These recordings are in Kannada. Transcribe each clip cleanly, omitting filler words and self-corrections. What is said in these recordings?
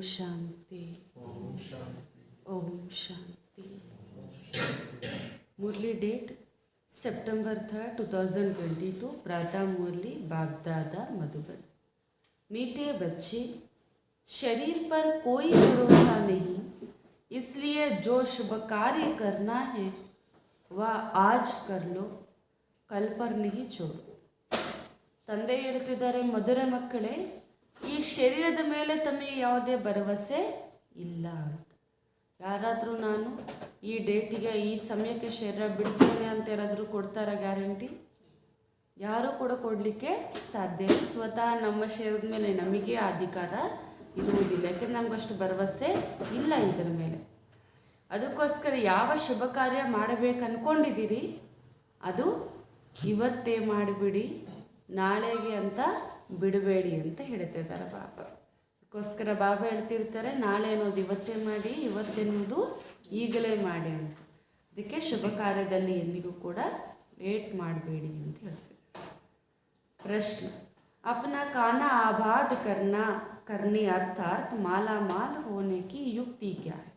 शांति ओम शांति। मुरली डेट September 3rd 2022 प्रातः मुरली बागदादा मधुबन। मीठे बच्चे, शरीर पर कोई भरोसा नहीं, इसलिए जो शुभ कार्य करना है वह आज कर लो, कल पर नहीं छोड़ो। ತಂದೆ ಹೇಳ್ತಿದ್ದಾರೆ, ಮಧುರ ಮಕ್ಕಳೇ, ಈ ಶರೀರದ ಮೇಲೆ ತಮಗೆ ಯಾವುದೇ ಭರವಸೆ ಇಲ್ಲ ಅಂತ. ಯಾರಾದರೂ ನಾನು ಈ ಡೇಟಿಗೆ ಈ ಸಮಯಕ್ಕೆ ಶರೀರ ಬಿಡ್ತೇನೆ ಅಂತ ಯಾರಾದರೂ ಕೊಡ್ತಾರಾ ಗ್ಯಾರಂಟಿ? ಯಾರೂ ಕೂಡ ಕೊಡಲಿಕ್ಕೆ ಸಾಧ್ಯ ಇಲ್ಲ. ಸ್ವತಃ ನಮ್ಮ ಶರೀರದ ಮೇಲೆ ನಮಗೆ ಅಧಿಕಾರ ಇರುವುದಿಲ್ಲ, ಯಾಕೆಂದ್ರೆ ನಮಗಷ್ಟು ಭರವಸೆ ಇಲ್ಲ ಇದರ ಮೇಲೆ. ಅದಕ್ಕೋಸ್ಕರ ಯಾವ ಶುಭ ಕಾರ್ಯ ಮಾಡಬೇಕು ಅಂದ್ಕೊಂಡಿದ್ದೀರಿ ಅದು ಇವತ್ತೇ ಮಾಡಿಬಿಡಿ, ನಾಳೆಗೆ ಅಂತ ಬಿಡಬೇಡಿ ಅಂತ ಹೇಳ್ತಿದ್ದಾರೆ ಬಾಬಾ. ಅದಕ್ಕೋಸ್ಕರ ಬಾಬಾ ಹೇಳ್ತಿರ್ತಾರೆ, ನಾಳೆ ಅನ್ನೋದು ಇವತ್ತೇ ಮಾಡಿ, ಇವತ್ತೆನ್ನೋದು ಈಗಲೇ ಮಾಡಿ ಅಂತ. ಅದಕ್ಕೆ ಶುಭ ಕಾರ್ಯದಲ್ಲಿ ಎಂದಿಗೂ ಕೂಡ ಲೇಟ್ ಮಾಡಬೇಡಿ ಅಂತ ಹೇಳ್ತಿದ್ದಾರೆ. ಪ್ರಶ್ನೆ, अपना खाना आबाद करने अर्थात माला माल होने की युक्ति क्या है?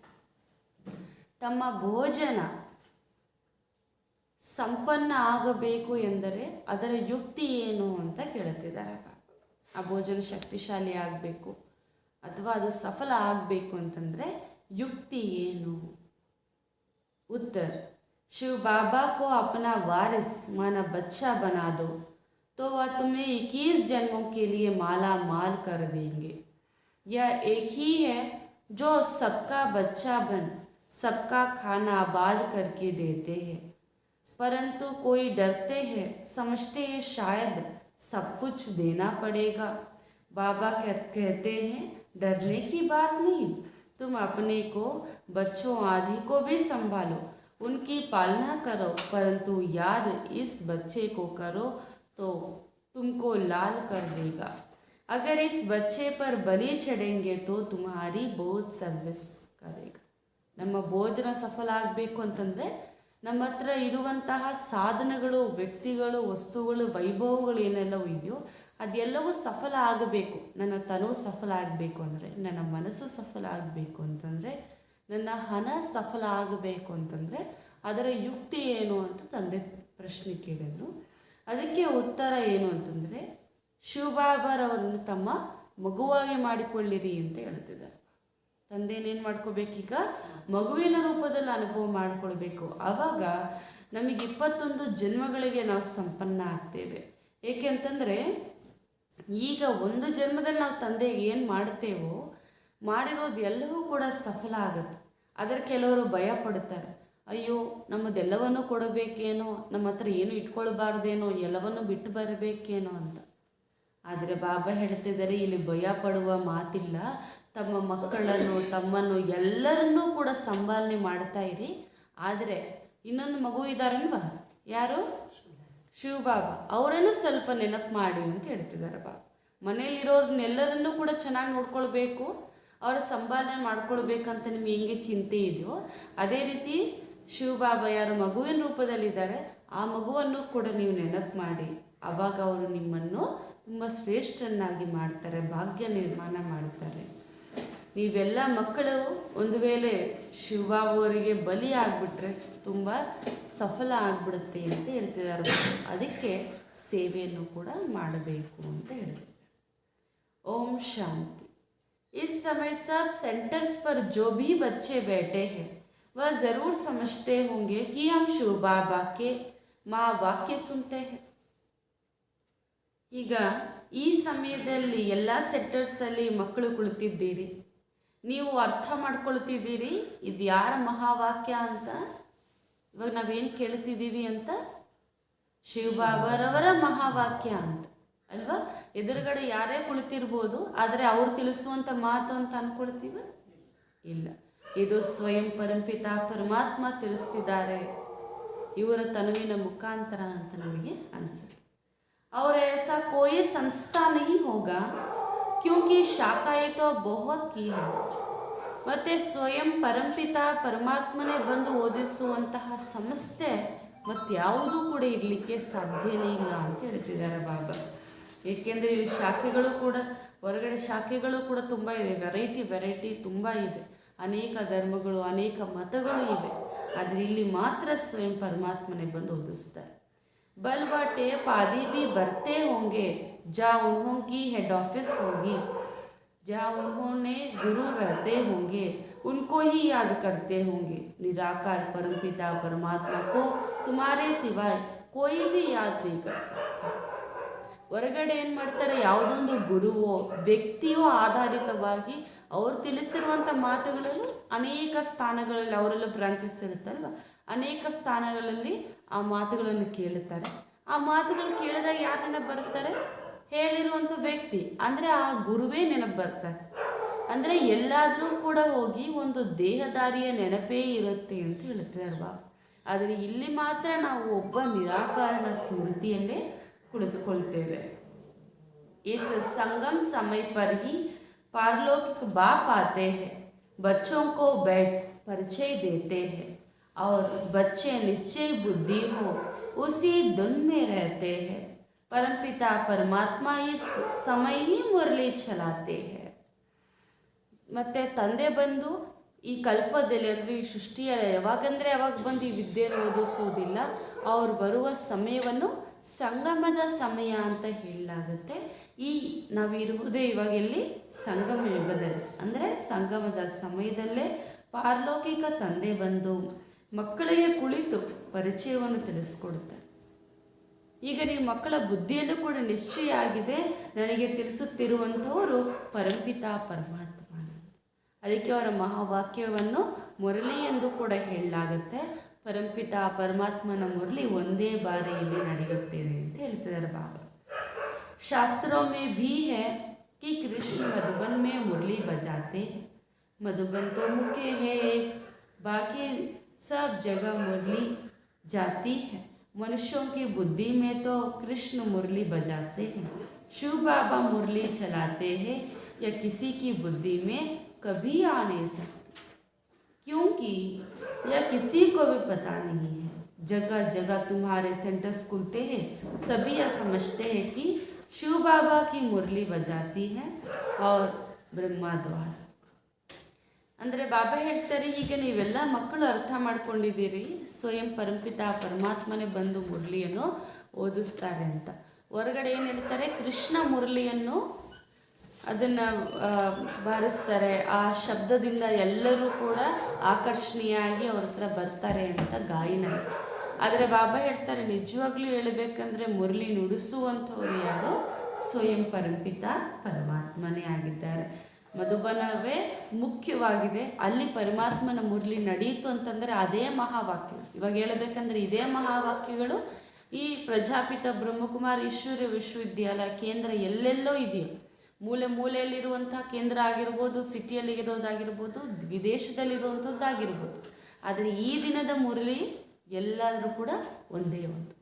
ತಮ್ಮ ಭೋಜನ ಸಂಪನ್ನ ಆಗಬೇಕು ಎಂದರೆ ಅದರ ಯುಕ್ತಿ ಏನು ಅಂತ ಕೇಳ್ತಿದ್ದಾರೆ. ಆ ಭೋಜನ ಶಕ್ತಿಶಾಲಿ ಆಗಬೇಕು ಅಥವಾ ಅದು ಸಫಲ ಆಗಬೇಕು ಅಂತಂದರೆ ಯುಕ್ತಿ ಏನು? उत्तर, शिव बाबा को अपना वारिस माना बच्चा बना दो तो वह तुम्हें 21 जन्मों के लिए माला माल कर देंगे। यह एक ही है जो सबका बच्चा बन सबका खाना आबाद करके देते हैं, परंतु कोई डरते हैं, समझते हैं शायद सब कुछ देना पड़ेगा। बाबा कहते हैं, डरने की बात नहीं, तुम अपने को बच्चों आदि को भी संभालो, उनकी पालना करो, परंतु याद इस बच्चे को करो तो तुमको लाल कर देगा। अगर इस बच्चे पर बलि चढ़ेंगे तो तुम्हारी बहुत सर्विस करेगा। ನಮ್ಮ ಭೋಜನ ಸಫಲ ಆಗಬೇಕು ಅಂತಂದರೆ ನಮ್ಮ ಹತ್ರ ಇರುವಂತಹ ಸಾಧನಗಳು, ವ್ಯಕ್ತಿಗಳು, ವಸ್ತುಗಳು, ವೈಭವಗಳು ಏನೆಲ್ಲವೂ ಇದೆಯೋ ಅದೆಲ್ಲವೂ ಸಫಲ ಆಗಬೇಕು. ನನ್ನ ತನು ಸಫಲ ಆಗಬೇಕು ಅಂದರೆ, ನನ್ನ ಮನಸ್ಸು ಸಫಲ ಆಗಬೇಕು ಅಂತಂದರೆ, ನನ್ನ ಹಣ ಸಫಲ ಆಗಬೇಕು ಅಂತಂದರೆ ಅದರ ಯುಕ್ತಿ ಏನು ಅಂತ ತಂದೆ ಪ್ರಶ್ನೆ ಕೇಳಿದರು. ಅದಕ್ಕೆ ಉತ್ತರ ಏನು ಅಂತಂದರೆ, ಶಿವಬಾಬಾರವರನ್ನು ತಮ್ಮ ಮಗುವಾಗಿ ಮಾಡಿಕೊಳ್ಳಿರಿ ಅಂತ ಹೇಳ್ತಿದ್ದಾರೆ. ತಂದೆನೇನು ಮಾಡ್ಕೋಬೇಕೀಗ? ಮಗುವಿನ ರೂಪದಲ್ಲಿ ಅನುಭವ ಮಾಡಿಕೊಳ್ಬೇಕು. ಆವಾಗ ನಮಗೆ 21 ಜನ್ಮಗಳಿಗೆ ನಾವು ಸಂಪನ್ನ ಆಗ್ತೇವೆ. ಏಕೆ ಅಂತಂದರೆ ಈಗ ಒಂದು ಜನ್ಮದಲ್ಲಿ ನಾವು ತಂದೆಗೆ ಏನು ಮಾಡ್ತೇವೋ ಮಾಡಿರೋದು ಎಲ್ಲವೂ ಕೂಡ ಸಫಲ ಆಗುತ್ತೆ. ಆದರೆ ಕೆಲವರು ಭಯ ಪಡ್ತಾರೆ, ಅಯ್ಯೋ ನಮ್ಮದೆಲ್ಲವನ್ನು ಕೊಡಬೇಕೇನೋ, ನಮ್ಮ ಹತ್ರ ಏನು ಇಟ್ಕೊಳ್ಬಾರ್ದೇನೋ, ಎಲ್ಲವನ್ನು ಬಿಟ್ಟು ಬರಬೇಕೇನೋ ಅಂತ. ಆದರೆ ಬಾಬಾ ಹೇಳ್ತಿದ್ದಾರೆ, ಇಲ್ಲಿ ಭಯ ಪಡುವ ಮಾತಿಲ್ಲ. ತಮ್ಮ ಮಕ್ಕಳನ್ನು, ತಮ್ಮನ್ನು ಎಲ್ಲರನ್ನೂ ಕೂಡ ಸಂಭಾಲನೆ ಮಾಡ್ತಾ ಇರಿ. ಆದರೆ ಇನ್ನೊಂದು ಮಗು ಇದ್ದಾರಲ್ವ, ಯಾರು? ಶಿವಬಾಬಾ. ಅವರನ್ನು ಸ್ವಲ್ಪ ನೆನಪು ಮಾಡಿ ಅಂತ ಹೇಳ್ತಿದ್ದಾರೆ ಬಾಬಾ. ಮನೆಯಲ್ಲಿರೋರನ್ನೆಲ್ಲರನ್ನೂ ಕೂಡ ಚೆನ್ನಾಗಿ ನೋಡ್ಕೊಳ್ಬೇಕು, ಅವರ ಸಂಭಾಲನೆ ಮಾಡ್ಕೊಳ್ಬೇಕಂತ ನಿಮ್ಗೆ ಹೆಂಗೆ ಚಿಂತೆ ಇದೆಯೋ ಅದೇ ರೀತಿ ಶಿವಬಾಬಾ ಯಾರು ಮಗುವಿನ ರೂಪದಲ್ಲಿದ್ದಾರೆ ಆ ಮಗುವನ್ನು ಕೂಡ ನೀವು ನೆನಪು ಮಾಡಿ. ಆವಾಗ ಅವರು ನಿಮ್ಮನ್ನು ತುಂಬ ಶ್ರೇಷ್ಠರನ್ನಾಗಿ ಮಾಡ್ತಾರೆ, ಭಾಗ್ಯ ನಿರ್ಮಾಣ ಮಾಡ್ತಾರೆ. ನೀವೆಲ್ಲ ಮಕ್ಕಳು ಒಂದು ವೇಳೆ ಶಿವಬಾಬುವರಿಗೆ ಬಲಿ ಆಗಿಬಿಟ್ರೆ ತುಂಬ ಸಫಲ ಆಗಿಬಿಡುತ್ತೆ ಅಂತ ಹೇಳ್ತಿದ್ದಾರೆ. ಅದಕ್ಕೆ ಸೇವೆಯನ್ನು ಕೂಡ ಮಾಡಬೇಕು ಅಂತ ಹೇಳ್ತಿದ್ದಾರೆ. ಓಂ ಶಾಂತಿ. इस समय सब सेंटर्स पर जो भी बच्चे बैठे हैं वह ज़रूर समझते होंगे कि हम शिव बाबा के महावाक्य सुनते हैं. ಈಗ ಈ ಸಮಯದಲ್ಲಿ ಎಲ್ಲ ಸೆಕ್ಟರ್ಸಲ್ಲಿ ಮಕ್ಕಳು ಕುಳಿತಿದ್ದೀರಿ, ನೀವು ಅರ್ಥ ಮಾಡ್ಕೊಳ್ತಿದ್ದೀರಿ ಇದು ಯಾರ ಮಹಾವಾಕ್ಯ ಅಂತ. ಇವಾಗ ನಾವೇನು ಕೇಳ್ತಿದ್ದೀವಿ ಅಂತ? ಶಿವಬಾಬಾರವರ ಮಹಾವಾಕ್ಯ ಅಂತ ಅಲ್ವಾ? ಎದುರುಗಡೆ ಯಾರೇ ಕುಳಿತಿರ್ಬೋದು, ಆದರೆ ಅವರು ತಿಳಿಸುವಂಥ ಮಾತು ಅಂತ ಅಂದ್ಕೊಳ್ತೀವ? ಇಲ್ಲ, ಇದು ಸ್ವಯಂ ಪರಂಪಿತ ಪರಮಾತ್ಮ ತಿಳಿಸ್ತಿದ್ದಾರೆ ಇವರ ತನುವಿನ ಮುಖಾಂತರ ಅಂತ ನಮಗೆ ಅನಿಸುತ್ತೆ. और ऐसा कोई संस्था नहीं होगा क्योंकि शाखाएं तो बहुत की है. ಮತ್ತು ಸ್ವಯಂ ಪರಂಪಿತ ಪರಮಾತ್ಮನೇ ಬಂದು ಓದಿಸುವಂತಹ ಸಂಸ್ಥೆ ಮತ್ತಾವುದೂ ಕೂಡ ಇರಲಿಕ್ಕೆ ಸಾಧ್ಯನೇ ಇಲ್ಲ ಅಂತ ಹೇಳ್ತಿದ್ದಾರೆ ಬಾಬಾ. ಏಕೆಂದರೆ ಇಲ್ಲಿ ಶಾಖೆಗಳು ಕೂಡ ಹೊರಗಡೆ ಶಾಖೆಗಳು ಕೂಡ ತುಂಬ ಇದೆ, ವೆರೈಟಿ ತುಂಬ ಇದೆ, ಅನೇಕ ಧರ್ಮಗಳು, ಅನೇಕ ಮತಗಳು ಇವೆ. ಆದರೆ ಇಲ್ಲಿ ಮಾತ್ರ ಸ್ವಯಂ ಪರಮಾತ್ಮನೇ ಬಂದು ಓದಿಸ್ತಾರೆ. ಬಲ್ व टेप आदि भी बरते होंगे जहाँ उन्हों की हेड ऑफिस होगी, जहाँ उन्होंने गुरु रहते होंगे उनको ही याद करते होंगे. निराकार परमपिता परमात्मा को तुम्हारे सिवाय कोई भी याद नहीं कर सकता. ಹೊರಗಡೆ ಏನು ಮಾಡ್ತಾರೆ, ಯಾವುದೊಂದು ಗುರುವೋ ವ್ಯಕ್ತಿಯೋ ಆಧಾರಿತವಾಗಿ ಅವ್ರು ತಿಳಿಸಿರುವಂಥ ಮಾತುಗಳನ್ನು ಅನೇಕ ಸ್ಥಾನಗಳಲ್ಲಿ, ಅವರೆಲ್ಲ ಬ್ರಾಂಚಸ್ ಇರುತ್ತಲ್ವ, ಅನೇಕ ಸ್ಥಾನಗಳಲ್ಲಿ ಆ ಮಾತುಗಳನ್ನು ಕೇಳುತ್ತಾರೆ. ಆ ಮಾತುಗಳು ಕೇಳಿದಾಗ ಯಾರು ನೆನಪು ಬರ್ತಾರೆ, ಹೇಳಿರುವಂಥ ವ್ಯಕ್ತಿ ಅಂದರೆ ಆ ಗುರುವೇ ನೆನಪು ಬರ್ತಾರೆ. ಅಂದರೆ ಎಲ್ಲಾದರೂ ಕೂಡ ಹೋಗಿ ಒಂದು ದೇಹದಾರಿಯ ನೆನಪೇ ಇರುತ್ತೆ ಅಂತ ಹೇಳ್ತಿದ್ದಾರೆ ಬಾಬಾ. ಆದರೆ ಇಲ್ಲಿ ಮಾತ್ರ ನಾವು ಒಬ್ಬ ನಿರಾಕಾರನ ಸ್ಮೃತಿಯಲ್ಲೇ ಕುಳಿತುಕೊಳ್ತೇವೆ. इस संगम समय पर ही पारलौकिक बाप आते हैं, बच्चों को बैठ परिचय देते हैं और बच्चे निश्चय बुद्धि हो उसी धुन में रहते हैं. परमपिता परमात्मा इस समय ही मुरली चलाते हैं. ಮತ್ತು ತಂದೆ ಬಂದು ಈ ಕಲ್ಪದಲ್ಲಿ ಅಂದರೆ ಈ ಸೃಷ್ಟಿಯಲ್ಲಿ ಯಾವಾಗಂದರೆ ಯಾವಾಗ ಬಂದು ಈ ವಿದ್ಯೆಯನ್ನು ಓದಿಸುವುದಿಲ್ಲ. ಅವ್ರು ಬರುವ ಸಮಯವನ್ನು ಸಂಗಮದ ಸಮಯ ಅಂತ ಹೇಳಲಾಗುತ್ತೆ. ಈ ನಾವಿರುವುದೇ ಇವಾಗ ಎಲ್ಲಿ, ಸಂಗಮ ಯುಗದಲ್ಲಿ, ಅಂದರೆ ಸಂಗಮದ ಸಮಯದಲ್ಲೇ ಪಾರಲೌಕಿಕ ತಂದೆ ಬಂದು ಮಕ್ಕಳಿಗೆ ಕುಳಿತು ಪರಿಚಯವನ್ನು ತಿಳಿಸ್ಕೊಡ್ತಾರೆ. ಈಗ ನೀವು ಮಕ್ಕಳ ಬುದ್ಧಿಯಲ್ಲೂ ಕೂಡ ನಿಶ್ಚಯ ಆಗಿದೆ, ನನಗೆ ತಿಳಿಸುತ್ತಿರುವಂಥವರು ಪರಂಪಿತಾ ಪರಮಾತ್ಮ. ಅದಕ್ಕೆ ಅವರ ಮಹಾವಾಕ್ಯವನ್ನು ಮುರಳಿ ಎಂದು ಕೂಡ ಹೇಳಲಾಗುತ್ತೆ. ಪರಂಪಿತಾ ಪರಮಾತ್ಮನ ಮುರಳಿ ಒಂದೇ ಬಾರಿ ಇಲ್ಲಿ ನಡೆಯುತ್ತೇನೆ ಅಂತ ಹೇಳ್ತಿದ್ದಾರೆ ಬಾಬಾ. शास्त्रों में भी है कि कृष्ण मधुबन में मुरली बजाते हैं. मधुबन तो मुख्य है एक, बाकी सब जगह मुरली जाती है. मनुष्यों की बुद्धि में तो कृष्ण मुरली बजाते हैं, शिव बाबा मुरली चलाते हैं, या किसी की बुद्धि में कभी आ नहीं सकती, क्योंकि यह किसी को भी पता नहीं है. जगह जगह तुम्हारे सेंटर्स खुलते हैं, सभी यह समझते हैं कि शिव बाबा की मुरली बजाती है और ब्रह्मा द्वार. ಅಂದರೆ ಬಾಬಾ ಹೇಳ್ತಾರೆ, ಈಗ ನೀವೆಲ್ಲ ಮಕ್ಕಳು ಅರ್ಥ ಮಾಡ್ಕೊಂಡಿದ್ದೀರಿ, ಸ್ವಯಂ ಪರಂಪಿತಾ ಪರಮಾತ್ಮನೇ ಬಂದು ಮುರಳಿಯನ್ನು ಓದಿಸ್ತಾರೆ ಅಂತ. ಹೊರಗಡೆ ಏನು ಹೇಳ್ತಾರೆ, ಕೃಷ್ಣ ಮುರಳಿಯನ್ನು ಅದನ್ನು ಬಾರಿಸ್ತಾರೆ. ಆ ಶಬ್ದದಿಂದ ಎಲ್ಲರೂ ಕೂಡ ಆಕರ್ಷಣೀಯಾಗಿ ಅವ್ರ ಹತ್ರ ಬರ್ತಾರೆ ಅಂತ ಗಾಯನ. ಆದರೆ ಬಾಬಾ ಹೇಳ್ತಾರೆ, ನಿಜವಾಗ್ಲೂ ಹೇಳಬೇಕಂದ್ರೆ ಮುರಳಿ ನುಡಿಸುವಂಥವ್ರು ಯಾರು, ಸ್ವಯಂ ಪರಂಪಿತಾ ಪರಮಾತ್ಮನೇ ಆಗಿದ್ದಾರೆ. ಮಧುಬನವೇ ಮುಖ್ಯವಾಗಿದೆ. ಅಲ್ಲಿ ಪರಮಾತ್ಮನ ಮುರಳಿ ನಡೆಯಿತು ಅಂತಂದರೆ ಅದೇ ಮಹಾವಾಕ್ಯ. ಇವಾಗ ಹೇಳಬೇಕಂದ್ರೆ ಇದೇ ಮಹಾವಾಕ್ಯಗಳು ಈ ಪ್ರಜಾಪಿತ ಬ್ರಹ್ಮಕುಮಾರ್ ಈಶ್ವರ್ಯ ವಿಶ್ವವಿದ್ಯಾಲಯ ಕೇಂದ್ರ ಎಲ್ಲೆಲ್ಲೋ ಇದೆಯೋ, ಮೂಲೆ ಮೂಲೆಯಲ್ಲಿರುವಂಥ ಕೇಂದ್ರ ಆಗಿರ್ಬೋದು, ಸಿಟಿಯಲ್ಲಿ ಇರೋದಾಗಿರ್ಬೋದು, ವಿದೇಶದಲ್ಲಿರುವಂಥದ್ದಾಗಿರ್ಬೋದು. ಆದರೆ ಈ ದಿನದ ಮುರಳಿ ಎಲ್ಲಾದರೂ ಕೂಡ ಒಂದೇ ಒಂದು.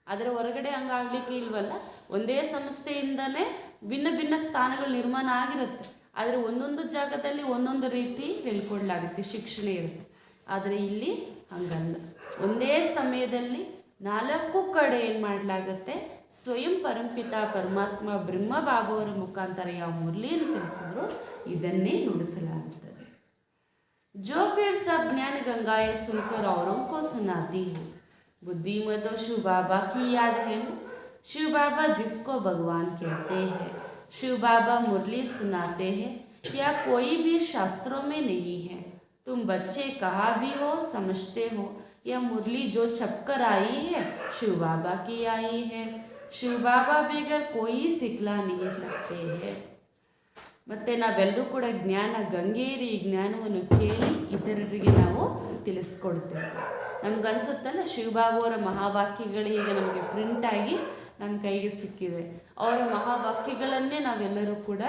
ಅದರ ಹೊರಗಡೆ ಹಂಗಾಗಲಿಕ್ಕೆ ಇಲ್ವಲ್ಲ, ಒಂದೇ ಸಂಸ್ಥೆಯಿಂದಲೇ ಭಿನ್ನ ಭಿನ್ನ ಸ್ಥಾನಗಳು ನಿರ್ಮಾಣ ಆಗಿರುತ್ತೆ. ಆದರೆ ಒಂದೊಂದು ಜಾಗದಲ್ಲಿ ಒಂದೊಂದು ರೀತಿ ಹೇಳ್ಕೊಡ್ಲಾಗುತ್ತೆ, ಶಿಕ್ಷಣ ಇರುತ್ತೆ. ಆದರೆ ಇಲ್ಲಿ ಹಂಗಲ್ಲ, ಒಂದೇ ಸಮಯದಲ್ಲಿ 4 ಕಡೆ ಏನು ಮಾಡಲಾಗುತ್ತೆ, ಸ್ವಯಂ ಪರಂಪಿತಾ ಪರಮಾತ್ಮ ಬ್ರಹ್ಮ ಬಾಬಾವರ ಮುಖಾಂತರ ಯಾವ ಮುರಳಿಯನ್ನು ತಿಳಿಸಿದ್ರು ಇದನ್ನೇ ನುಡಿಸಲಾಗುತ್ತದೆ. जो फिर सब ज्ञान गंगाएं सुनकर औरों को सुनाती हूँ, बुद्धि में तो शिव बाबा की याद है. शिव बाबा जिसको भगवान कहते हैं, शिव बाबा मुरली सुनाते हैं, या कोई भी शास्त्रों में नहीं है. तुम बच्चे कहाँ भी हो समझते हो, यह मुरली जो छपकर आई है शिव बाबा की आई है. शिव बाबा बगैर कोई सिखला नहीं सकते हैं. ಮತ್ತು ನಾವೆಲ್ಲರೂ ಕೂಡ ಜ್ಞಾನ ಗಂಗೇರಿ ಈ ಜ್ಞಾನವನ್ನು ಕೇಳಿ ಇತರರಿಗೆ ನಾವು ತಿಳಿಸ್ಕೊಡ್ತೇವೆ. ನಮಗನ್ಸುತ್ತಲ್ಲ, ಶಿವಬಾಬುವರ ಮಹಾವಾಕ್ಯಗಳು ಈಗ ನಮಗೆ ಪ್ರಿಂಟಾಗಿ ನಮ್ಮ ಕೈಗೆ ಸಿಕ್ಕಿದೆ. ಅವರ ಮಹಾವಾಕ್ಯಗಳನ್ನೇ ನಾವೆಲ್ಲರೂ ಕೂಡ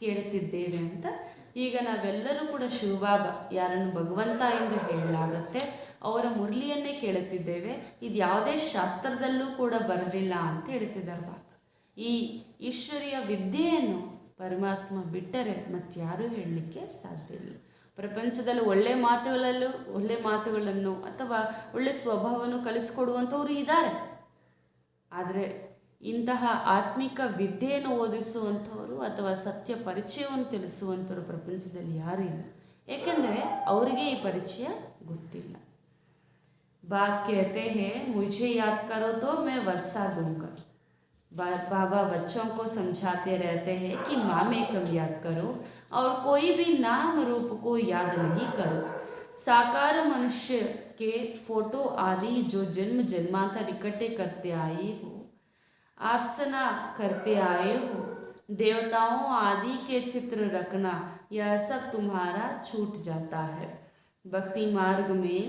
ಕೇಳುತ್ತಿದ್ದೇವೆ ಅಂತ. ಈಗ ನಾವೆಲ್ಲರೂ ಕೂಡ ಶಿವಬಾಬಾ ಯಾರನ್ನು ಭಗವಂತ ಎಂದು ಹೇಳಲಾಗತ್ತೆ, ಅವರ ಮುರಳಿಯನ್ನೇ ಕೇಳುತ್ತಿದ್ದೇವೆ. ಇದು ಯಾವುದೇ ಶಾಸ್ತ್ರದಲ್ಲೂ ಕೂಡ ಬರಲಿಲ್ಲ ಅಂತ ಹೇಳ್ತಿದ್ದಾರೆ ಬಾಬಾ. ಈ ಈಶ್ವರಿಯ ವಿದ್ಯೆಯನ್ನು ಪರಮಾತ್ಮ ಬಿಟ್ಟರೆ ಮತ್ತಾರೂ ಹೇಳಲಿಕ್ಕೆ ಸಾಧ್ಯ ಇಲ್ಲ. ಪ್ರಪಂಚದಲ್ಲಿ ಒಳ್ಳೆ ಮಾತುಗಳನ್ನು ಅಥವಾ ಒಳ್ಳೆ ಸ್ವಭಾವವನ್ನು ಕಲಿಸ್ಕೊಡುವಂಥವ್ರು ಇದ್ದಾರೆ. ಆದರೆ ಇಂತಹ ಆತ್ಮಿಕ ವಿದ್ಯೆಯನ್ನು ಓದಿಸುವಂಥವರು ಅಥವಾ ಸತ್ಯ ಪರಿಚಯವನ್ನು ತಿಳಿಸುವಂಥವ್ರು ಪ್ರಪಂಚದಲ್ಲಿ ಯಾರೂ ಇಲ್ಲ. ಏಕೆಂದರೆ ಅವರಿಗೆ ಈ ಪರಿಚಯ ಗೊತ್ತಿಲ್ಲ. बाप कहते हैं मुझे याद करो तो मैं वर्षा दूंगा. बाबा बच्चों को समझाते रहते हैं कि माँ में कम याद करो और कोई भी नाम रूप को याद नहीं करो. साकार मनुष्य के फोटो आदि जो जन्म जन्मांतर इकट्ठे करते आए हो, आपसना करते आए हो, देवताओं आदि के चित्र रखना, यह सब तुम्हारा छूट जाता है. भक्ति मार्ग में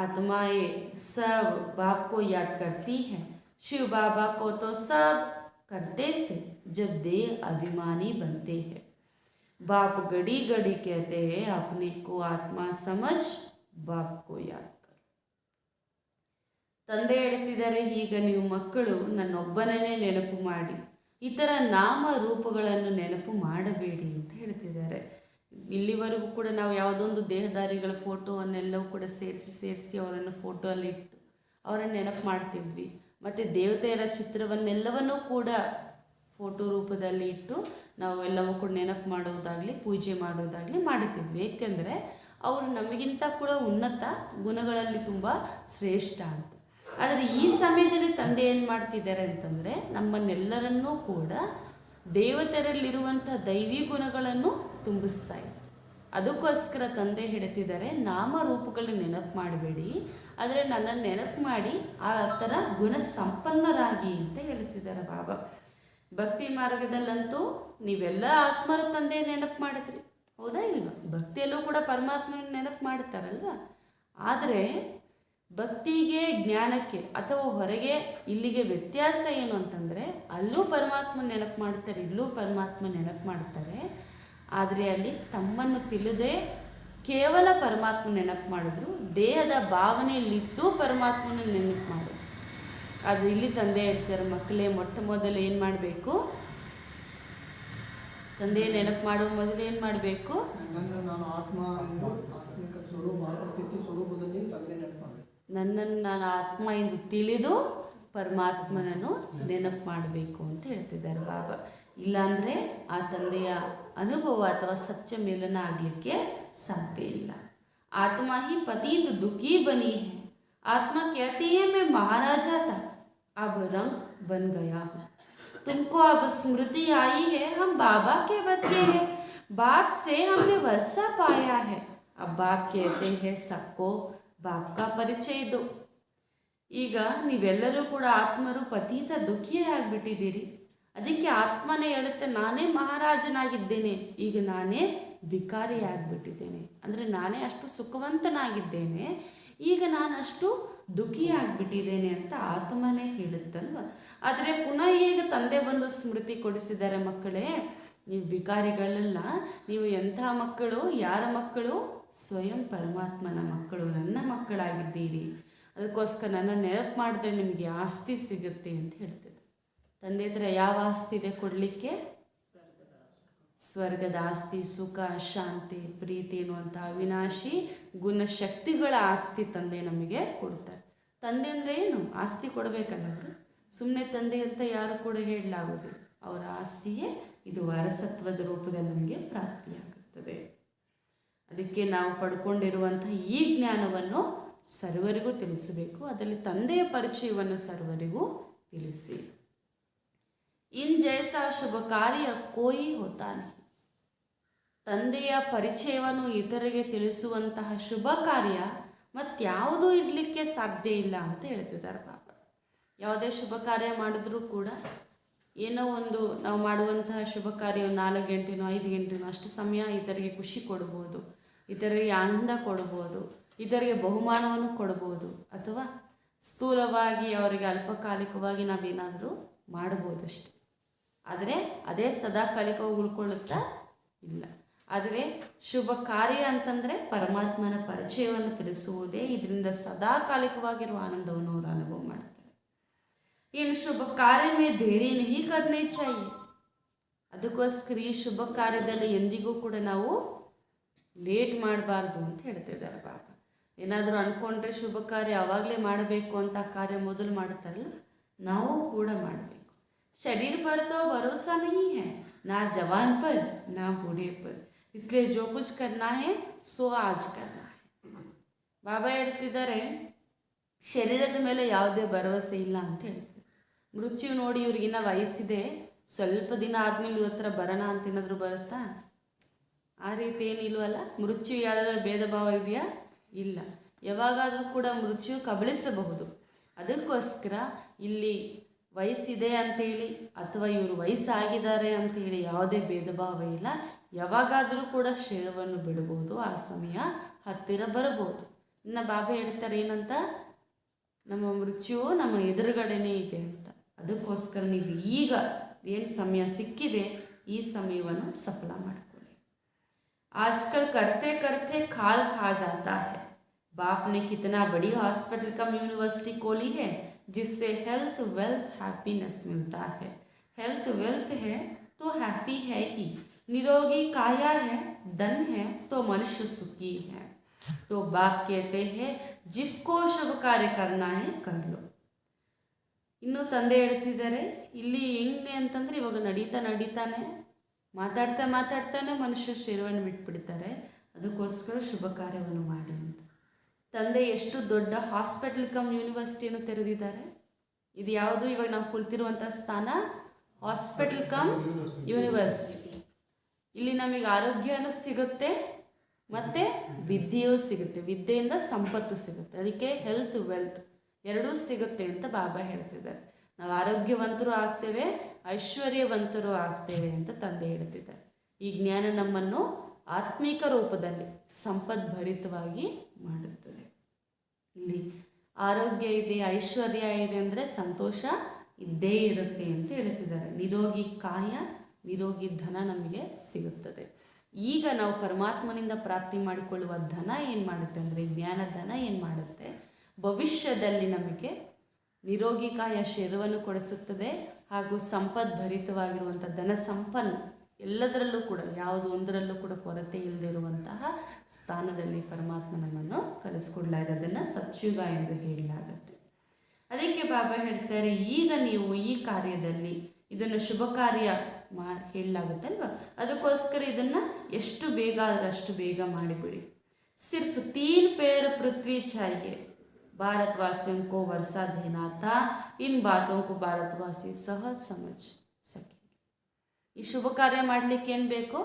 आत्माएं सब बाप को याद करती हैं. शिव बाबा को तो सब करते थे जब देह अभिमानी बनते हैं. बाप घड़ी घड़ी कहते हैं अपने को आत्मा समझ बाप को याद करो. ತಂದೆ ಹೇಳ್ತಿದ್ದಾರೆ, ಈಗ ನೀವು ಮಕ್ಕಳು ನನ್ನೊಬ್ಬನನ್ನೇ ನೆನಪು ಮಾಡಿ, ಇತರ ನಾಮ ರೂಪಗಳನ್ನು ನೆನಪು ಮಾಡಬೇಡಿ ಅಂತ ಹೇಳ್ತಿದ್ದಾರೆ. ಇಲ್ಲಿವರೆಗೂ ಕೂಡ ನಾವು ಯಾವುದೊಂದು ದೇಹದಾರಿಗಳ ಫೋಟೋವನ್ನೆಲ್ಲವೂ ಕೂಡ ಸೇರಿಸಿ ಅವರನ್ನು ಫೋಟೋ ಅಲ್ಲಿ ಇಟ್ಟು ಅವರನ್ನು ನೆನಪು ಮಾಡ್ತಿದ್ವಿ. ಮತ್ತು ದೇವತೆಯರ ಚಿತ್ರವನ್ನೆಲ್ಲವನ್ನೂ ಕೂಡ ಫೋಟೋ ರೂಪದಲ್ಲಿ ಇಟ್ಟು ನಾವು ಎಲ್ಲವೂ ಕೂಡ ನೆನಪು ಮಾಡೋದಾಗಲಿ ಪೂಜೆ ಮಾಡೋದಾಗಲಿ ಮಾಡುತ್ತಿದ್ವಿ. ಏಕೆಂದರೆ ಅವರು ನಮಗಿಂತ ಕೂಡ ಉನ್ನತ ಗುಣಗಳಲ್ಲಿ ತುಂಬ ಶ್ರೇಷ್ಠ ಅಂತ. ಆದರೆ ಈ ಸಮಯದಲ್ಲಿ ತಂದೆ ಏನು ಮಾಡ್ತಿದ್ದಾರೆ ಅಂತಂದರೆ, ನಮ್ಮನ್ನೆಲ್ಲರನ್ನೂ ಕೂಡ ದೇವತೆಯರಲ್ಲಿರುವಂಥ ದೈವಿ ಗುಣಗಳನ್ನು ತುಂಬಿಸ್ತಾ ಇದ್ದಾರೆ. ಅದಕ್ಕೋಸ್ಕರ ತಂದೆ ಹೇಳ್ತಿದ್ದಾರೆ, ನಾಮರೂಪಗಳನ್ನ ನೆನಪು ಮಾಡಬೇಡಿ, ಆದರೆ ನನ್ನನ್ನು ನೆನಪು ಮಾಡಿ ಆ ಥರ ಗುಣ ಸಂಪನ್ನರಾಗಿ ಅಂತ ಹೇಳ್ತಿದ್ದಾರೆ ಬಾಬಾ. ಭಕ್ತಿ ಮಾರ್ಗದಲ್ಲಂತೂ ನೀವೆಲ್ಲ ಆತ್ಮರ ತಂದೆ ನೆನಪು ಮಾಡಿದ್ರಿ, ಹೌದಾ ಇಲ್ವಾ? ಭಕ್ತಿಯಲ್ಲೂ ಕೂಡ ಪರಮಾತ್ಮನ ನೆನಪು ಮಾಡ್ತಾರಲ್ವ. ಆದರೆ ಭಕ್ತಿಗೆ ಜ್ಞಾನಕ್ಕೆ ಅಥವಾ ಹೊರಗೆ ಇಲ್ಲಿಗೆ ವ್ಯತ್ಯಾಸ ಏನು ಅಂತಂದರೆ, ಅಲ್ಲೂ ಪರಮಾತ್ಮ ನೆನಪು ಮಾಡ್ತಾರೆ, ಇಲ್ಲೂ ಪರಮಾತ್ಮ ನೆನಪು ಮಾಡ್ತಾರೆ. ಆದರೆ ಅಲ್ಲಿ ತಮ್ಮನ್ನು ತಿಳಿದೇ ಕೇವಲ ಪರಮಾತ್ಮ ನೆನಪು ಮಾಡಿದ್ರು, ದೇಹದ ಭಾವನೆಯಲ್ಲಿದ್ದು ಪರಮಾತ್ಮನ ನೆನಪು ಮಾಡಿದ್ರು. ಅದು ಇಲ್ಲಿ ತಂದೆ ಹೇಳ್ತಾರೆ, ಮಕ್ಕಳೇ ಮೊಟ್ಟ ಮೊದಲು ಏನು ಮಾಡಬೇಕು? ತಂದೆ ನೆನಪು ಮಾಡುವ ಮೊದಲು ಏನು ಮಾಡಬೇಕು? ನಾನು ಆತ್ಮ ಎಂದು ಆತ್ಮಿಕ ಸ್ವರೂಪದಲ್ಲಿ ತಂದೆ ನೆನಪು ಮಾಡಬೇಕು. ನನ್ನನ್ನು ನಾನು ಆತ್ಮ ಎಂದು ತಿಳಿದು ಪರಮಾತ್ಮನನ್ನು ನೆನಪು ಮಾಡಬೇಕು ಅಂತ ಹೇಳ್ತಿದ್ದಾರೆ ಬಾಬಾ. ಇಲ್ಲಾಂದರೆ ಆ ತಂದೆಯ ಅನುಭವ ಅಥವಾ ಸತ್ಯ ಮೇಲನ ಆಗಲಿಕ್ಕೆ ಸಾಧ್ಯ ಇಲ್ಲ. ಆತ್ಮ ಹಿ ಪತೀತ್ ದುಃಖಿ ಬನಿ ಹೈ. ಆತ್ಮ कहती है मैं महाराजा था, अब रंग बन गया हूँ. तुमको अब स्मृति आई है, हम बाबा के बच्चे हैं, बाप से हमने वर्षा पाया है. अब बाप कहते हैं सबको बाप का परिचय दो. ಈಗ ನೀವೆಲ್ಲರೂ ಕೂಡ ಆತ್ಮರು ಪತೀತ ದುಃಖಿಯರಾಗಿಬಿಟ್ಟಿದ್ದೀರಿ. ಅದಕ್ಕೆ ಆತ್ಮನೇ ಹೇಳುತ್ತೆ, ನಾನೇ ಮಹಾರಾಜನಾಗಿದ್ದೇನೆ, ಈಗ ನಾನೇ ಭಿಕಾರಿಯಾಗಿಬಿಟ್ಟಿದ್ದೇನೆ. ಅಂದರೆ ನಾನೇ ಅಷ್ಟು ಸುಖವಂತನಾಗಿದ್ದೇನೆ, ಈಗ ನಾನು ಅಷ್ಟು ದುಃಖಿಯಾಗಿಬಿಟ್ಟಿದ್ದೇನೆ ಅಂತ ಆತ್ಮನೇ ಹೇಳುತ್ತಲ್ವ. ಆದರೆ ಪುನಃ ಈಗ ತಂದೆ ಬಂದು ಸ್ಮೃತಿ ಕೊಡಿಸಿದ್ದಾರೆ, ಮಕ್ಕಳೇ ನೀವು ಭಿಕಾರಿಗಳಲ್ಲ, ನೀವು ಎಂಥ ಮಕ್ಕಳು, ಯಾರ ಮಕ್ಕಳು? ಸ್ವಯಂ ಪರಮಾತ್ಮನ ಮಕ್ಕಳು, ನನ್ನ ಮಕ್ಕಳಾಗಿದ್ದೀರಿ. ಅದಕ್ಕೋಸ್ಕರ ನನ್ನ ನೆನಪು ಮಾಡಿದ್ರೆ ನಿಮಗೆ ಆಸ್ತಿ ಸಿಗುತ್ತೆ ಅಂತ ಹೇಳ್ತಿದ್ದೆ. ತಂದೆ ಹತ್ರ ಯಾವ ಆಸ್ತಿ ಇದೆ ಕೊಡಲಿಕ್ಕೆ? ಸ್ವರ್ಗದ ಆಸ್ತಿ, ಸುಖ, ಶಾಂತಿ, ಪ್ರೀತಿ ಎನ್ನುವಂಥ ಅವಿನಾಶಿ ಗುಣಶಕ್ತಿಗಳ ಆಸ್ತಿ ತಂದೆ ನಮಗೆ ಕೊಡ್ತಾರೆ. ತಂದೆ ಅಂದರೆ ಏನು? ಆಸ್ತಿ ಕೊಡಬೇಕಲ್ಲ ಅವರು. ಸುಮ್ಮನೆ ತಂದೆ ಅಂತ ಯಾರು ಕೂಡ ಹೇಳಲಾಗುವುದಿಲ್ಲ. ಅವರ ಆಸ್ತಿಯೇ ಇದು ವಾರಸತ್ವದ ರೂಪದಲ್ಲಿ ನಮಗೆ ಪ್ರಾಪ್ತಿಯಾಗುತ್ತದೆ. ಅದಕ್ಕೆ ನಾವು ಪಡ್ಕೊಂಡಿರುವಂಥ ಈ ಜ್ಞಾನವನ್ನು ಸರ್ವರಿಗೂ ತಿಳಿಸಬೇಕು. ಅದರಲ್ಲಿ ತಂದೆಯ ಪರಿಚಯವನ್ನು ಸರ್ವರಿಗೂ ತಿಳಿಸಿ. ಇನ್ ಜೈಸಾ ಶುಭ ಕಾರ್ಯ ಕೋಯಿ ಹೋತಾ ನಹಿ. ತಂದೆಯ ಪರಿಚಯವನ್ನು ಇತರರಿಗೆ ತಿಳಿಸುವಂತಹ ಶುಭ ಕಾರ್ಯ ಮತ್ಯಾವುದೂ ಇರಲಿಕ್ಕೆ ಸಾಧ್ಯ ಇಲ್ಲ ಅಂತ ಹೇಳ್ತಿದ್ದಾರೆ ಬಾಬಾ. ಯಾವುದೇ ಶುಭ ಕಾರ್ಯ ಮಾಡಿದ್ರೂ ಕೂಡ ಏನೋ ಒಂದು ನಾವು ಮಾಡುವಂತಹ ಶುಭ ಕಾರ್ಯ 4 ಗಂಟೆನೋ 5 ಗಂಟೆನೋ ಅಷ್ಟು ಸಮಯ ಇತರಿಗೆ ಖುಷಿ ಕೊಡ್ಬೋದು, ಇತರರಿಗೆ ಆನಂದ ಕೊಡ್ಬೋದು, ಇತರಿಗೆ ಬಹುಮಾನವನ್ನು ಕೊಡ್ಬೋದು, ಅಥವಾ ಸ್ಥೂಲವಾಗಿ ಅವರಿಗೆ ಅಲ್ಪಕಾಲಿಕವಾಗಿ ನಾವೇನಾದರೂ ಮಾಡ್ಬೋದಷ್ಟೆ. ಆದರೆ ಅದೇ ಸದಾಕಾಲಿಕವಾಗಿ ಉಳ್ಕೊಳ್ಳುತ್ತಾ ಇಲ್ಲ. ಆದರೆ ಶುಭ ಕಾರ್ಯ ಅಂತಂದರೆ ಪರಮಾತ್ಮನ ಪರಿಚಯವನ್ನು ತಿಳಿಸುವುದೇ. ಇದರಿಂದ ಸದಾಕಾಲಿಕವಾಗಿರುವ ಆನಂದವನ್ನು ಅವರು ಅನುಭವ ಮಾಡ್ತಾರೆ. ಇನ್ನು ಶುಭ ಕಾರ್ಯ ಮೇ ಧೈರ್ಯ ನಹಿ ಕರ್ನೇ ಚಾಹಿಯೆ. ಅದಕ್ಕೋಸ್ಕರ ಈ ಶುಭ ಕಾರ್ಯದಲ್ಲಿ ಎಂದಿಗೂ ಕೂಡ ನಾವು ಲೇಟ್ ಮಾಡಬಾರ್ದು ಅಂತ ಹೇಳ್ತಿದ್ದಾರೆ ಬಾಬಾ. ಏನಾದರೂ ಅಂದ್ಕೊಂಡ್ರೆ ಶುಭ ಕಾರ್ಯ ಆವಾಗಲೇ ಮಾಡಬೇಕು ಅಂತ ಕಾರ್ಯ ಮೊದಲು ಮಾಡ್ತಾರಲ್ಲ, ನಾವು ಕೂಡ ಮಾಡಬೇಕು. ಶರೀರ ಪರ್ ತೋ ಭರೋಸಾ ನಹಿ ಹೈ, ना जवान पर ना बूढ़े पर, इसलिए जो कुछ करना है सो आज करना है. ಬಾಬಾ ಹೇಳ್ತಿದ್ದಾರೆ, ಶರೀರದ ಮೇಲೆ ಯಾವುದೇ ಭರವಸೆ ಇಲ್ಲ ಅಂತ ಹೇಳ್ತಾರೆ. ಮೃತ್ಯು ನೋಡಿ ಇವ್ರಿಗಿನ್ನ ವಯಸ್ಸಿದೆ, ಸ್ವಲ್ಪ ದಿನ ಆದಮೇಲೆ ಇವ್ರ ಹತ್ರ ಬರೋಣ ಅಂತ ಏನಾದರೂ ಬರುತ್ತಾ? ಆ ರೀತಿ ಏನಿಲ್ವಲ್ಲ. ಮೃತ್ಯು ಯಾವುದಾದ್ರೂ ಭೇದ ಭಾವ ಇದೆಯಾ? ಇಲ್ಲ. ಯಾವಾಗಾದರೂ ಕೂಡ ಮೃತ್ಯು ಕಬಳಿಸಬಹುದು. ಅದಕ್ಕೋಸ್ಕರ ಇಲ್ಲಿ ವಯಸ್ಸಿದೆ ಅಂತೇಳಿ ಅಥವಾ ಇವರು ವಯಸ್ಸಾಗಿದ್ದಾರೆ ಅಂತೇಳಿ ಯಾವುದೇ ಭೇದ ಭಾವ ಇಲ್ಲ. ಯಾವಾಗಾದರೂ ಕೂಡ ಶರೀರವನ್ನು ಬಿಡಬಹುದು, ಆ ಸಮಯ ಹತ್ತಿರ ಬರಬಹುದು. ಇನ್ನು ಬಾಬಾ ಹೇಳ್ತಾರೆ ಏನಂತ, ನಮ್ಮ ಮೃತ್ಯು ನಮ್ಮ ಎದುರುಗಡೆನೇ ಇದೆ ಅಂತ. ಅದಕ್ಕೋಸ್ಕರ ನೀವು ಈಗ ಏನು ಸಮಯ ಸಿಕ್ಕಿದೆ ಈ ಸಮಯವನ್ನು ಸಫಲ ಮಾಡಿಕೊಳ್ಳಿ. आजकल करते करते खाल खा जाता है. बाप ने कितना बड़ी हॉस्पिटल कम यूनिवर्सिटी खोली है जिससे हेल्थ वेल्थ हैप्पीनेस मिलता है. हेल्थ वेल्थ है तो हैप्पी है ही. निरोगी काया है, धन है तो मनुष्य सुखी है. तो बाप कहते हैं जिसको शुभ कार्य करना है कर लो. ಇನ್ನು ತಂದೆ ಹೇಳ್ತಿದ್ದಾರೆ, ಇಲ್ಲಿ ಹೆಂಗೆ ಅಂತಂದರೆ ಇವಾಗ ನಡೀತಾನೆ ಮಾತಾಡ್ತಾನೆ ಮನುಷ್ಯ ಶರೀರವನ್ನು ಬಿಟ್ಬಿಡ್ತಾರೆ. ಅದಕ್ಕೋಸ್ಕರ ಶುಭ ಕಾರ್ಯವನ್ನು ಮಾಡಿ ಅಂತ ತಂದೆ ಎಷ್ಟು ದೊಡ್ಡ ಹಾಸ್ಪಿಟಲ್ ಕಮ್ ಯೂನಿವರ್ಸಿಟಿಯನ್ನು ತೆರೆದಿದ್ದಾರೆ. ಇದು ಯಾವುದು ಇವಾಗ ನಾವು ಕುಳಿತಿರುವಂಥ ಸ್ಥಾನ? Hospital come university. ಇಲ್ಲಿ ನಮಗೆ ಆರೋಗ್ಯನೂ ಸಿಗುತ್ತೆ ಮತ್ತು ವಿದ್ಯೆಯೂ ಸಿಗುತ್ತೆ. ವಿದ್ಯೆಯಿಂದ ಸಂಪತ್ತು ಸಿಗುತ್ತೆ. ಅದಕ್ಕೆ ಹೆಲ್ತ್ ವೆಲ್ತ್ ಎರಡೂ ಸಿಗುತ್ತೆ ಅಂತ ಬಾಬಾ ಹೇಳ್ತಿದ್ದಾರೆ. ನಾವು ಆರೋಗ್ಯವಂತರು ಆಗ್ತೇವೆ, ಐಶ್ವರ್ಯವಂತರು ಆಗ್ತೇವೆ ಅಂತ ತಂದೆ ಹೇಳ್ತಿದ್ದಾರೆ. ಈ ಜ್ಞಾನ ನಮ್ಮನ್ನು ಆತ್ಮಿಕ ರೂಪದಲ್ಲಿ ಸಂಪದ್ಭರಿತವಾಗಿ ಮಾಡುತ್ತದೆ. ಇಲ್ಲಿ ಆರೋಗ್ಯ ಇದೆ, ಐಶ್ವರ್ಯ ಇದೆ ಅಂದರೆ ಸಂತೋಷ ಇದ್ದೇ ಇರುತ್ತೆ ಅಂತ ಹೇಳ್ತಿದ್ದಾರೆ. ನಿರೋಗಿ ಕಾಯ, ನಿರೋಗಿ ಧನ ನಮಗೆ ಸಿಗುತ್ತದೆ. ಈಗ ನಾವು ಪರಮಾತ್ಮನಿಂದ ಪ್ರಾಪ್ತಿ ಮಾಡಿಕೊಳ್ಳುವ ಧನ ಏನು ಮಾಡುತ್ತೆ ಅಂದರೆ, ಜ್ಞಾನ ಧನ ಏನು ಮಾಡುತ್ತೆ, ಭವಿಷ್ಯದಲ್ಲಿ ನಮಗೆ ನಿರೋಗಿ ಕಾಯ ಶರೀರವನ್ನು ಕೊಡಿಸುತ್ತದೆ ಹಾಗೂ ಸಂಪದ್ಭರಿತವಾಗಿರುವಂಥ ಧನ ಸಂಪನ್ನ ಎಲ್ಲದರಲ್ಲೂ ಕೂಡ ಯಾವುದೋ ಒಂದರಲ್ಲೂ ಕೂಡ ಕೊರತೆ ಇಲ್ಲದಿರುವಂತಹ ಸ್ಥಾನದಲ್ಲಿ ಪರಮಾತ್ಮ ನಮ್ಮನ್ನು ಕಲಿಸ್ಕೊಡ್ಲಾಗಿದೆ. ಅದನ್ನು ಸತ್ಯುಗ ಎಂದು ಹೇಳಲಾಗುತ್ತೆ. ಅದಕ್ಕೆ ಬಾಬಾ ಹೇಳ್ತಾರೆ, ಈಗ ನೀವು ಈ ಕಾರ್ಯದಲ್ಲಿ ಇದನ್ನು ಶುಭ ಕಾರ್ಯ ಹೇಳಲಾಗುತ್ತಲ್ವ, ಅದಕ್ಕೋಸ್ಕರ ಇದನ್ನು ಎಷ್ಟು ಬೇಗ ಆದರೆ ಅಷ್ಟು ಬೇಗ ಮಾಡಿಬಿಡಿ. ಸಿರ್ಫ್ 3 पैर पृथ्वी चाहिए. भारतवासियों को वर्षा देना था. इन बातों को भारतवासी सहज समझ सके. ಈ ಶುಭ ಕಾರ್ಯ ಮಾಡಲಿಕ್ಕೆ ಏನು ಬೇಕು?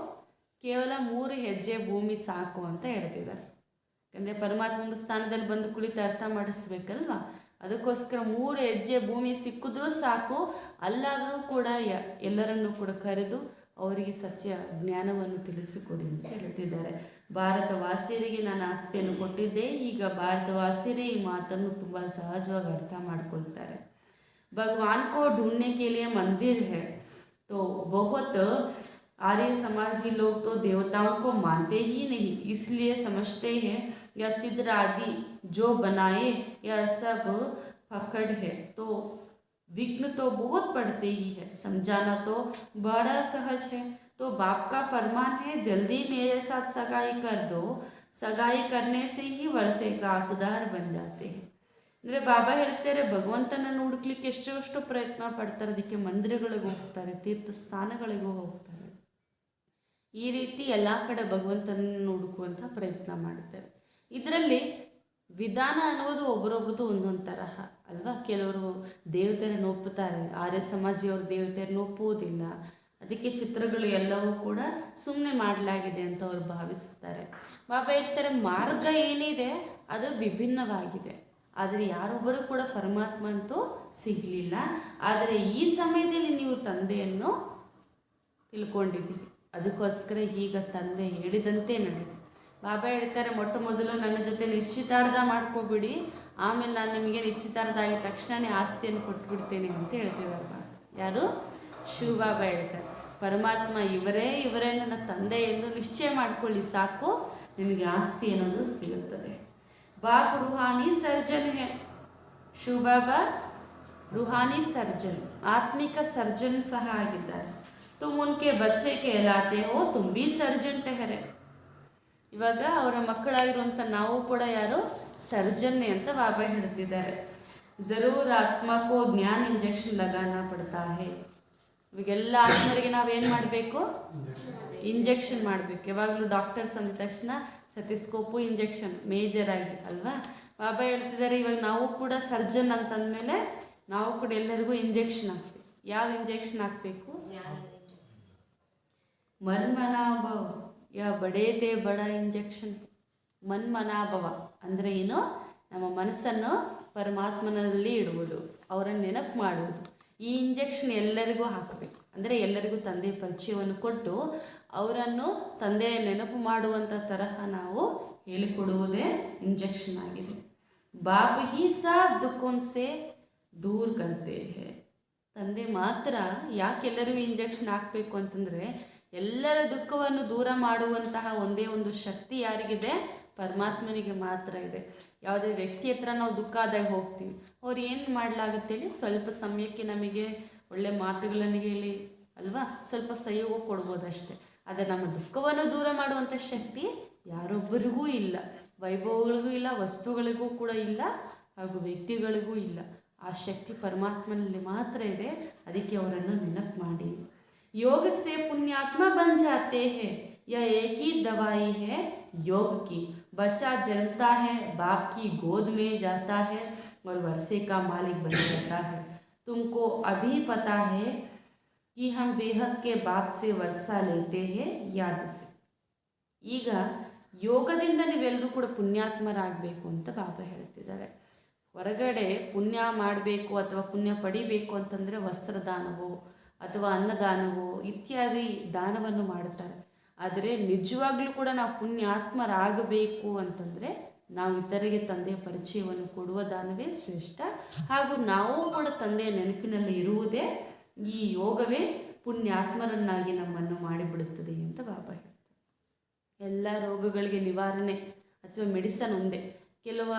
ಕೇವಲ 3 ಹೆಜ್ಜೆ ಭೂಮಿ ಸಾಕು ಅಂತ ಹೇಳ್ತಿದ್ದಾರೆ. ಯಾಕಂದರೆ ಪರಮಾತ್ಮ ಸ್ಥಾನದಲ್ಲಿ ಬಂದು ಕುಳಿತು ಅರ್ಥ ಮಾಡಿಸ್ಬೇಕಲ್ವ. ಅದಕ್ಕೋಸ್ಕರ 3 ಹೆಜ್ಜೆ ಭೂಮಿ ಸಿಕ್ಕಿದ್ರೂ ಸಾಕು. ಅಲ್ಲಾದರೂ ಕೂಡ ಎಲ್ಲರನ್ನೂ ಕೂಡ ಕರೆದು ಅವರಿಗೆ ಸತ್ಯ ಜ್ಞಾನವನ್ನು ತಿಳಿಸಿಕೊಡಿ ಅಂತ ಹೇಳ್ತಿದ್ದಾರೆ. ಭಾರತವಾಸಿಯರಿಗೆ ನಾನು ಆಸ್ತಿಯನ್ನು ಕೊಟ್ಟಿದ್ದೆ. ಈಗ ಭಾರತವಾಸಿಯರೇ ಈ ಮಾತನ್ನು ತುಂಬ ಸಹಜವಾಗಿ ಅರ್ಥ ಮಾಡ್ಕೊಳ್ತಾರೆ. ಭಗವಾನ್ ಕೋ ढूंढने के लिए मंदिर है तो बहुत आर्य समाजी लोग तो देवताओं को मानते ही नहीं, इसलिए समझते हैं या चित्र आदि जो बनाए यह सब पकड़ है. तो विघ्न तो बहुत पड़ते ही है, समझाना तो बड़ा सहज है. तो बाप का फरमान है जल्दी मेरे साथ सगाई कर दो. सगाई करने से ही वर्षे का हकदार बन जाते हैं. ಅಂದರೆ ಬಾಬಾ ಹೇಳ್ತಾರೆ, ಭಗವಂತನನ್ನು ಹುಡುಕ್ಲಿಕ್ಕೆ ಎಷ್ಟೋ ಪ್ರಯತ್ನ ಪಡ್ತಾರೆ. ಅದಕ್ಕೆ ಮಂದಿರಗಳಿಗೂ ಹೋಗ್ತಾರೆ, ತೀರ್ಥ ಸ್ಥಾನಗಳಿಗೂ ಹೋಗ್ತಾರೆ. ಈ ರೀತಿ ಎಲ್ಲ ಕಡೆ ಭಗವಂತನನ್ನು ಹುಡುಕುವಂಥ ಪ್ರಯತ್ನ ಮಾಡ್ತಾರೆ. ಇದರಲ್ಲಿ ವಿಧಾನ ಅನ್ನೋದು ಒಬ್ಬರೊಬ್ರದ್ದು ಒಂದೊಂದು ತರಹ ಅಲ್ವಾ. ಕೆಲವರು ದೇವತೆಯನ್ನು ಒಪ್ಪುತ್ತಾರೆ, ಆರ್ಯ ಸಮಾಜಿಯವರು ದೇವತೆಯನ್ನು ಒಪ್ಪುವುದಿಲ್ಲ. ಅದಕ್ಕೆ ಚಿತ್ರಗಳು ಎಲ್ಲವೂ ಕೂಡ ಸುಮ್ಮನೆ ಮಾಡಲಾಗಿದೆ ಅಂತ ಅವರು ಭಾವಿಸುತ್ತಾರೆ. ಬಾಬಾ ಹೇಳ್ತಾರೆ, ಮಾರ್ಗ ಏನಿದೆ ಅದು ವಿಭಿನ್ನವಾಗಿದೆ. ಆದರೆ ಯಾರೊಬ್ಬರು ಕೂಡ ಪರಮಾತ್ಮ ಅಂತೂ ಸಿಗಲಿಲ್ಲ. ಆದರೆ ಈ ಸಮಯದಲ್ಲಿ ನೀವು ತಂದೆಯನ್ನು ತಿಳ್ಕೊಂಡಿದ್ದೀರಿ. ಅದಕ್ಕೋಸ್ಕರ ಈಗ ತಂದೆ ಹೇಳಿದಂತೆ ನಡೀರಿ. ಬಾಬಾ ಹೇಳ್ತಾರೆ, ಮೊಟ್ಟ ಮೊದಲು ನನ್ನ ಜೊತೆ ನಿಶ್ಚಿತಾರ್ಥ ಮಾಡ್ಕೊಬಿಡಿ, ಆಮೇಲೆ ನಾನು ನಿಮಗೆ ನಿಶ್ಚಿತಾರ್ಥ ಆಗಿದ ತಕ್ಷಣವೇ ಆಸ್ತಿಯನ್ನು ಕೊಟ್ಬಿಡ್ತೇನೆ ಅಂತ ಹೇಳ್ತಿದ್ದಾರೆ. ಯಾರು? ಶಿವಬಾಬಾ ಹೇಳ್ತಾರೆ, ಪರಮಾತ್ಮ ಇವರೇ ನನ್ನ ತಂದೆ ಎಂದು ನಿಶ್ಚಯ ಮಾಡಿಕೊಳ್ಳಿ, ಸಾಕು, ನಿಮಗೆ ಆಸ್ತಿ ಅನ್ನೋದು ಸಿಗುತ್ತದೆ. बाप रूहानी सर्जन है. ಶಿವ ಬಾಬಾ रूहानी सर्जन, आत्मिक सर्जन ಸಹ ಆಗಿದ್ದಾರೆ. तुम उनके बच्चे कहलाते हो, तुम भी सर्जन ठहरे. ಇವಾಗ ಅವರ ಮಕ್ಕಳಾಗಿರುವಂಥ ನಾವು ಕೂಡ ಯಾರು? ಸರ್ಜನ್ನೇ ಅಂತ ಬಾಬಾ ಹೇಳ್ತಿದ್ದಾರೆ. ಜರೂರ್ ಆತ್ಮ ಕೋ ಜ್ಞಾನ ಇಂಜೆಕ್ಷನ್ ಲಗಾನಾ ಪಡ್ತಾ ಹೈ. ಇವಾಗೆಲ್ಲ ಆತ್ಮರಿಗೆ ನಾವೇನು ಮಾಡಬೇಕು? ಇಂಜೆಕ್ಷನ್ ಮಾಡಬೇಕು. ಯಾವಾಗಲೂ ಡಾಕ್ಟರ್ಸ್ ಅಂದ ತಕ್ಷಣ ಸೆಥಿಸ್ಕೋಪು ಇಂಜೆಕ್ಷನ್ ಮೇಜರ್ ಆಗಿ ಅಲ್ವಾ? ಬಾಬಾ ಹೇಳ್ತಿದ್ದಾರೆ ಇವಾಗ ನಾವು ಕೂಡ ಸರ್ಜನ್ ಅಂತಂದಮೇಲೆ ನಾವು ಕೂಡ ಎಲ್ಲರಿಗೂ ಇಂಜೆಕ್ಷನ್ ಹಾಕ್ಬೇಕು. ಯಾವ ಇಂಜೆಕ್ಷನ್ ಹಾಕಬೇಕು? ಮನ್ಮನಾಭವ ಯಾ ಬಡೇದೇ ಬಡ ಇಂಜೆಕ್ಷನ್. ಮನ್ಮನಾಭವ ಅಂದರೆ ಏನು? ನಮ್ಮ ಮನಸ್ಸನ್ನು ಪರಮಾತ್ಮನಲ್ಲಿ ಇಡುವುದು, ಅವರನ್ನು ನೆನಪು ಮಾಡುವುದು. ಈ ಇಂಜೆಕ್ಷನ್ ಎಲ್ಲರಿಗೂ ಹಾಕಬೇಕು. ಅಂದರೆ ಎಲ್ಲರಿಗೂ ತಂದೆಯ ಪರಿಚಯವನ್ನು ಕೊಟ್ಟು ಅವರನ್ನು ತಂದೆಯ ನೆನಪು ಮಾಡುವಂಥ ತರಹ ನಾವು ಹೇಳಿಕೊಡುವುದೇ ಇಂಜೆಕ್ಷನ್ ಆಗಿದೆ. ಬಾಪ್ ಹಿ ಸಾಬ್ ದುಃಖೋನ್ಸೆ ದೂರ ಕರ್ತೆ ಹೇ. ತಂದೆ ಮಾತ್ರ ಯಾಕೆ ಎಲ್ಲರಿಗೂ ಇಂಜೆಕ್ಷನ್ ಹಾಕಬೇಕು ಅಂತಂದರೆ ಎಲ್ಲರ ದುಃಖವನ್ನು ದೂರ ಮಾಡುವಂತಹ ಒಂದೇ ಒಂದು ಶಕ್ತಿ ಯಾರಿಗಿದೆ? ಪರಮಾತ್ಮನಿಗೆ ಮಾತ್ರ ಇದೆ. ಯಾವುದೇ ವ್ಯಕ್ತಿ ಹತ್ರ ನಾವು ದುಃಖ ಆದಾಗ ಹೋಗ್ತೀವಿ, ಅವ್ರು ಏನು ಮಾಡಲಾಗುತ್ತೆ ಹೇಳಿ? ಸ್ವಲ್ಪ ಸಮಯಕ್ಕೆ ನಮಗೆ ಒಳ್ಳೆ ಮಾತುಗಳನ್ನು ಹೇಳಿ ಅಲ್ವಾ, ಸ್ವಲ್ಪ ಸಹಯೋಗ ಕೊಡ್ಬೋದು ಅಷ್ಟೇ. ಆದರೆ ನಮ್ಮ ದುಃಖವನ್ನು ದೂರ ಮಾಡುವಂಥ ಶಕ್ತಿ ಯಾರೊಬ್ಬರಿಗೂ ಇಲ್ಲ. ವೈಭವಗಳಿಗೂ ಇಲ್ಲ, ವಸ್ತುಗಳಿಗೂ ಕೂಡ ಇಲ್ಲ, ಹಾಗೂ ವ್ಯಕ್ತಿಗಳಿಗೂ ಇಲ್ಲ. ಆ ಶಕ್ತಿ ಪರಮಾತ್ಮನಲ್ಲಿ ಮಾತ್ರ ಇದೆ. ಅದಕ್ಕೆ ಅವರನ್ನು ನೆನಪು ಮಾಡಿ. योग से पुण्यात्मा बन जाते हैं, यह एक ही दवाई है योग की। बच्चा जन्मता है, बाप की गोद में जाता है और वर्षे का मालिक बन जाता है। तुमको अभी पता है कि हम बेहद के बाप से वर्षा लेते हैं याद से। ಈಗ ಯೋಗದಿಂದ ನೀವೆಲ್ಲರೂ ಕೂಡ ಪುಣ್ಯಾತ್ಮರಾಗಬೇಕು ಅಂತ ಬಾಬಾ ಹೇಳ್ತಿದ್ದಾರೆ. ಹೊರಗಡೆ ಪುಣ್ಯ ಮಾಡಬೇಕು ಅಥವಾ ಪುಣ್ಯ ಪಡಿಬೇಕು ಅಂತಂದರೆ ವಸ್ತ್ರದಾನವೋ ಅಥವಾ ಅನ್ನದಾನವೋ ಇತ್ಯಾದಿ ದಾನವನ್ನು ಮಾಡುತ್ತಾರೆ. ಆದರೆ ನಿಜವಾಗ್ಲೂ ಕೂಡ ನಾವು ಪುಣ್ಯಾತ್ಮರಾಗಬೇಕು ಅಂತಂದರೆ ನಾವು ಇತರರಿಗೆ ತಂದೆಯ ಪರಿಚಯವನ್ನು ಕೊಡುವ ದಾನವೇ ಶ್ರೇಷ್ಠ. ಹಾಗೂ ನಾವು ಕೂಡ ತಂದೆಯ ನೆನಪಿನಲ್ಲಿ ಇರುವುದೇ ಈ ಯೋಗವೇ ಪುಣ್ಯಾತ್ಮರನ್ನಾಗಿ ನಮ್ಮನ್ನು ಮಾಡಿಬಿಡುತ್ತದೆ ಅಂತ ಬಾಬಾ ಹೇಳ್ತಾರೆ. ಎಲ್ಲ ರೋಗಗಳಿಗೆ ನಿವಾರಣೆ ಅಥವಾ ಮೆಡಿಸನ್ ಒಂದೇ. ಕೆಲವು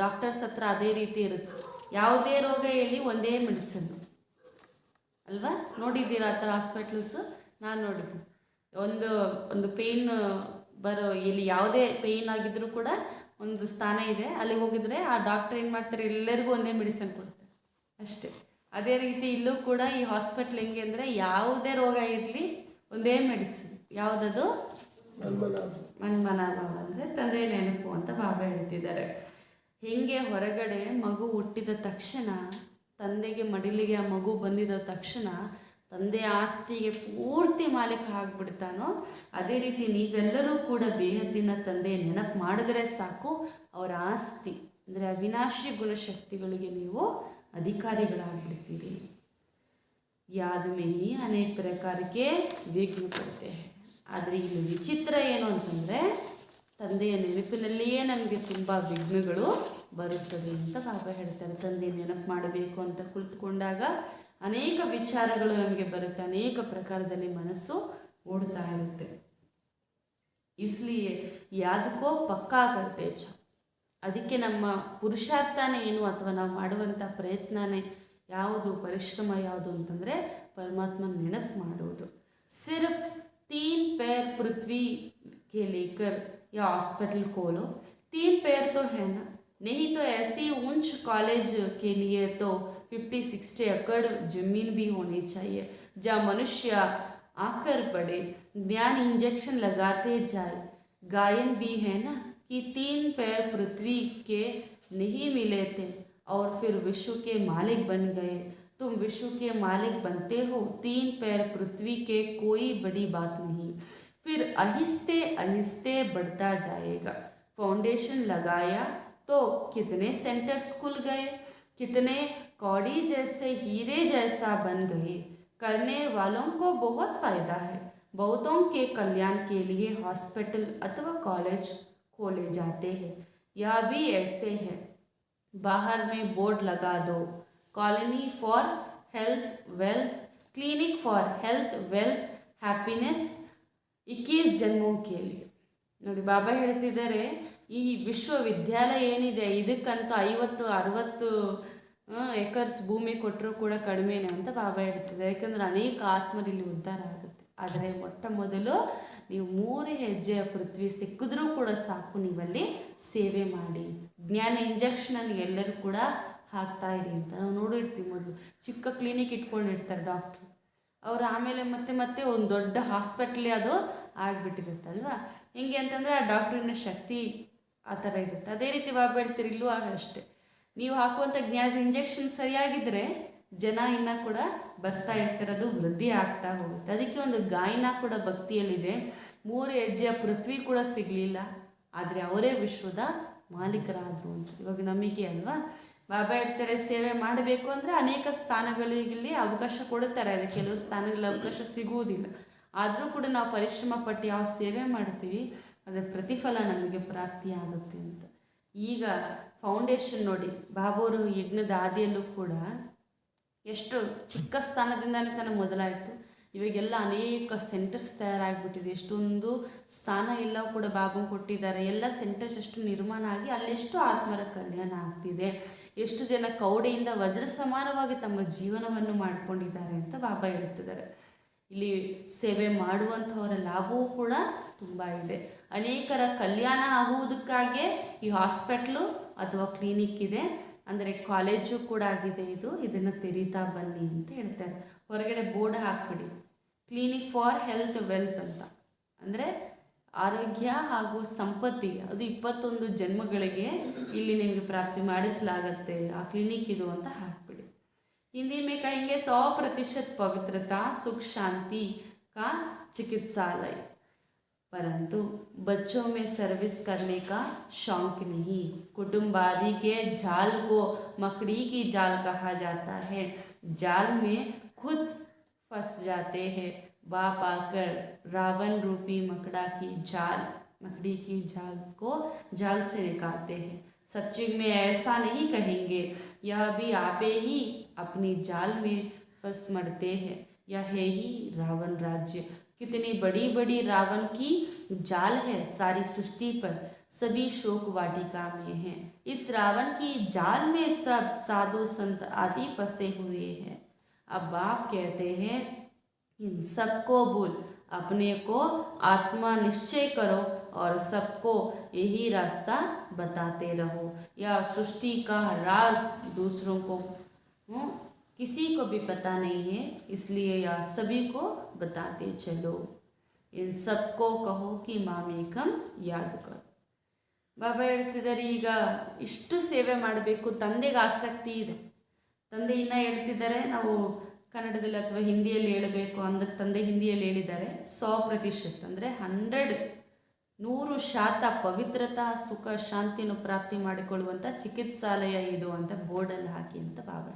ಡಾಕ್ಟರ್ಸ್ ಹತ್ರ ಅದೇ ರೀತಿ ಇರುತ್ತೆ. ಯಾವುದೇ ರೋಗ ಹೇಳಿ ಒಂದೇ ಮೆಡಿಸನ್ನು ಅಲ್ವಾ? ನೋಡಿದ್ದೀರಾ ಆ ಥರ ಹಾಸ್ಪಿಟ್ಲ್ಸು? ನಾನು ನೋಡಿದ್ದೀನಿ. ಒಂದು ಪೇಯ್ನ್ ಬರೋ ಇಲ್ಲಿ ಯಾವುದೇ ಪೇಯ್ನ್ ಆಗಿದ್ದರೂ ಕೂಡ ಒಂದು ಸ್ಥಾನ ಇದೆ, ಅಲ್ಲಿಗೆ ಹೋಗಿದ್ರೆ ಆ ಡಾಕ್ಟ್ರ್ ಏನು ಮಾಡ್ತಾರೆ? ಎಲ್ಲರಿಗೂ ಒಂದೇ ಮೆಡಿಸನ್ ಕೊಡ್ತಾರೆ ಅಷ್ಟೇ. ಅದೇ ರೀತಿ ಇಲ್ಲೂ ಕೂಡ ಈ ಹಾಸ್ಪಿಟ್ಲ್ ಹೆಂಗೆ ಅಂದರೆ ಯಾವುದೇ ರೋಗ ಇರಲಿ ಒಂದೇ ಮೆಡಿಸಿನ್. ಯಾವುದದು? ಮನ್ಮನಾಭವ ಅಂದರೆ ತಂದೆಯ ನೆನಪು ಅಂತ ಬಾಬಾ ಹೇಳ್ತಿದ್ದಾರೆ. ಹೇಗೆ ಹೊರಗಡೆ ಮಗು ಹುಟ್ಟಿದ ತಕ್ಷಣ ತಂದೆಗೆ ಮಡಿಲಿಗೆ ಆ ಮಗು ಬಂದಿದ ತಕ್ಷಣ ತಂದೆಯ ಆಸ್ತಿಗೆ ಪೂರ್ತಿ ಮಾಲೀಕ ಆಗಿಬಿಡ್ತಾನೋ, ಅದೇ ರೀತಿ ನೀವೆಲ್ಲರೂ ಕೂಡ ಬೇಹದ್ದಿನ ತಂದೆಯ ನೆನಪು ಮಾಡಿದ್ರೆ ಸಾಕು, ಅವರ ಆಸ್ತಿ ಅಂದರೆ ಅವಿನಾಶಿ ಗುಣಶಕ್ತಿಗಳಿಗೆ ನೀವು ಅಧಿಕಾರಿಗಳಾಗ್ಬಿಡ್ತೀರಿ. ಯಾದ ಮೇ ಹಿ ಅನೇಕ ಪ್ರಕಾರಕ್ಕೆ ವಿಘ್ನ ಪಡ್ತೆ. ಆದರೆ ಇಲ್ಲಿ ವಿಚಿತ್ರ ಏನು ಅಂತಂದರೆ ತಂದೆಯ ನೆನಪಿನಲ್ಲಿಯೇ ನಮಗೆ ತುಂಬ ವಿಘ್ನಗಳು ಬರುತ್ತದೆ ಅಂತ ಬಾಬಾ ಹೇಳ್ತಾರೆ. ತಂದೆಯ ನೆನಪು ಮಾಡಬೇಕು ಅಂತ ಕುಳಿತುಕೊಂಡಾಗ ಅನೇಕ ವಿಚಾರಗಳು ನಮಗೆ ಬರುತ್ತೆ, ಅನೇಕ ಪ್ರಕಾರದಲ್ಲಿ ಮನಸ್ಸು ಓಡ್ತಾ ಇರುತ್ತೆ. ಇಸ್ಲಿಯೇ ಯಾದಕ್ಕೋ ಪಕ್ಕಾ ಕರ್ತೆ ಚ. ಅದಕ್ಕೆ ನಮ್ಮ ಪುರುಷಾರ್ಥನೇ ಏನು ಅಥವಾ ನಾವು ಮಾಡುವಂಥ ಪ್ರಯತ್ನನೇ ಯಾವುದು, ಪರಿಶ್ರಮ ಯಾವುದು ಅಂತಂದರೆ ಪರಮಾತ್ಮನ ನೆನಪು ಮಾಡುವುದು. ಸಿರ್ಫ್ 3 पैर पृथ्वी के लेकर या हॉस्पिटल खोलो, 3 पैर तो है ना, नहीं तो ऐसी ऊंच कॉलेज के लिए तो 50-60 एकड़ जमीन भी होनी चाहिए, जहाँ मनुष्य आकर पड़े, ज्ञान इंजेक्शन लगाते जाए. गायन भी है ना कि 3 पैर पृथ्वी के नहीं मिले थे और फिर विश्व के मालिक बन गए. तुम विश्व के मालिक बनते हो, 3 पैर पृथ्वी के कोई बड़ी बात नहीं. फिर आहिस्ते आहिस्ते बढ़ता जाएगा. फाउंडेशन लगाया तो कितने सेंटर्स खुल गए, कितने कौड़ी जैसे हीरे जैसा बन गए. करने वालों को बहुत फ़ायदा है. बहुतों के कल्याण के लिए हॉस्पिटल अथवा कॉलेज खोले जाते हैं. यह भी ऐसे है. बाहर में बोर्ड लगा दो, colony for health wealth, clinic for health wealth happiness 21 ಜನ್ಮೋं के लिए. ನೋಡಿ ಬಾಬಾ ಹೇಳ್ತಿದ್ದಾರೆ, ಈ ವಿಶ್ವವಿದ್ಯಾಲಯ ಏನಿದೆ ಇದಕ್ಕಂತೂ 50-60 ಎಕರ್ಸ್ ಭೂಮಿ ಕೊಟ್ಟರೂ ಕೂಡ ಕಡಿಮೆನೇ ಅಂತ ಬಾಬಾ ಹೇಳ್ತಿದ್ದಾರೆ. ಯಾಕಂದರೆ ಅನೇಕ ಆತ್ಮರಲ್ಲಿ ಉದ್ಧಾರ ಆಗುತ್ತೆ. ಆದರೆ ಮೊಟ್ಟ ಮೊದಲು ನೀವು 3 ಹೆಜ್ಜೆಯ ಪೃಥ್ವಿ ಸಿಕ್ಕಿದ್ರೂ ಕೂಡ ಸಾಕು, ನೀವಲ್ಲಿ ಸೇವೆ ಮಾಡಿ. ಜ್ಞಾನ ಇಂಜೆಕ್ಷನಲ್ಲಿ ಎಲ್ಲರೂ ಕೂಡ ಹಾಕ್ತಾ ಇರಿ ಅಂತ ನಾವು ನೋಡಿರ್ತೀವಿ. ಮೊದಲು ಚಿಕ್ಕ ಕ್ಲಿನಿಕ್ ಇಟ್ಕೊಂಡಿರ್ತಾರೆ ಡಾಕ್ಟ್ರು, ಅವ್ರು ಆಮೇಲೆ ಮತ್ತೆ ಮತ್ತೆ ಒಂದು ದೊಡ್ಡ ಹಾಸ್ಪಿಟ್ಲೇ ಅದು ಆಗಿಬಿಟ್ಟಿರುತ್ತಲ್ವ. ಹೆಂಗೆ ಅಂತಂದರೆ ಆ ಡಾಕ್ಟ್ರಿನ ಶಕ್ತಿ ಆ ಥರ ಇರುತ್ತೆ. ಅದೇ ರೀತಿ ಬಾಬಾ ಹೇಳ್ತೀರಿ ಇಲ್ಲೂ ಅಷ್ಟೇ, ನೀವು ಹಾಕುವಂಥ ಜ್ಞಾನದ ಇಂಜೆಕ್ಷನ್ ಸರಿಯಾಗಿದ್ದರೆ ಜನ ಇನ್ನೂ ಕೂಡ ಬರ್ತಾ ಇರ್ತಿರೋದು ವೃದ್ಧಿ ಆಗ್ತಾ ಹೋಗುತ್ತೆ. ಅದಕ್ಕೆ ಒಂದು ಗಾಯನ ಕೂಡ ಭಕ್ತಿಯಲ್ಲಿದೆ, 3 ಹೆಜ್ಜೆಯ ಪೃಥ್ವಿ ಕೂಡ ಸಿಗಲಿಲ್ಲ, ಆದರೆ ಅವರೇ ವಿಶ್ವದ ಮಾಲೀಕರಾದರು ಅಂತ. ಇವಾಗ ನಂಬಿಕೆ ಅಲ್ವಾ. ಬಾಬಾ ಹೇಳ್ತಾರೆ ಸೇವೆ ಮಾಡಬೇಕು ಅಂದರೆ ಅನೇಕ ಸ್ಥಾನಗಳಲ್ಲಿ ಅವಕಾಶ ಕೊಡುತ್ತಾರೆ, ಅದಕ್ಕೆ ಕೆಲವು ಸ್ಥಾನಗಳಲ್ಲಿ ಅವಕಾಶ ಸಿಗುವುದಿಲ್ಲ. ಆದರೂ ಕೂಡ ನಾವು ಪರಿಶ್ರಮ ಪಟ್ಟು ಯಾವ ಸೇವೆ ಮಾಡ್ತೀವಿ ಅದರ ಪ್ರತಿಫಲ ನಮಗೆ ಪ್ರಾಪ್ತಿಯಾಗುತ್ತೆ ಅಂತ. ಈಗ ಫೌಂಡೇಶನ್ ನೋಡಿ, ಬಾಬಾವರು ಯಜ್ಞದ ಆದಿಯಲ್ಲೂ ಕೂಡ ಎಷ್ಟು ಚಿಕ್ಕ ಸ್ಥಾನದಿಂದನೇ ತನಗೆ ಮೊದಲಾಯಿತು. ಇವಾಗೆಲ್ಲ ಅನೇಕ ಸೆಂಟರ್ಸ್ ತಯಾರಾಗಿಬಿಟ್ಟಿದೆ, ಎಷ್ಟೊಂದು ಸ್ಥಾನ ಎಲ್ಲವೂ ಕೂಡ ಬಾಬಾ ಕೊಟ್ಟಿದ್ದಾರೆ. ಎಲ್ಲ ಸೆಂಟರ್ಸ್ ಎಷ್ಟು ನಿರ್ಮಾಣ ಆಗಿ ಅಲ್ಲೆಷ್ಟು ಆತ್ಮರ ಕಲ್ಯಾಣ ಆಗ್ತಿದೆ, ಎಷ್ಟು ಜನ ಕೌಡೆಯಿಂದ ವಜ್ರ ಸಮಾನವಾಗಿ ತಮ್ಮ ಜೀವನವನ್ನು ಮಾಡಿಕೊಂಡಿದ್ದಾರೆ ಅಂತ ಬಾಬಾ ಹೇಳ್ತಿದ್ದಾರೆ. ಇಲ್ಲಿ ಸೇವೆ ಮಾಡುವಂಥವರ ಲಾಭವೂ ಕೂಡ ತುಂಬ ಇದೆ. ಅನೇಕರ ಕಲ್ಯಾಣ ಆಗುವುದಕ್ಕಾಗಿಯೇ ಈ ಹಾಸ್ಪಿಟ್ಲು ಅಥವಾ ಕ್ಲಿನಿಕ್ ಇದೆ, ಅಂದರೆ ಕಾಲೇಜು ಕೂಡ ಆಗಿದೆ. ಇದನ್ನು ತೆರೀತಾ ಬನ್ನಿ ಅಂತ ಹೇಳ್ತಾರೆ. ಹೊರಗಡೆ ಬೋರ್ಡ್ ಹಾಕ್ಬಿಡಿ, ಕ್ಲಿನಿಕ್ ಫಾರ್ ಹೆಲ್ತ್ ವೆಲ್ತ್ ಅಂತ, ಅಂದರೆ ಆರೋಗ್ಯ ಹಾಗೂ ಸಂಪತ್ತಿ ಅದು 21 ಜನ್ಮಗಳಿಗೆ ಇಲ್ಲಿ ನಿಮಗೆ ಪ್ರಾಪ್ತಿ ಮಾಡಿಸಲಾಗತ್ತೆ, ಆ ಕ್ಲಿನಿಕ್ ಇದು ಅಂತ ಹಾಕ್ಬಿಡಿ. हिंदी में कहेंगे 100% पवित्रता सुख शांति का चिकित्सालय, परंतु बच्चों में सर्विस करने का शौक नहीं। कुटुंबादि के जाल को मकड़ी की जाल कहा जाता है, जाल में खुद फंस जाते हैं। बाप आकर रावण रूपी मकड़ी की जाल को जाल से निकालते हैं। सत्युग में ऐसा नहीं कहेंगे, यह भी आपे ही अपनी जाल में फंस मरते हैं। यह है ही रावण राज्य। कितनी बड़ी बड़ी रावण की जाल है सारी सृष्टि पर, सभी शोक वाटिका में हैं। इस रावण की जाल में सब साधु संत आदि फंसे हुए हैं। अब बाप कहते हैं इन सबको भूल अपने को आत्मा निश्चय करो और सबको यही रास्ता बताते रहो। यह सृष्टि का राज दूसरों को किसी को भी पता नहीं है, इसलिए यह सभी को बताते चलो। इन सबको कहो कि ಮಾಮೇಕಂ ಯಾದ್ ಕರೋ. ಬಾಬಾ ಹೇಳ್ತಿದ್ದಾರೆ, ಈಗ ಇಷ್ಟು ಸೇವೆ ಮಾಡಬೇಕು, ತಂದೆಗೆ ಆಸಕ್ತಿ ಇದೆ. ತಂದೆ ಇನ್ನೂ ಹೇಳ್ತಿದ್ದಾರೆ, ನಾವು ಕನ್ನಡದಲ್ಲಿ ಅಥವಾ ಹಿಂದಿಯಲ್ಲಿ ಹೇಳಬೇಕು ಅಂದರೆ ತಂದೆ ಹಿಂದಿಯಲ್ಲಿ ಹೇಳಿದ್ದಾರೆ 100% ಅಂದರೆ 100% ಪವಿತ್ರತಾ ಸುಖ ಶಾಂತಿಯನ್ನು ಪ್ರಾಪ್ತಿ ಮಾಡಿಕೊಳ್ಳುವಂಥ ಚಿಕಿತ್ಸಾಲಯ ಇದು ಅಂತ ಬೋರ್ಡಲ್ಲಿ ಹಾಕಿ ಅಂತ ಬಾಬಾ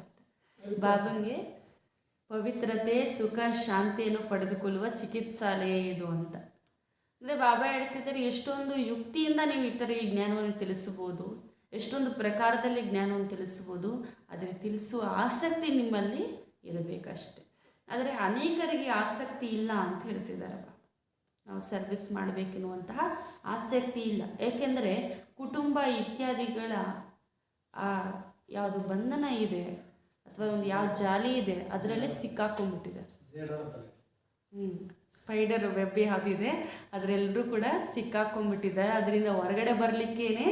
ಹೇಳ್ತಾರೆ. ಬಾಬಂಗೆ ಪವಿತ್ರತೆ ಸುಖ ಶಾಂತಿಯನ್ನು ಪಡೆದುಕೊಳ್ಳುವ ಚಿಕಿತ್ಸಾಲಯ ಇದು ಅಂತ. ಅಂದರೆ ಬಾಬಾ ಹೇಳ್ತಿದ್ದಾರೆ, ಎಷ್ಟೊಂದು ಯುಕ್ತಿಯಿಂದ ನೀವು ಇತರರಿಗೆ ಜ್ಞಾನವನ್ನು ತಿಳಿಸ್ಬೋದು, ಎಷ್ಟೊಂದು ಪ್ರಕಾರದಲ್ಲಿ ಜ್ಞಾನವನ್ನು ತಿಳಿಸ್ಬೋದು, ಆದರೆ ತಿಳಿಸುವ ಆಸಕ್ತಿ ನಿಮ್ಮಲ್ಲಿ ಇರಬೇಕಷ್ಟೆ. ಆದರೆ ಅನೇಕರಿಗೆ ಆಸಕ್ತಿ ಇಲ್ಲ ಅಂತ ಹೇಳ್ತಿದ್ದಾರೆ ಬಾಬಾ. ನಾವು ಸರ್ವಿಸ್ ಮಾಡಬೇಕೆನ್ನುವಂತಹ ಆಸಕ್ತಿ ಇಲ್ಲ, ಏಕೆಂದರೆ ಕುಟುಂಬ ಇತ್ಯಾದಿಗಳ ಯಾವುದು ಬಂಧನ ಇದೆ ಅಥವಾ ಒಂದು ಯಾವ ಜಾಲಿ ಇದೆ ಅದರಲ್ಲೇ ಸಿಕ್ಕಾಕೊಂಡ್ಬಿಟ್ಟಿದ್ದಾರೆ. ಸ್ಪೈಡರ್ ವೆಬ್ ಯಾವುದಿದೆ ಅದರೆಲ್ಲರೂ ಕೂಡ ಸಿಕ್ಕಾಕೊಂಡ್ಬಿಟ್ಟಿದ್ದಾರೆ, ಅದರಿಂದ ಹೊರಗಡೆ ಬರಲಿಕ್ಕೇನೆ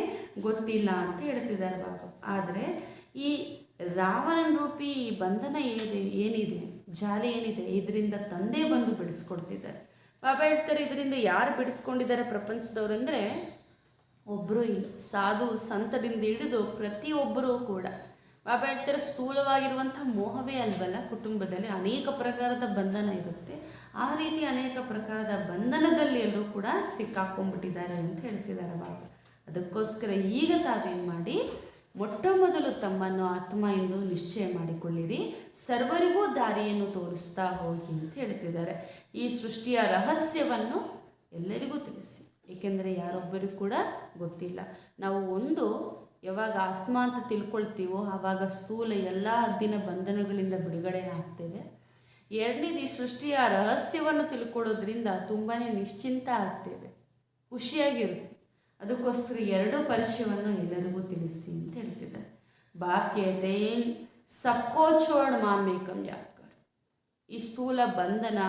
ಗೊತ್ತಿಲ್ಲ ಅಂತ ಹೇಳ್ತಿದ್ದಾರೆ ಬಾಬಾ. ಆದರೆ ಈ ರಾವಣನ ರೂಪಿ ಬಂಧನ ಏನಿದೆ ಜಾಲಿ ಏನಿದೆ ಇದರಿಂದ ತಂದೆ ಬಂದು ಬಿಡಿಸ್ಕೊಡ್ತಿದ್ದಾರೆ. ಬಾಬಾ ಹೇಳ್ತಾರೆ, ಇದರಿಂದ ಯಾರು ಬಿಡಿಸ್ಕೊಂಡಿದ್ದಾರೆ ಪ್ರಪಂಚದವ್ರು ಅಂದರೆ ಒಬ್ಬರೂ ಇಲ್ಲ, ಸಾಧು ಸಂತರಿಂದ ಹಿಡಿದು ಪ್ರತಿಯೊಬ್ಬರೂ ಕೂಡ. ಬಾಬಾ ಹೇಳ್ತಾರೆ, ಸ್ಥೂಲವಾಗಿರುವಂಥ ಮೋಹವೇ ಅಲ್ವಲ್ಲ, ಕುಟುಂಬದಲ್ಲಿ ಅನೇಕ ಪ್ರಕಾರದ ಬಂಧನ ಇರುತ್ತೆ, ಆ ರೀತಿ ಅನೇಕ ಪ್ರಕಾರದ ಬಂಧನದಲ್ಲಿ ಎಲ್ಲರೂ ಕೂಡ ಸಿಕ್ಕಾಕೊಂಡ್ಬಿಟ್ಟಿದ್ದಾರೆ ಅಂತ ಹೇಳ್ತಿದ್ದಾರೆ ಬಾಬಾ. ಅದಕ್ಕೋಸ್ಕರ ಈಗ ತಾವೇನು ಮಾಡಿ, ಮೊಟ್ಟ ಮೊದಲು ತಮ್ಮನ್ನು ಆತ್ಮ ಎಂದು ನಿಶ್ಚಯ ಮಾಡಿಕೊಳ್ಳಿರಿ, ಸರ್ವರಿಗೂ ದಾರಿಯನ್ನು ತೋರಿಸ್ತಾ ಹೋಗಿ ಅಂತ ಹೇಳ್ತಿದ್ದಾರೆ. ಈ ಸೃಷ್ಟಿಯ ರಹಸ್ಯವನ್ನು ಎಲ್ಲರಿಗೂ ತಿಳಿಸಿ, ಏಕೆಂದರೆ ಯಾರೊಬ್ಬರಿಗೂ ಕೂಡ ಗೊತ್ತಿಲ್ಲ. ನಾವು ಯಾವಾಗ ಆತ್ಮ ಅಂತ ತಿಳ್ಕೊಳ್ತೀವೋ ಆವಾಗ ಸ್ಥೂಲ ಎಲ್ಲ ದಿನ ಬಂಧನಗಳಿಂದ ಬಿಡುಗಡೆ ಆಗ್ತೇವೆ. ಎರಡನೇದು, ಈ ಸೃಷ್ಟಿಯ ರಹಸ್ಯವನ್ನು ತಿಳ್ಕೊಳ್ಳೋದ್ರಿಂದ ತುಂಬಾ ನಿಶ್ಚಿಂತ ಆಗ್ತೇವೆ, ಖುಷಿಯಾಗಿರುತ್ತೆ. ಅದಕ್ಕೋಸ್ಕರ 2 ಪರಿಚಯವನ್ನು ಎಲ್ಲರಿಗೂ ತಿಳಿಸಿ ಅಂತ ಹೇಳ್ತಿದ್ದಾರೆ. ಬಾಪ್ कहते हैं सबको छोड़ ಮಾಮೇಕಂ ಯಾದ್ ಕರೋ. ಈ ಸ್ಥೂಲ ಬಂಧನ,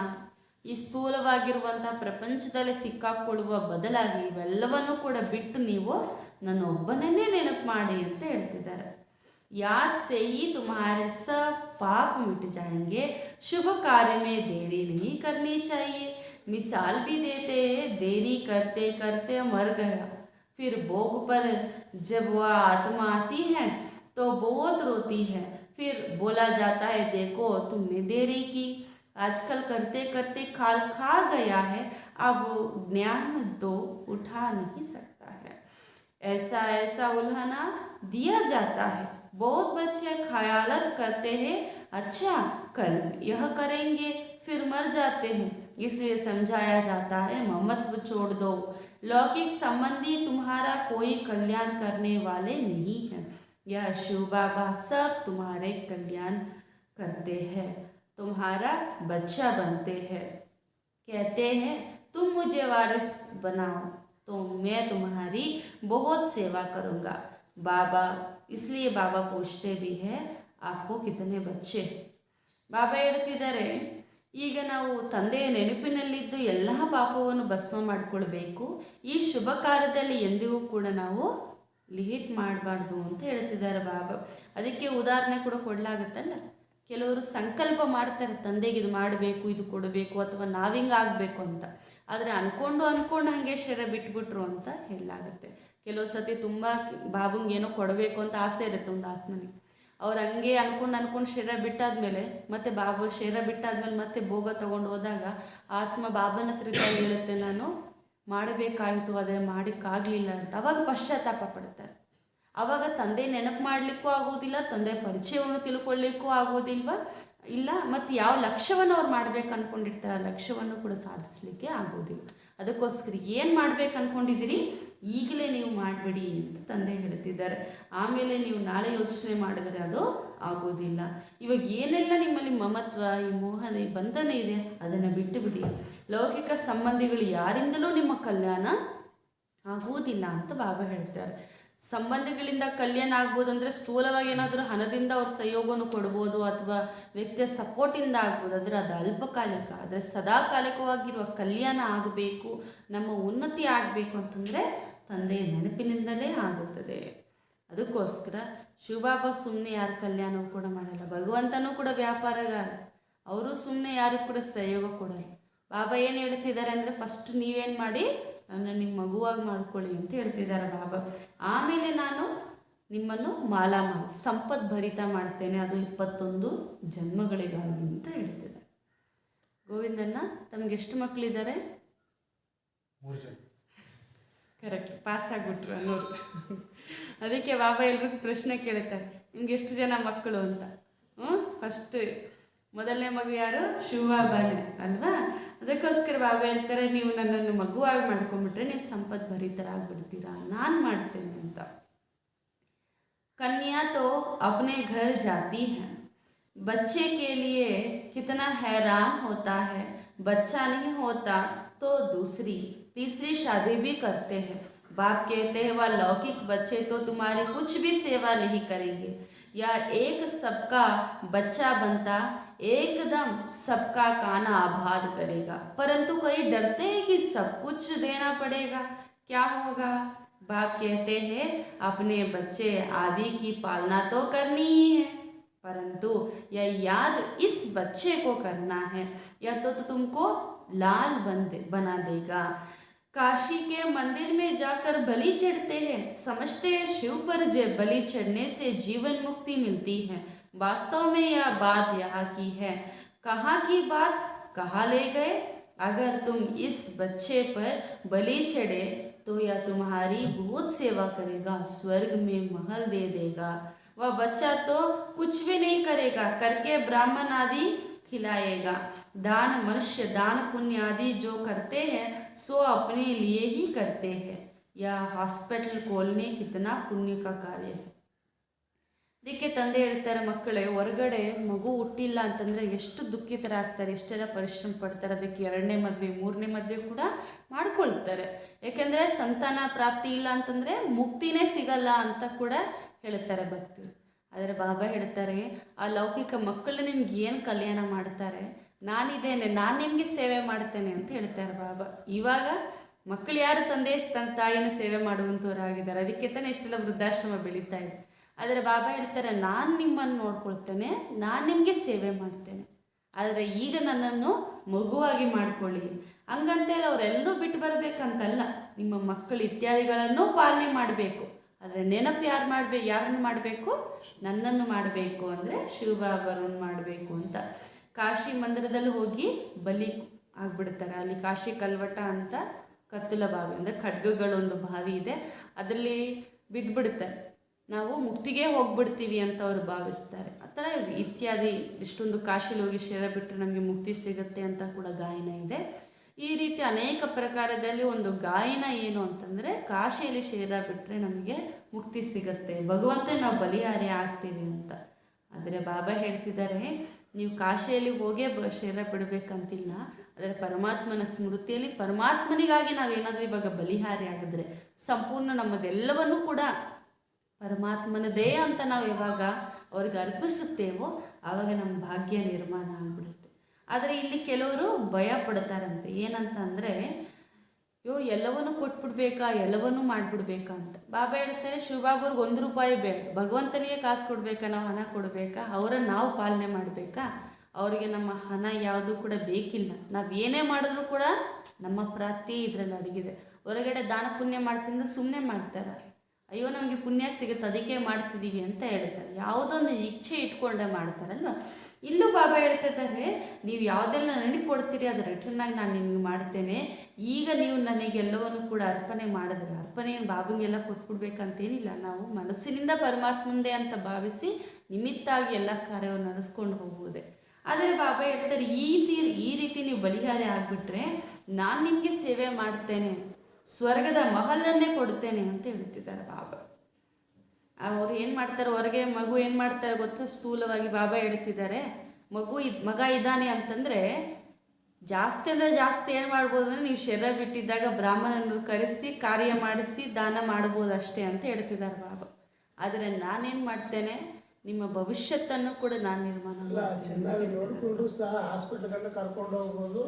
ಈ ಸ್ಥೂಲವಾಗಿರುವಂಥ ಪ್ರಪಂಚದಲ್ಲಿ ಸಿಕ್ಕಾಕೊಳ್ಳುವ ಬದಲಾಗಿ ಇವೆಲ್ಲವನ್ನು ಕೂಡ ಬಿಟ್ಟು ನೀವು ನನ್ನೊಬ್ಬನನ್ನೇ ನೆನಪು ಮಾಡಿ ಅಂತ ಹೇಳ್ತಿದ್ದಾರೆ. याद से ही तुम्हारे सब पाप मिट जाएंगे। शुभ कार्य में देरी नहीं करनी चाहिए। मिसाल भी देते हैं, देरी करते करते मर गया, फिर भोग पर जब वह आत्मा आती है तो बहुत रोती है। फिर बोला जाता है, देखो तुमने देरी की, आजकल करते करते खाल खा गया है, अब ज्ञान तो उठा नहीं सकता है। ऐसा ऐसा उल्हाना दिया जाता है। बहुत बच्चे ख्यालत करते हैं, अच्छा कल यह करेंगे, फिर मर जाते हैं। इसलिए समझाया जाता है, ममत्व छोड़ दो। लौकिक संबंधी तुम्हारा कोई कल्याण करने वाले नहीं हैं। यह शिव बाबा सब तुम्हारे कल्याण करते हैं, तुम्हारा बच्चा बनते हैं। कहते हैं, तुम मुझे वारिस बनाओ तो मैं तुम्हारी बहुत सेवा करूँगा बाबा। इसलिए बाबा पूछते भी है, आपको कितने बच्चे। ಬಾಬಾ ಹೇಳ್ತಿದ್ದಾರೆ, ಈಗ ನಾವು ತಂದೆಯ ನೆನಪಿನಲ್ಲಿದ್ದು ಎಲ್ಲ ಪಾಪವನ್ನು ಭಸ್ಮ ಮಾಡಿಕೊಳ್ಬೇಕು. ಈ ಶುಭ ಕಾರ್ಯದಲ್ಲಿ ಎಂದಿಗೂ ಕೂಡ ನಾವು ಲೇಟ್ ಮಾಡಬಾರ್ದು ಅಂತ ಹೇಳ್ತಿದ್ದಾರೆ ಬಾಬಾ. ಅದಕ್ಕೆ ಉದಾಹರಣೆ ಕೂಡ ಕೊಡಲಾಗುತ್ತಲ್ಲ, ಕೆಲವರು ಸಂಕಲ್ಪ ಮಾಡ್ತಾರೆ, ತಂದೆಗೆ ಇದು ಮಾಡಬೇಕು, ಇದು ಕೊಡಬೇಕು, ಅಥವಾ ನಾವಿಂಗೆ ಆಗಬೇಕು ಅಂತ. ಆದರೆ ಅಂದ್ಕೊಂಡು ಹಾಗೆ ಶರೀರ ಬಿಟ್ಬಿಟ್ರು ಅಂತ ಹೇಳಲಾಗುತ್ತೆ. ಕೆಲವು ಸತಿ ತುಂಬ ಬಾಬಂಗೆ ಏನೋ ಕೊಡಬೇಕು ಅಂತ ಆಸೆ ಇರುತ್ತೆ ಒಂದು ಆತ್ಮನಿಗೆ. ಅವ್ರು ಹಂಗೆ ಅನ್ಕೊಂಡು ಶರೀರ ಬಿಟ್ಟಾದ್ಮೇಲೆ ಮತ್ತೆ ಬಾಬಾ ಶರೀರ ಬಿಟ್ಟಾದ್ಮೇಲೆ ಮತ್ತೆ ಭೋಗ ತೊಗೊಂಡು ಹೋದಾಗ ಆತ್ಮ ಬಾಬನ ಹತ್ರ ಹೇಳುತ್ತೆ, ನಾನು ಮಾಡಬೇಕಾಯಿತು ಆದರೆ ಮಾಡೋಕ್ಕಾಗಲಿಲ್ಲ ಅಂತ. ಅವಾಗ ಪಶ್ಚಾತ್ತಾಪ ಪಡ್ತಾರೆ. ಆವಾಗ ತಂದೆ ನೆನಪು ಮಾಡಲಿಕ್ಕೂ ಆಗೋದಿಲ್ಲ, ತಂದೆ ಪರಿಚಯವನ್ನು ತಿಳ್ಕೊಳ್ಳಿಕ್ಕೂ ಇಲ್ಲ, ಮತ್ತು ಯಾವ ಲಕ್ಷ್ಯವನ್ನು ಅವ್ರು ಮಾಡ್ಬೇಕು ಅಂದ್ಕೊಂಡಿರ್ತಾರೆ ಆ ಲಕ್ಷ್ಯವನ್ನು ಕೂಡ ಸಾಧಿಸಲಿಕ್ಕೆ ಆಗೋದಿಲ್ಲ. ಅದಕ್ಕೋಸ್ಕರ ಏನು ಮಾಡ್ಬೇಕು ಅಂದ್ಕೊಂಡಿದ್ದೀರಿ ಈಗಲೇ ನೀವು ಮಾಡಬೇಡಿ ಅಂತ ತಂದೆ ಹೇಳ್ತಿದ್ದಾರೆ. ಆಮೇಲೆ ನೀವು ನಾಳೆ ಯೋಚನೆ ಮಾಡಿದರೆ ಅದು ಆಗೋದಿಲ್ಲ. ಇವಾಗ ಏನೆಲ್ಲ ನಿಮ್ಮಲ್ಲಿ ಮಮತ್ವ, ಈ ಮೋಹನ, ಈ ಬಂಧನ ಇದೆ ಅದನ್ನು ಬಿಟ್ಟು ಬಿಡಿ. ಲೌಕಿಕ ಸಂಬಂಧಿಗಳು ಯಾರಿಂದಲೂ ನಿಮ್ಮ ಕಲ್ಯಾಣ ಆಗುವುದಿಲ್ಲ ಅಂತ ಬಾಬಾ ಹೇಳ್ತಾರೆ. ಸಂಬಂಧಿಗಳಿಂದ ಕಲ್ಯಾಣ ಆಗ್ಬೋದು ಅಂದರೆ ಸ್ಥೂಲವಾಗಿ ಏನಾದರೂ ಹಣದಿಂದ ಅವ್ರ ಸಹಯೋಗವನ್ನು ಕೊಡ್ಬೋದು, ಅಥವಾ ವ್ಯಕ್ತಿಯ ಸಪೋರ್ಟಿಂದ ಆಗ್ಬೋದು, ಆದರೆ ಅದು ಅಲ್ಪಕಾಲಿಕ. ಆದರೆ ಸದಾಕಾಲಿಕವಾಗಿರುವ ಕಲ್ಯಾಣ ಆಗಬೇಕು, ನಮ್ಮ ಉನ್ನತಿ ಆಗಬೇಕು ಅಂತಂದರೆ ತಂದೆಯ ನೆನಪಿನಿಂದಲೇ ಆಗುತ್ತದೆ. ಅದಕ್ಕೋಸ್ಕರ ಶಿವಬಾಬಾ ಸುಮ್ಮನೆ ಯಾರು ಕಲ್ಯಾಣವೂ ಕೂಡ ಮಾಡಲ್ಲ. ಭಗವಂತನೂ ಕೂಡ ವ್ಯಾಪಾರಗಾರ, ಅವರು ಸುಮ್ಮನೆ ಯಾರಿಗೂ ಕೂಡ ಸಹಯೋಗ ಕೊಡಲ್ಲ. ಬಾಬಾ ಏನು ಹೇಳ್ತಿದ್ದಾರೆ ಅಂದರೆ, ಫಸ್ಟ್ ನೀವೇನು ಮಾಡಿ, ನನ್ನ ನಿಮ್ಮ ಮಗುವಾಗಿ ಮಾಡ್ಕೊಳ್ಳಿ ಅಂತ ಹೇಳ್ತಿದ್ದಾರೆ ಬಾಬಾ. ಆಮೇಲೆ ನಾನು ನಿಮ್ಮನ್ನು ಸಂಪತ್ ಭರಿತ ಮಾಡ್ತೇನೆ, ಅದು 21 ಜನ್ಮಗಳಿಗಾಗಿ ಅಂತ ಹೇಳ್ತಿದ್ದಾರೆ. ಗೋವಿಂದಣ್ಣ, ತಮ್ಗೆ ಎಷ್ಟು ಮಕ್ಕಳಿದ್ದಾರೆ? 3 ಜನ. ಕರೆಕ್ಟ್, ಪಾಸ್ ಆಗಿಬಿಟ್ರು ಅನ್ನೋರು. ಅದಕ್ಕೆ ಬಾಬಾ ಎಲ್ರಿಗೂ ಪ್ರಶ್ನೆ ಕೇಳ್ತಾರೆ, ನಿಮ್ಗೆ ಎಷ್ಟು ಜನ ಮಕ್ಕಳು ಅಂತ. ಫಸ್ಟ್ ಮೊದಲನೇ ಮಗು ಯಾರು? ಶಿವಬಾಬಾನೇ ಅಲ್ವಾ? ಅದಕ್ಕೋಸ್ಕರ ಬಾಬಾ ಹೇಳ್ತಾರೆ, ನೀವು ನನ್ನನ್ನು ಮಗುವಾಗಿ ಮಾಡ್ಕೊಂಡ್ಬಿಟ್ರೆ ನೀವು ಸಂಪತ್ ಭರಿತರಾಗ್ಬಿಡ್ತೀರಾ, ನಾನು ಮಾಡ್ತೇನೆ ಅಂತ. कन्या तो अपने घर जाती है, बच्चे के लिए कितना हैरान होता है। बच्चा नहीं होता तो दूसरी तीसरी शादी भी करते हैं। बाप कहते हैं, वह लौकिक बच्चे तो तुम्हारी कुछ भी सेवा नहीं करेंगे। या एक सबका बच्चा बनता एकदम सबका काना आबाद करेगा, परंतु कई डरते हैं कि सब कुछ देना पड़ेगा, क्या होगा? बाप कहते हैं, अपने बच्चे आदि की पालना तो करनी ही है, परंतु यह याद इस बच्चे को करना है, या तो तुमको लाल बना देगा। काशी के मंदिर में जाकर बलि चढ़ते हैं, समझते हैं शिव पर बलि चढ़ने से जीवन मुक्ति मिलती है। वास्तव में यह बात यहाँ की है। कहाँ की बात कहाँ ले गए? अगर तुम इस बच्चे पर बलि चढ़े तो यह तुम्हारी बहुत सेवा करेगा, स्वर्ग में महल दे देगा। वह बच्चा तो कुछ भी नहीं करेगा, करके ब्राह्मण आदि खिलाएगा। दान, मनुष्य दान पुण्य आदि जो करते हैं सो अपने लिए ही करते हैं। यह हॉस्पिटल खोलने कितना पुण्य का कार्य है। ಅದಕ್ಕೆ ತಂದೆ ಹೇಳ್ತಾರೆ, ಮಕ್ಕಳೇ ಹೊರಗಡೆ ಮಗು ಹುಟ್ಟಿಲ್ಲ ಅಂತಂದರೆ ಎಷ್ಟು ದುಃಖಿತರಾಗ್ತಾರೆ, ಎಷ್ಟೆಲ್ಲ ಪರಿಶ್ರಮ ಪಡ್ತಾರೆ. ಅದಕ್ಕೆ 2ನೇ ಮದುವೆ 3ನೇ ಮದುವೆ ಕೂಡ ಮಾಡ್ಕೊಳ್ತಾರೆ. ಏಕೆಂದರೆ ಸಂತಾನ ಪ್ರಾಪ್ತಿ ಇಲ್ಲ ಅಂತಂದರೆ ಮುಕ್ತಿನೇ ಸಿಗಲ್ಲ ಅಂತ ಕೂಡ ಹೇಳ್ತಾರೆ ಭಕ್ತರು. ಆದರೆ ಬಾಬಾ ಹೇಳ್ತಾರೆ, ಆ ಲೌಕಿಕ ಮಕ್ಕಳು ನಿಮ್ಗೆ ಏನು ಕಲ್ಯಾಣ ಮಾಡ್ತಾರೆ, ನಾನಿದ್ದೇನೆ, ನಾನು ನಿಮಗೆ ಸೇವೆ ಮಾಡ್ತೇನೆ ಅಂತ ಹೇಳ್ತಾರೆ ಬಾಬಾ. ಇವಾಗ ಮಕ್ಕಳು ಯಾರು ತಂದೆ ತಾಯಿಯನ್ನು ಸೇವೆ ಮಾಡುವಂಥವ್ರಾಗಿದ್ದಾರೆ. ಅದಕ್ಕೆ ತಾನೇ ಎಷ್ಟೆಲ್ಲ ವೃದ್ಧಾಶ್ರಮ ಬೆಳೀತಾ ಇದೆ. ಆದರೆ ಬಾಬಾ ಹೇಳ್ತಾರೆ, ನಾನು ನಿಮ್ಮನ್ನು ನೋಡ್ಕೊಳ್ತೇನೆ, ನಾನು ನಿಮಗೆ ಸೇವೆ ಮಾಡ್ತೇನೆ, ಆದರೆ ಈಗ ನನ್ನನ್ನು ಮಗುವಾಗಿ ಮಾಡ್ಕೊಳ್ಳಿ. ಹಂಗಂತೇಳಿ ಅವರೆಲ್ಲರೂ ಬಿಟ್ಟು ಬರಬೇಕಂತಲ್ಲ, ನಿಮ್ಮ ಮಕ್ಕಳು ಇತ್ಯಾದಿಗಳನ್ನು ಪಾಲನೆ ಮಾಡಬೇಕು. ಆದರೆ ನೆನಪು ಯಾರನ್ನು ಮಾಡಬೇಕು? ನನ್ನನ್ನು ಮಾಡಬೇಕು, ಅಂದರೆ ಶಿವಬಾಬರನ್ನು ಮಾಡಬೇಕು ಅಂತ. ಕಾಶಿ ಮಂದಿರದಲ್ಲಿ ಹೋಗಿ ಬಲಿ ಆಗ್ಬಿಡ್ತಾರೆ. ಅಲ್ಲಿ ಕಾಶಿ ಕಲ್ವಟ ಅಂತ ಕತ್ತಲ ಬಾವಿ ಅಂದರೆ ಖಡ್ಗಗಳೊಂದು ಬಾವಿ ಇದೆ, ಅದರಲ್ಲಿ ಬಿದ್ದುಬಿಡ್ತಾರೆ. ನಾವು ಮುಕ್ತಿಗೆ ಹೋಗ್ಬಿಡ್ತೀವಿ ಅಂತ ಅವರು ಭಾವಿಸ್ತಾರೆ. ಆ ಥರ ಇತ್ಯಾದಿ ಇಷ್ಟೊಂದು ಕಾಶಿಲಿ ಹೋಗಿ ಶರೀರ ಬಿಟ್ಟರೆ ನಮಗೆ ಮುಕ್ತಿ ಸಿಗುತ್ತೆ ಅಂತ ಕೂಡ ಗಾಯನ ಇದೆ. ಈ ರೀತಿ ಅನೇಕ ಪ್ರಕಾರದಲ್ಲಿ ಒಂದು ಗಾಯನ ಏನು ಅಂತಂದರೆ, ಕಾಶಿಯಲ್ಲಿ ಶರೀರ ಬಿಟ್ಟರೆ ನಮಗೆ ಮುಕ್ತಿ ಸಿಗುತ್ತೆ, ಭಗವಂತ ನಾವು ಬಲಿಹಾರಿ ಆಗ್ತೀವಿ ಅಂತ. ಆದರೆ ಬಾಬಾ ಹೇಳ್ತಿದ್ದಾರೆ, ನೀವು ಕಾಶಿಯಲ್ಲಿ ಹೋಗೇ ಶರೀರ ಬಿಡಬೇಕಂತಿಲ್ಲ, ಆದರೆ ಪರಮಾತ್ಮನ ಸ್ಮೃತಿಯಲ್ಲಿ ಪರಮಾತ್ಮನಿಗಾಗಿ ನಾವೇನಾದರೂ ಇವಾಗ ಬಲಿಹಾರಿ ಆಗಿದ್ರೆ ಸಂಪೂರ್ಣ ನಮ್ಮದೆಲ್ಲವನ್ನೂ ಕೂಡ ಪರಮಾತ್ಮನದೇ ಅಂತ ನಾವು ಯಾವಾಗ ಅವ್ರಿಗೆ ಅರ್ಪಿಸುತ್ತೇವೋ ಆವಾಗ ನಮ್ಮ ಭಾಗ್ಯ ನಿರ್ಮಾಣ ಆಗ್ಬಿಡುತ್ತೆ. ಆದರೆ ಇಲ್ಲಿ ಕೆಲವರು ಭಯ ಪಡ್ತಾರಂತೆ, ಏನಂತ ಅಂದರೆ ಎಲ್ಲವನ್ನೂ ಕೊಟ್ಬಿಡ್ಬೇಕಾ, ಎಲ್ಲವನ್ನೂ ಮಾಡಿಬಿಡ್ಬೇಕಾ ಅಂತ. ಬಾಬಾ ಹೇಳ್ತಾರೆ, ಶಿವಬಾಬುರ್ಗೆ 1 ರೂಪಾಯಿ ಬೇಡ, ಭಗವಂತನಿಗೆ ಕಾಸು ಕೊಡಬೇಕಾ, ನಾವು ಹಣ ಕೊಡಬೇಕಾ, ಅವರನ್ನು ನಾವು ಪಾಲನೆ ಮಾಡಬೇಕಾ? ಅವರಿಗೆ ನಮ್ಮ ಹಣ ಯಾವುದೂ ಕೂಡ ಬೇಕಿಲ್ಲ. ನಾವು ಏನೇ ಮಾಡಿದ್ರೂ ಕೂಡ ನಮ್ಮ ಪ್ರಾಪ್ತಿ ಇದರಲ್ಲಿ ಅಡಗಿದೆ. ಹೊರಗಡೆ ದಾನ ಪುಣ್ಯ ಮಾಡ್ತಿಂದ ಸುಮ್ಮನೆ ಮಾಡ್ತಾರೆ, ಅಯ್ಯೋ ನಮಗೆ ಪುಣ್ಯ ಸಿಗುತ್ತೆ ಅದಕ್ಕೆ ಮಾಡ್ತಿದ್ದೀವಿ ಅಂತ ಹೇಳ್ತಾರೆ, ಯಾವುದೊಂದು ಇಚ್ಛೆ ಇಟ್ಕೊಂಡೆ ಮಾಡ್ತಾರಲ್ವ. ಇಲ್ಲೂ ಬಾಬಾ ಹೇಳ್ತಿದ್ದಾರೆ, ನೀವು ಯಾವುದೆಲ್ಲ ನನಗೆ ಕೊಡ್ತೀರಿ ಅದು ರಿಟರ್ನಾಗಿ ನಾನು ನಿಮಗೆ ಮಾಡ್ತೇನೆ. ಈಗ ನೀವು ನನಗೆಲ್ಲವನ್ನು ಕೂಡ ಅರ್ಪಣೆ ಮಾಡಿದ್ರೆ, ಅರ್ಪಣೆ ಬಾಬಂಗೆಲ್ಲ ಕೊಟ್ಬಿಡ್ಬೇಕಂತೇನಿಲ್ಲ, ನಾವು ಮನಸ್ಸಿನಿಂದ ಪರಮಾತ್ಮಂದೇ ಅಂತ ಭಾವಿಸಿ ನಿಮಿತ್ತಾಗಿ ಎಲ್ಲ ಕಾರ್ಯವನ್ನು ನಡೆಸ್ಕೊಂಡು ಹೋಗುವುದೇ. ಆದರೆ ಬಾಬಾ ಹೇಳ್ತಾರೆ, ಈ ರೀತಿ ನೀವು ಬಲಿಹಾರಿ ಆಗಿಬಿಟ್ರೆ ನಾನು ನಿಮಗೆ ಸೇವೆ ಮಾಡ್ತೇನೆ, ಸ್ವರ್ಗದ ಮಹಲನ್ನೇ ಕೊಡ್ತೇನೆ ಅಂತ ಹೇಳ್ತಿದ್ದಾರೆ ಬಾಬಾ. ಅವ್ರು ಏನು ಮಾಡ್ತಾರೆ, ಹೊರಗೆ ಮಗು ಏನು ಮಾಡ್ತಾರೆ ಗೊತ್ತಾ, ಸ್ಥೂಲವಾಗಿ ಬಾಬಾ ಹೇಳ್ತಿದ್ದಾರೆ, ಮಗ ಇದ್ದಾನೆ ಅಂತಂದರೆ ಜಾಸ್ತಿ ಅಂದರೆ ಜಾಸ್ತಿ ಏನು ಮಾಡ್ಬೋದು ಅಂದರೆ, ನೀವು ಶರೀರ ಬಿಟ್ಟಿದ್ದಾಗ ಬ್ರಾಹ್ಮಣನನ್ನು ಕರೆಸಿ ಕಾರ್ಯ ಮಾಡಿಸಿ ದಾನ ಮಾಡ್ಬೋದು ಅಷ್ಟೇ ಅಂತ ಹೇಳ್ತಿದ್ದಾರೆ ಬಾಬಾ. ಆದರೆ ನಾನೇನು ಮಾಡ್ತೇನೆ, ನಿಮ್ಮ ಭವಿಷ್ಯತ್ತನ್ನು ಕೂಡ ನಾನು ನಿರ್ಮಾಣ ಚೆನ್ನಾಗಿ ನೋಡಿಕೊಂಡು ಸಹ ಹಾಸ್ಪಿಟಲ್ಗೆಲ್ಲ ಕರ್ಕೊಂಡು ಹೋಗ್ಬೋದು,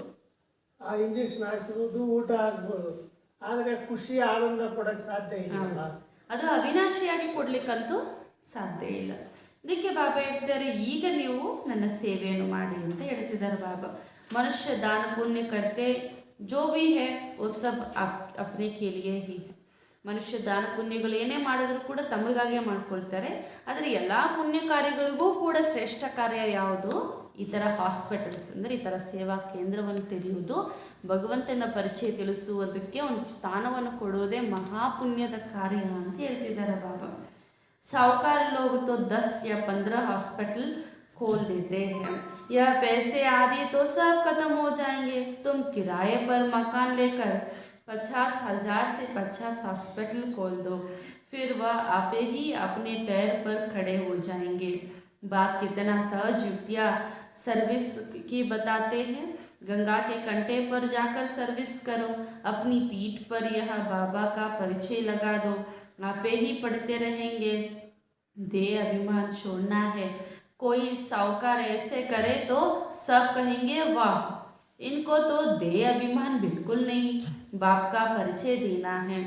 ಆ ಇಂಜೆಕ್ಷನ್ ಹಾಕ್ಸ್ಬೋದು, ಊಟ ಆಗ್ಬೋದು, ಆದರೆ ಖುಷಿ ಆನಂದ ಕೊಡೋಕ್ಕೆ ಸಾಧ್ಯ ಇಲ್ಲ. ಅದು ಅವಿನಾಶಿಯಾಗಿ ಕೊಡ್ಲಿಕ್ಕಂತೂ ಸಾಧ್ಯ ಇಲ್ಲ. ಇದಕ್ಕೆ ಬಾಬಾ ಹೇಳ್ತಾರೆ, ಈಗ ನೀವು ನನ್ನ ಸೇವೆಯನ್ನು ಮಾಡಿ ಅಂತ ಹೇಳ್ತಿದ್ದಾರೆ ಬಾಬಾ. ಮನುಷ್ಯ ದಾನ ಪುಣ್ಯ ಕರ್ತೆ ಜೋ ಭಿ ಹೈ ವೋ ಸಬ್ ಅಪ್ನೆ ಕೆ ಲಿಯೇ ಹಿ. ಮನುಷ್ಯ ದಾನ ಪುಣ್ಯಗಳು ಏನೇ ಮಾಡಿದ್ರು ಕೂಡ ತಮಗಾಗೆ ಮಾಡ್ಕೊಳ್ತಾರೆ. ಆದರೆ ಎಲ್ಲ ಪುಣ್ಯ ಕಾರ್ಯಗಳಿಗೂ ಕೂಡ ಶ್ರೇಷ್ಠ ಕಾರ್ಯ ಯಾವುದು? ಈ ಥರ ಹಾಸ್ಪಿಟಲ್ಸ್ ಅಂದರೆ ಈ ಥರ ಸೇವಾ ಕೇಂದ್ರವನ್ನು ತೆರೆಯುವುದು, ಭಗವಂತನ ಪರಿಚಯ ತಿಳಿಸುವುದಕ್ಕೆ ಒಂದು ಸ್ಥಾನವನ್ನು ಕೊಡುವುದೇ ಮಹಾಪುಣ್ಯದ ಕಾರ್ಯ ಅಂತ ಹೇಳ್ತಿದ್ದಾರೆ ಬಾಬಾ. साहूकार लोग तो 10 या 15 हॉस्पिटल खोल देते हैं, यह पैसे आदि तो सब खत्म हो जाएंगे। तुम किराए पर मकान लेकर 50,000 से 50 हॉस्पिटल खोल दो, फिर वह आपे ही अपने पैर पर खड़े हो जाएंगे। बाप कितना सहज युक्तियाँ सर्विस की बताते हैं। गंगा के कंठे पर जाकर सर्विस करो, अपनी पीठ पर यह बाबा का परिचय लगा दो, आपे ही पढ़ते रहेंगे। देह अभिमान छोड़ना है। कोई साहूकार ऐसे करे तो सब कहेंगे वाह, इनको तो देह अभिमान बिल्कुल नहीं। बाप का परिचय देना है।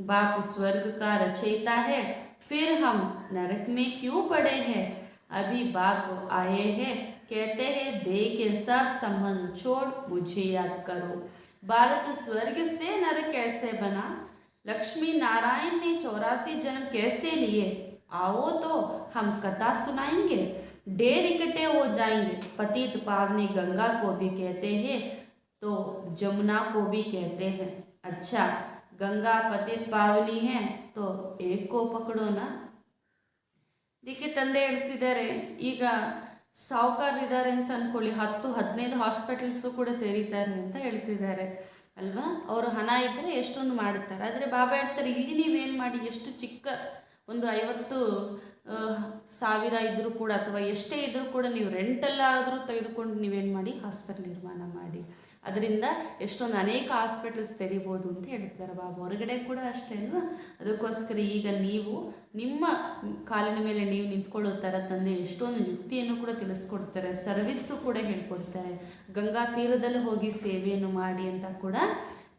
बाप स्वर्ग का रचयिता है, फिर हम नरक में क्यों पड़े हैं? अभी बाप आए हैं, कहते हैं देह के सब संबंध छोड़ मुझे याद करो। भारत स्वर्ग से नरक कैसे बना? लक्ष्मी नारायण ने 84 जन्म कैसे लिए? आओ तो हम कथा सुनाएंगे। ढेर इकट्ठे हो जाएंगे। पतित पावनी गंगा को भी कहते हैं तो जमुना को भी कहते हैं। अच्छा, गंगा पतित पावनी है तो एक को पकड़ो ना। ಇದಕ್ಕೆ ತಂದೆ ಹೇಳ್ತಿದ್ದಾರೆ, ಈಗ ಸಾಹುಕಾರರಿದ್ದಾರೆ ಅಂತ ಅಂದ್ಕೊಳ್ಳಿ, 10-15 ಹಾಸ್ಪಿಟಲ್ಸು ಕೂಡ ತೆರೀತಾರೆ ಅಂತ ಹೇಳ್ತಿದ್ದಾರೆ ಅಲ್ವಾ. ಅವರು ಹಣ ಇದ್ದರೆ ಎಷ್ಟೊಂದು ಮಾಡುತ್ತಾರೆ. ಆದರೆ ಬಾಬಾ ಹೇಳ್ತಾರೆ, ಇಲ್ಲಿ ನೀವೇನು ಮಾಡಿ, ಎಷ್ಟು ಚಿಕ್ಕ ಒಂದು 50,000 ಇದ್ದರೂ ಕೂಡ ಅಥವಾ ಎಷ್ಟೇ ಇದ್ದರೂ ಕೂಡ ನೀವು ರೆಂಟಲ್ಲಾದರೂ ತೆಗೆದುಕೊಂಡು ನೀವೇನು ಮಾಡಿ ಹಾಸ್ಪಿಟಲ್ ನಿರ್ಮಾಣ ಮಾಡಿ, ಅದರಿಂದ ಎಷ್ಟೊಂದು ಅನೇಕ ಹಾಸ್ಪಿಟಲ್ಸ್ ತೆರಿಬೋದು ಅಂತ ಹೇಳ್ತಾರೆ ಬಾಬಾ. ಹೊರಗಡೆ ಕೂಡ ಅಷ್ಟೇ ಅಲ್ವಾ. ಅದಕ್ಕೋಸ್ಕರ ಈಗ ನೀವು ನಿಮ್ಮ ಕಾಲಿನ ಮೇಲೆ ನೀವು ನಿಂತ್ಕೊಳ್ಳೋ ಥರ ತಂದೆ ಎಷ್ಟೊಂದು ಯುಕ್ತಿಯನ್ನು ಕೂಡ ತಿಳಿಸ್ಕೊಡ್ತಾರೆ, ಸರ್ವಿಸ್ಸು ಕೂಡ ಹೇಳ್ಕೊಡ್ತಾರೆ. ಗಂಗಾ ತೀರದಲ್ಲಿ ಹೋಗಿ ಸೇವೆಯನ್ನು ಮಾಡಿ ಅಂತ ಕೂಡ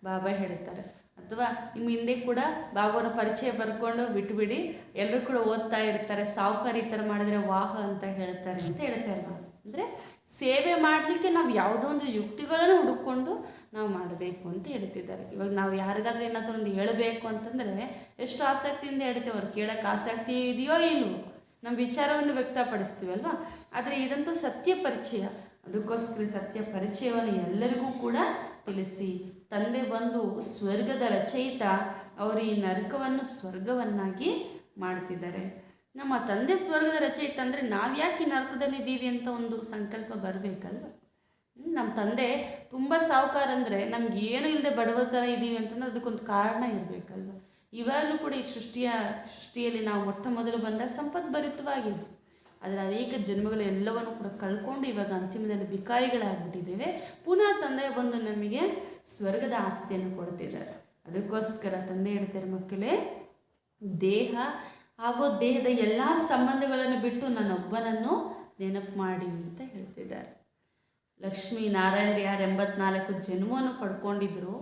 ಬಾಬಾ ಹೇಳ್ತಾರೆ. ಅಥವಾ ನಿಮ್ಮ ಹಿಂದೆ ಕೂಡ ಬಾಬುವರ ಪರಿಚಯ ಬರ್ಕೊಂಡು ಬಿಟ್ಬಿಡಿ, ಎಲ್ಲರೂ ಕೂಡ ಓದ್ತಾ ಇರ್ತಾರೆ, ಸಾವುಕಾರ ಈ ಥರ ಮಾಡಿದರೆ ವಾಹ ಅಂತ ಹೇಳ್ತಾರೆ ಅಂತ ಹೇಳ್ತಾ ಇಲ್ವಾ. ಅಂದರೆ ಸೇವೆ ಮಾಡಲಿಕ್ಕೆ ನಾವು ಯಾವುದೋ ಒಂದು ಯುಕ್ತಿಗಳನ್ನು ಹುಡುಕೊಂಡು ನಾವು ಮಾಡಬೇಕು ಅಂತ ಹೇಳ್ತಿದ್ದಾರೆ. ಇವಾಗ ನಾವು ಯಾರಿಗಾದ್ರೂ ಏನಾದರೂ ಒಂದು ಹೇಳಬೇಕು ಅಂತಂದರೆ ಎಷ್ಟು ಆಸಕ್ತಿಯಿಂದ ಹೇಳ್ತೇವೆ, ಅವ್ರು ಕೇಳೋಕ್ಕೆ ಆಸಕ್ತಿ ಇದೆಯೋ ಇಲ್ವೋ, ನಮ್ಮ ವಿಚಾರವನ್ನು ವ್ಯಕ್ತಪಡಿಸ್ತೀವಲ್ವ. ಆದರೆ ಇದಂತೂ ಸತ್ಯ ಪರಿಚಯ, ಅದಕ್ಕೋಸ್ಕರ ಸತ್ಯ ಪರಿಚಯವನ್ನು ಎಲ್ಲರಿಗೂ ಕೂಡ ತಿಳಿಸಿ, ತಂದೆ ಬಂದು ಸ್ವರ್ಗದ ರಚಯಿತ, ಅವರು ಈ ನರಕವನ್ನು ಸ್ವರ್ಗವನ್ನಾಗಿ ಮಾಡ್ತಿದ್ದಾರೆ. ನಮ್ಮ ತಂದೆ ಸ್ವರ್ಗದ ರಚಯಿತ ಅಂದರೆ ನಾವು ಯಾಕೆ ಈ ನರಕದಲ್ಲಿದ್ದೀವಿ ಅಂತ ಒಂದು ಸಂಕಲ್ಪ ಬರಬೇಕಲ್ವ. ನಮ್ಮ ತಂದೆ ತುಂಬ ಸಾಹುಕಾರ ಅಂದರೆ ನಮ್ಗೆ ಏನು ಇಲ್ಲದೆ ಬಡವರ ಥರ ಇದ್ದೀವಿ ಅಂತಂದ್ರೆ ಅದಕ್ಕೊಂದು ಕಾರಣ ಇರಬೇಕಲ್ವ. ಇವಾಗಲೂ ಕೂಡ ಈ ಸೃಷ್ಟಿಯಲ್ಲಿ ನಾವು ಮೊಟ್ಟ ಮೊದಲು ಬಂದಾಗ ಸಂಪದ್ಭರಿತವಾಗಿದ್ದು, ಆದರೆ ಅನೇಕ ಜನ್ಮಗಳು ಎಲ್ಲವನ್ನು ಕೂಡ ಕಳ್ಕೊಂಡು ಇವಾಗ ಅಂತಿಮದಲ್ಲಿ ಭಿಕಾರಿಗಳಾಗ್ಬಿಟ್ಟಿದ್ದೇವೆ. ಪುನಃ ತಂದೆ ಬಂದು ನಮಗೆ ಸ್ವರ್ಗದ ಆಸ್ತಿಯನ್ನು ಕೊಡ್ತಿದ್ದಾರೆ. ಅದಕ್ಕೋಸ್ಕರ ತಂದೆ ಹೇಳ್ತಾರೆ, ಮಕ್ಕಳೇ, ದೇಹ ಹಾಗೂ ದೇಹದ ಎಲ್ಲ ಸಂಬಂಧಗಳನ್ನು ಬಿಟ್ಟು ನನ್ನೊಬ್ಬನನ್ನು ನೆನಪು ಮಾಡಿ ಅಂತ ಹೇಳ್ತಿದ್ದಾರೆ. ಲಕ್ಷ್ಮೀ ನಾರಾಯಣರು ಯಾರು 84 ಜನ್ಮವನ್ನು ಪಡ್ಕೊಂಡಿದ್ರು,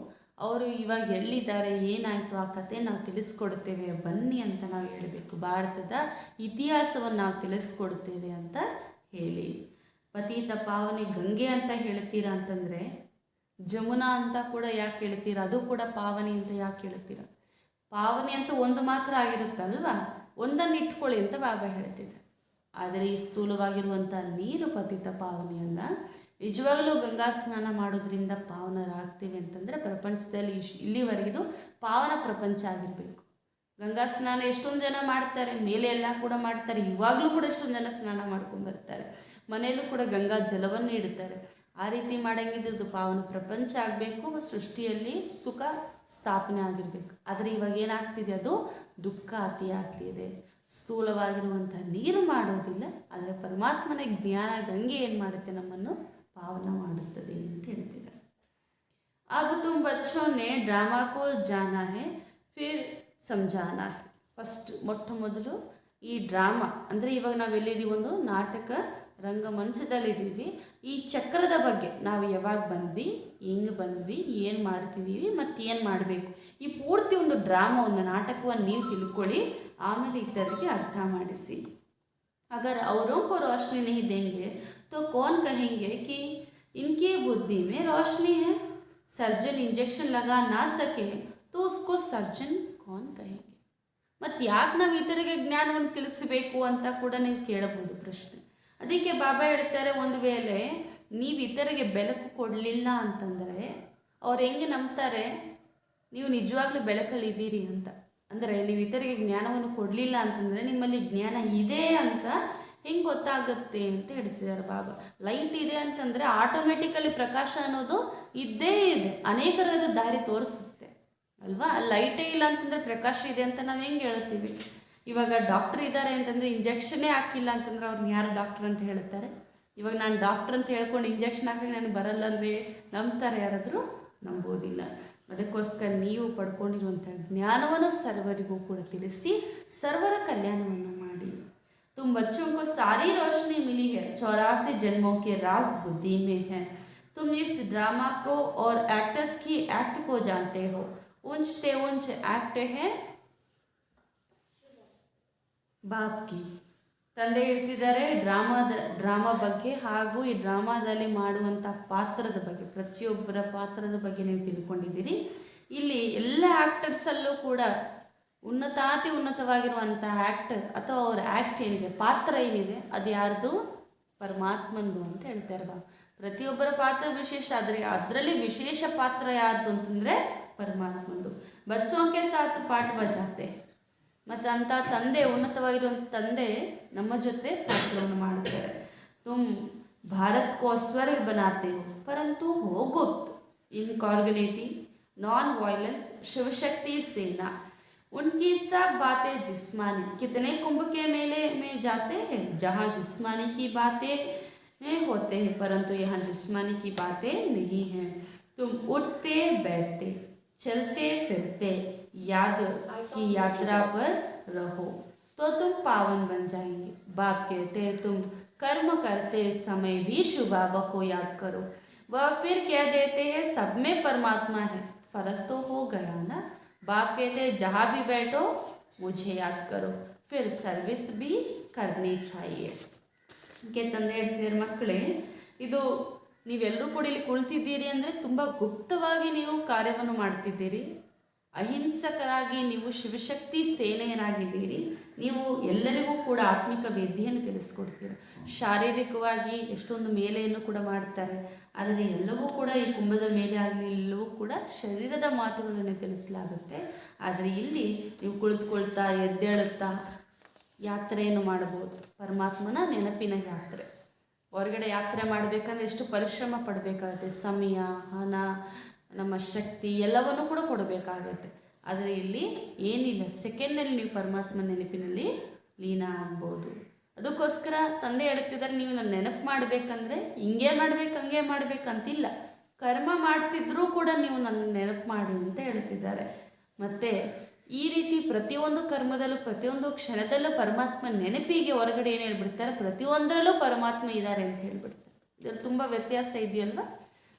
ಅವರು ಇವಾಗ ಎಲ್ಲಿದ್ದಾರೆ, ಏನಾಯಿತು, ಆ ಕತೆ ನಾವು ತಿಳಿಸ್ಕೊಡ್ತೇವೆ ಬನ್ನಿ ಅಂತ ನಾವು ಹೇಳಬೇಕು. ಭಾರತದ ಇತಿಹಾಸವನ್ನು ನಾವು ತಿಳಿಸ್ಕೊಡ್ತೇವೆ ಅಂತ ಹೇಳಿ. ಪತೀತ ಪಾವನಿ ಗಂಗೆ ಅಂತ ಹೇಳ್ತೀರಾ ಅಂತಂದರೆ ಜಮುನಾ ಅಂತ ಕೂಡ ಯಾಕೆ ಹೇಳ್ತೀರಾ, ಅದು ಕೂಡ ಪಾವನಿ ಅಂತ ಯಾಕೆ ಹೇಳ್ತೀರಾ. ಪಾವನಿ ಅಂತ ಒಂದು ಮಾತ್ರ ಆಗಿರುತ್ತಲ್ವ, ಒಂದನ್ನು ಇಟ್ಕೊಳ್ಳಿ ಅಂತ ಬಾಬಾ ಹೇಳ್ತಿದ್ದಾರೆ. ಆದರೆ ಈ ಸ್ಥೂಲವಾಗಿರುವಂಥ ನೀರು ಪತಿತ ಪಾವನಿ ಅಲ್ಲ. ನಿಜವಾಗಲೂ ಗಂಗಾ ಸ್ನಾನ ಮಾಡೋದ್ರಿಂದ ಪಾವನರಾಗ್ತೀವಿ ಅಂತಂದರೆ ಪ್ರಪಂಚದಲ್ಲಿ ಇಲ್ಲಿವರೆಗಿದು ಪಾವನ ಪ್ರಪಂಚ ಆಗಿರಬೇಕು. ಗಂಗಾ ಸ್ನಾನ ಎಷ್ಟೊಂದು ಜನ ಮಾಡ್ತಾರೆ, ಮೇಲೆ ಎಲ್ಲ ಕೂಡ ಮಾಡ್ತಾರೆ, ಇವಾಗಲೂ ಕೂಡ ಎಷ್ಟೊಂದು ಜನ ಸ್ನಾನ ಮಾಡ್ಕೊಂಡ್ಬರ್ತಾರೆ, ಮನೆಯಲ್ಲೂ ಕೂಡ ಗಂಗಾ ಜಲವನ್ನು ಇಡ್ತಾರೆ. ಆ ರೀತಿ ಮಾಡಂಗಿದ್ದು ಪಾವನ ಪ್ರಪಂಚ ಆಗಬೇಕು, ಸೃಷ್ಟಿಯಲ್ಲಿ ಸುಖ ಸ್ಥಾಪನೆ ಆಗಿರಬೇಕು. ಆದರೆ ಇವಾಗ ಏನಾಗ್ತಿದೆ, ಅದು ದುಃಖ ಅತಿ ಆಗ್ತಿದೆ. ಸ್ಥೂಲವಾಗಿರುವಂಥ ನೀರು ಮಾಡೋದಿಲ್ಲ, ಆದರೆ ಪರಮಾತ್ಮನ ಜ್ಞಾನ ಗಂಗೆ ಏನು ಮಾಡುತ್ತೆ, ನಮ್ಮನ್ನು ಪಾವನ ಮಾಡುತ್ತದೆ ಅಂತ ಹೇಳ್ತಿದ್ದಾರೆ. अब तुम बच्चों ने ड्रामा को जाना है फिर समझाना है. ಫಸ್ಟ್ ಮೊಟ್ಟ ಮೊದಲು ಈ ಡ್ರಾಮಾ ಅಂದರೆ ಇವಾಗ ನಾವೆಲ್ಲಿದ್ದೀವಿ, ಒಂದು ನಾಟಕ ರಂಗಮಂಚದಲ್ಲಿದ್ದೀವಿ. ಈ ಚಕ್ರದ ಬಗ್ಗೆ ನಾವು ಯಾವಾಗ ಬಂದ್ವಿ, ಹೆಂಗೆ ಬಂದ್ವಿ, ಏನು ಮಾಡ್ತಿದ್ದೀವಿ, ಮತ್ತು ಏನು ಮಾಡಬೇಕು, ಈ ಪೂರ್ತಿ ಒಂದು ಡ್ರಾಮಾ, ಒಂದು ನಾಟಕವನ್ನು ನೀವು ತಿಳ್ಕೊಳ್ಳಿ, ಆಮೇಲೆ ಇತರರಿಗೆ ಅರ್ಥ ಮಾಡಿಸಿ. अगर औरों को रोशनी नहीं देंगे तो कौन कहेंगे कि इनकी बुद्धि में रोशनी है. सर्जन इंजेक्शन लगा ना सके तो उसको सर्जन कौन कहेंगे. ಮತ್ತು ಯಾಕೆ ನಾವು ಇತರಿಗೆ ಜ್ಞಾನವನ್ನು ತಿಳಿಸಬೇಕು ಅಂತ ಕೂಡ ನೀವು ಕೇಳಬಹುದು ಪ್ರಶ್ನೆ. ಅದಕ್ಕೆ ಬಾಬಾ ಹೇಳ್ತಾರೆ, ಒಂದು ವೇಳೆ ನೀವು ಇತರಿಗೆ ಬೆಳಕು ಕೊಡಲಿಲ್ಲ ಅಂತಂದರೆ ಅವ್ರು ಹೆಂಗೆ ನಂಬ್ತಾರೆ ನೀವು ನಿಜವಾಗ್ಲೂ ಬೆಳಕಲ್ಲಿದ್ದೀರಿ ಅಂತ. ಅಂದರೆ ನೀವು ಇತರಿಗೆ ಜ್ಞಾನವನ್ನು ಕೊಡಲಿಲ್ಲ ಅಂತಂದರೆ ನಿಮ್ಮಲ್ಲಿ ಜ್ಞಾನ ಇದೆ ಅಂತ ಹೆಂಗೆ ಗೊತ್ತಾಗುತ್ತೆ ಅಂತ ಹೇಳ್ತಿದ್ದಾರೆ ಬಾಬಾ. ಲೈಟ್ ಇದೆ ಅಂತಂದರೆ ಆಟೋಮೆಟಿಕಲಿ ಪ್ರಕಾಶ ಅನ್ನೋದು ಇದ್ದೇ ಇದೆ, ಅನೇಕರದ ದಾರಿ ತೋರಿಸುತ್ತೆ ಅಲ್ವಾ. ಲೈಟೇ ಇಲ್ಲ ಅಂತಂದರೆ ಪ್ರಕಾಶ ಇದೆ ಅಂತ ನಾವು ಹೆಂಗೆ ಹೇಳ್ತೀವಿ. ಇವಾಗ ಡಾಕ್ಟ್ರ್ ಇದ್ದಾರೆ ಅಂತಂದರೆ ಇಂಜೆಕ್ಷನ್ನೇ ಹಾಕಿಲ್ಲ ಅಂತಂದ್ರೆ ಅವ್ರನ್ನ ಯಾರು ಡಾಕ್ಟ್ರ್ ಅಂತ ಹೇಳ್ತಾರೆ. ಇವಾಗ ನಾನು ಡಾಕ್ಟ್ರ್ ಅಂತ ಹೇಳ್ಕೊಂಡು ಇಂಜೆಕ್ಷನ್ ಹಾಕಿ ನನಗೆ ಬರಲ್ಲ ಅಂದರೆ ನಂಬ್ತಾರೆ ಯಾರಾದರೂ? ನಂಬೋದಿಲ್ಲ. ಅದಕ್ಕೋಸ್ಕರ ನೀವು ಪಡ್ಕೊಂಡಿರುವಂಥ ಜ್ಞಾನವನ್ನು ಸರ್ವರಿಗೂ ಕೂಡ ತಿಳಿಸಿ ಸರ್ವರ ಕಲ್ಯಾಣವನ್ನು ಮಾಡಿ. तुम बच्चों को सारी रोशनी मिली है, 84 जन्मों के राज बुद्धि में है. तुम इस ड्रामा को और एक्टर्स की एक्ट को जानते हो. ऊंचते ऊंच एक्ट है ಬಾಪ್ ಕಿ. ತಂದೆ ಹೇಳ್ತಿದ್ದಾರೆ ಡ್ರಾಮಾ ಬಗ್ಗೆ ಹಾಗೂ ಈ ಡ್ರಾಮಾದಲ್ಲಿ ಮಾಡುವಂಥ ಪಾತ್ರದ ಬಗ್ಗೆ, ಪ್ರತಿಯೊಬ್ಬರ ಪಾತ್ರದ ಬಗ್ಗೆ ನೀವು ತಿಳ್ಕೊಂಡಿದ್ದೀರಿ. ಇಲ್ಲಿ ಎಲ್ಲ ಆ್ಯಕ್ಟರ್ಸಲ್ಲೂ ಕೂಡ ಉನ್ನತವಾಗಿರುವಂಥ ಆ್ಯಕ್ಟ್ ಅಥವಾ ಅವ್ರ ಆ್ಯಕ್ಟ್ ಏನಿದೆ, ಪಾತ್ರ ಏನಿದೆ, ಅದು ಯಾರ್ದು? ಪರಮಾತ್ಮಂದು ಅಂತ ಹೇಳ್ತಾರೆ ಬಾಬಾ. ಪ್ರತಿಯೊಬ್ಬರ ಪಾತ್ರ ವಿಶೇಷ, ಆದರೆ ಅದರಲ್ಲಿ ವಿಶೇಷ ಪಾತ್ರ ಯಾರ್ದು ಅಂತಂದರೆ ಪರಮಾತ್ಮಂದು. ಬಚ್ಚೋಕೆ ಸಾಥ್ ಪಾಠ ಬಜಾತೆ. ಮತ್ತು ಅಂಥ ತಂದೆ, ಉನ್ನತವಾಗಿರುವಂಥ ತಂದೆ ನಮ್ಮ ಜೊತೆ ಪಾತ್ರವನ್ನು ಮಾಡ್ತಾರೆ. ತುಮ್ ಭಾರತ್ ಕೋ ಸ್ವರ್ಗ ಬನಾತೆ ಹೋ ಪರಂತು ಹೋ ಗುಪ್ತ್. इनकॉर्गेनिटी, नॉन वायलेंस, शिवशक्ति सेना, उनकी सब बातें जिस्मानी. कितने कुंभ के मेले में जाते हैं जहाँ जिस्मानी की बातें होते हैं, परंतु यहाँ जिस्मानी की बातें नहीं हैं. तुम उठते बैठते चलते फिरते याद की यात्रा पर रहो तो तुम पावन बन जाएंगे. बाप कहते हैं तुम कर्म करते समय भी शिव बाबा को याद करो. वह फिर कह देते हैं सब में परमात्मा है. फर्क तो हो गया ना. बाप कहते हैं जहाँ भी बैठो मुझे याद करो, फिर सर्विस भी करनी चाहिए. ಕೆ ತಂದೆ ಹೇಳ್ತಿದ್ದಾರೆ, ಮಕ್ಕಳೇ ಇದು ನೀವೆಲ್ಲರೂ ಕೂಡ ಇಲ್ಲಿ ಕುಳಿತಿದ್ದೀರಿ ಅಂದರೆ ತುಂಬ ಗುಪ್ತವಾಗಿ ನೀವು ಕಾರ್ಯವನ್ನು ಮಾಡ್ತಿದ್ದೀರಿ. ಅಹಿಂಸಕರಾಗಿ ನೀವು ಶಿವಶಕ್ತಿ ಸೇನೆಯರಾಗಿದ್ದೀರಿ. ನೀವು ಎಲ್ಲರಿಗೂ ಕೂಡ ಆತ್ಮಿಕ ವಿದ್ಯೆಯನ್ನು ತಿಳಿಸ್ಕೊಡ್ತೀರ. ಶಾರೀರಿಕವಾಗಿ ಎಷ್ಟೊಂದು ಮೇಲೆಯನ್ನು ಕೂಡ ಮಾಡ್ತಾರೆ, ಆದರೆ ಎಲ್ಲವೂ ಕೂಡ ಈ ಕುಂಭದ ಮೇಲೆ ಆಗಲಿ ಎಲ್ಲವೂ ಕೂಡ ಶರೀರದ ಮಾತುಗಳನ್ನು ತಿಳಿಸಲಾಗುತ್ತೆ. ಆದರೆ ಇಲ್ಲಿ ನೀವು ಕುಳಿತುಕೊಳ್ತಾ ಎದ್ದೇಳುತ್ತಾ ಯಾತ್ರೆಯನ್ನು ಮಾಡ್ಬೋದು. ಪರಮಾತ್ಮನ ನೆನಪಿನ ಯಾತ್ರೆ. ಹೊರಗಡೆ ಯಾತ್ರೆ ಮಾಡಬೇಕಂದ್ರೆ ಎಷ್ಟು ಪರಿಶ್ರಮ ಪಡಬೇಕಾಗುತ್ತೆ. ಸಮಯ, ಹಣ, ನಮ್ಮ ಶಕ್ತಿ ಎಲ್ಲವನ್ನು ಕೂಡ ಕೊಡಬೇಕಾಗತ್ತೆ. ಆದರೆ ಇಲ್ಲಿ ಏನಿಲ್ಲ, ಸೆಕೆಂಡ್ನಲ್ಲಿ ನೀವು ಪರಮಾತ್ಮ ನೆನಪಿನಲ್ಲಿ ಲೀನ ಆಗ್ಬೋದು. ಅದಕ್ಕೋಸ್ಕರ ತಂದೆ ಹೇಳ್ತಿದ್ದಾರೆ, ನೀವು ನನ್ನ ನೆನಪು ಮಾಡಬೇಕಂದ್ರೆ ಹಿಂಗೆ ಮಾಡ್ಬೇಕು ಹಂಗೆ ಮಾಡ್ಬೇಕಂತಿಲ್ಲ, ಕರ್ಮ ಮಾಡ್ತಿದ್ರೂ ಕೂಡ ನೀವು ನನ್ನ ನೆನಪು ಮಾಡಿ ಅಂತ ಹೇಳ್ತಿದ್ದಾರೆ. ಮತ್ತು ಈ ರೀತಿ ಪ್ರತಿಯೊಂದು ಕರ್ಮದಲ್ಲೂ ಪ್ರತಿಯೊಂದು ಕ್ಷಣದಲ್ಲೂ ಪರಮಾತ್ಮ ನೆನಪಿಗೆ ಹೊರಗಡೆ ಏನು ಹೇಳ್ಬಿಡ್ತಾರೆ, ಪ್ರತಿಯೊಂದರಲ್ಲೂ ಪರಮಾತ್ಮ ಇದ್ದಾರೆ ಅಂತ ಹೇಳ್ಬಿಡ್ತಾರೆ. ಇದರಲ್ಲಿ ತುಂಬ ವ್ಯತ್ಯಾಸ ಇದೆಯಲ್ವ.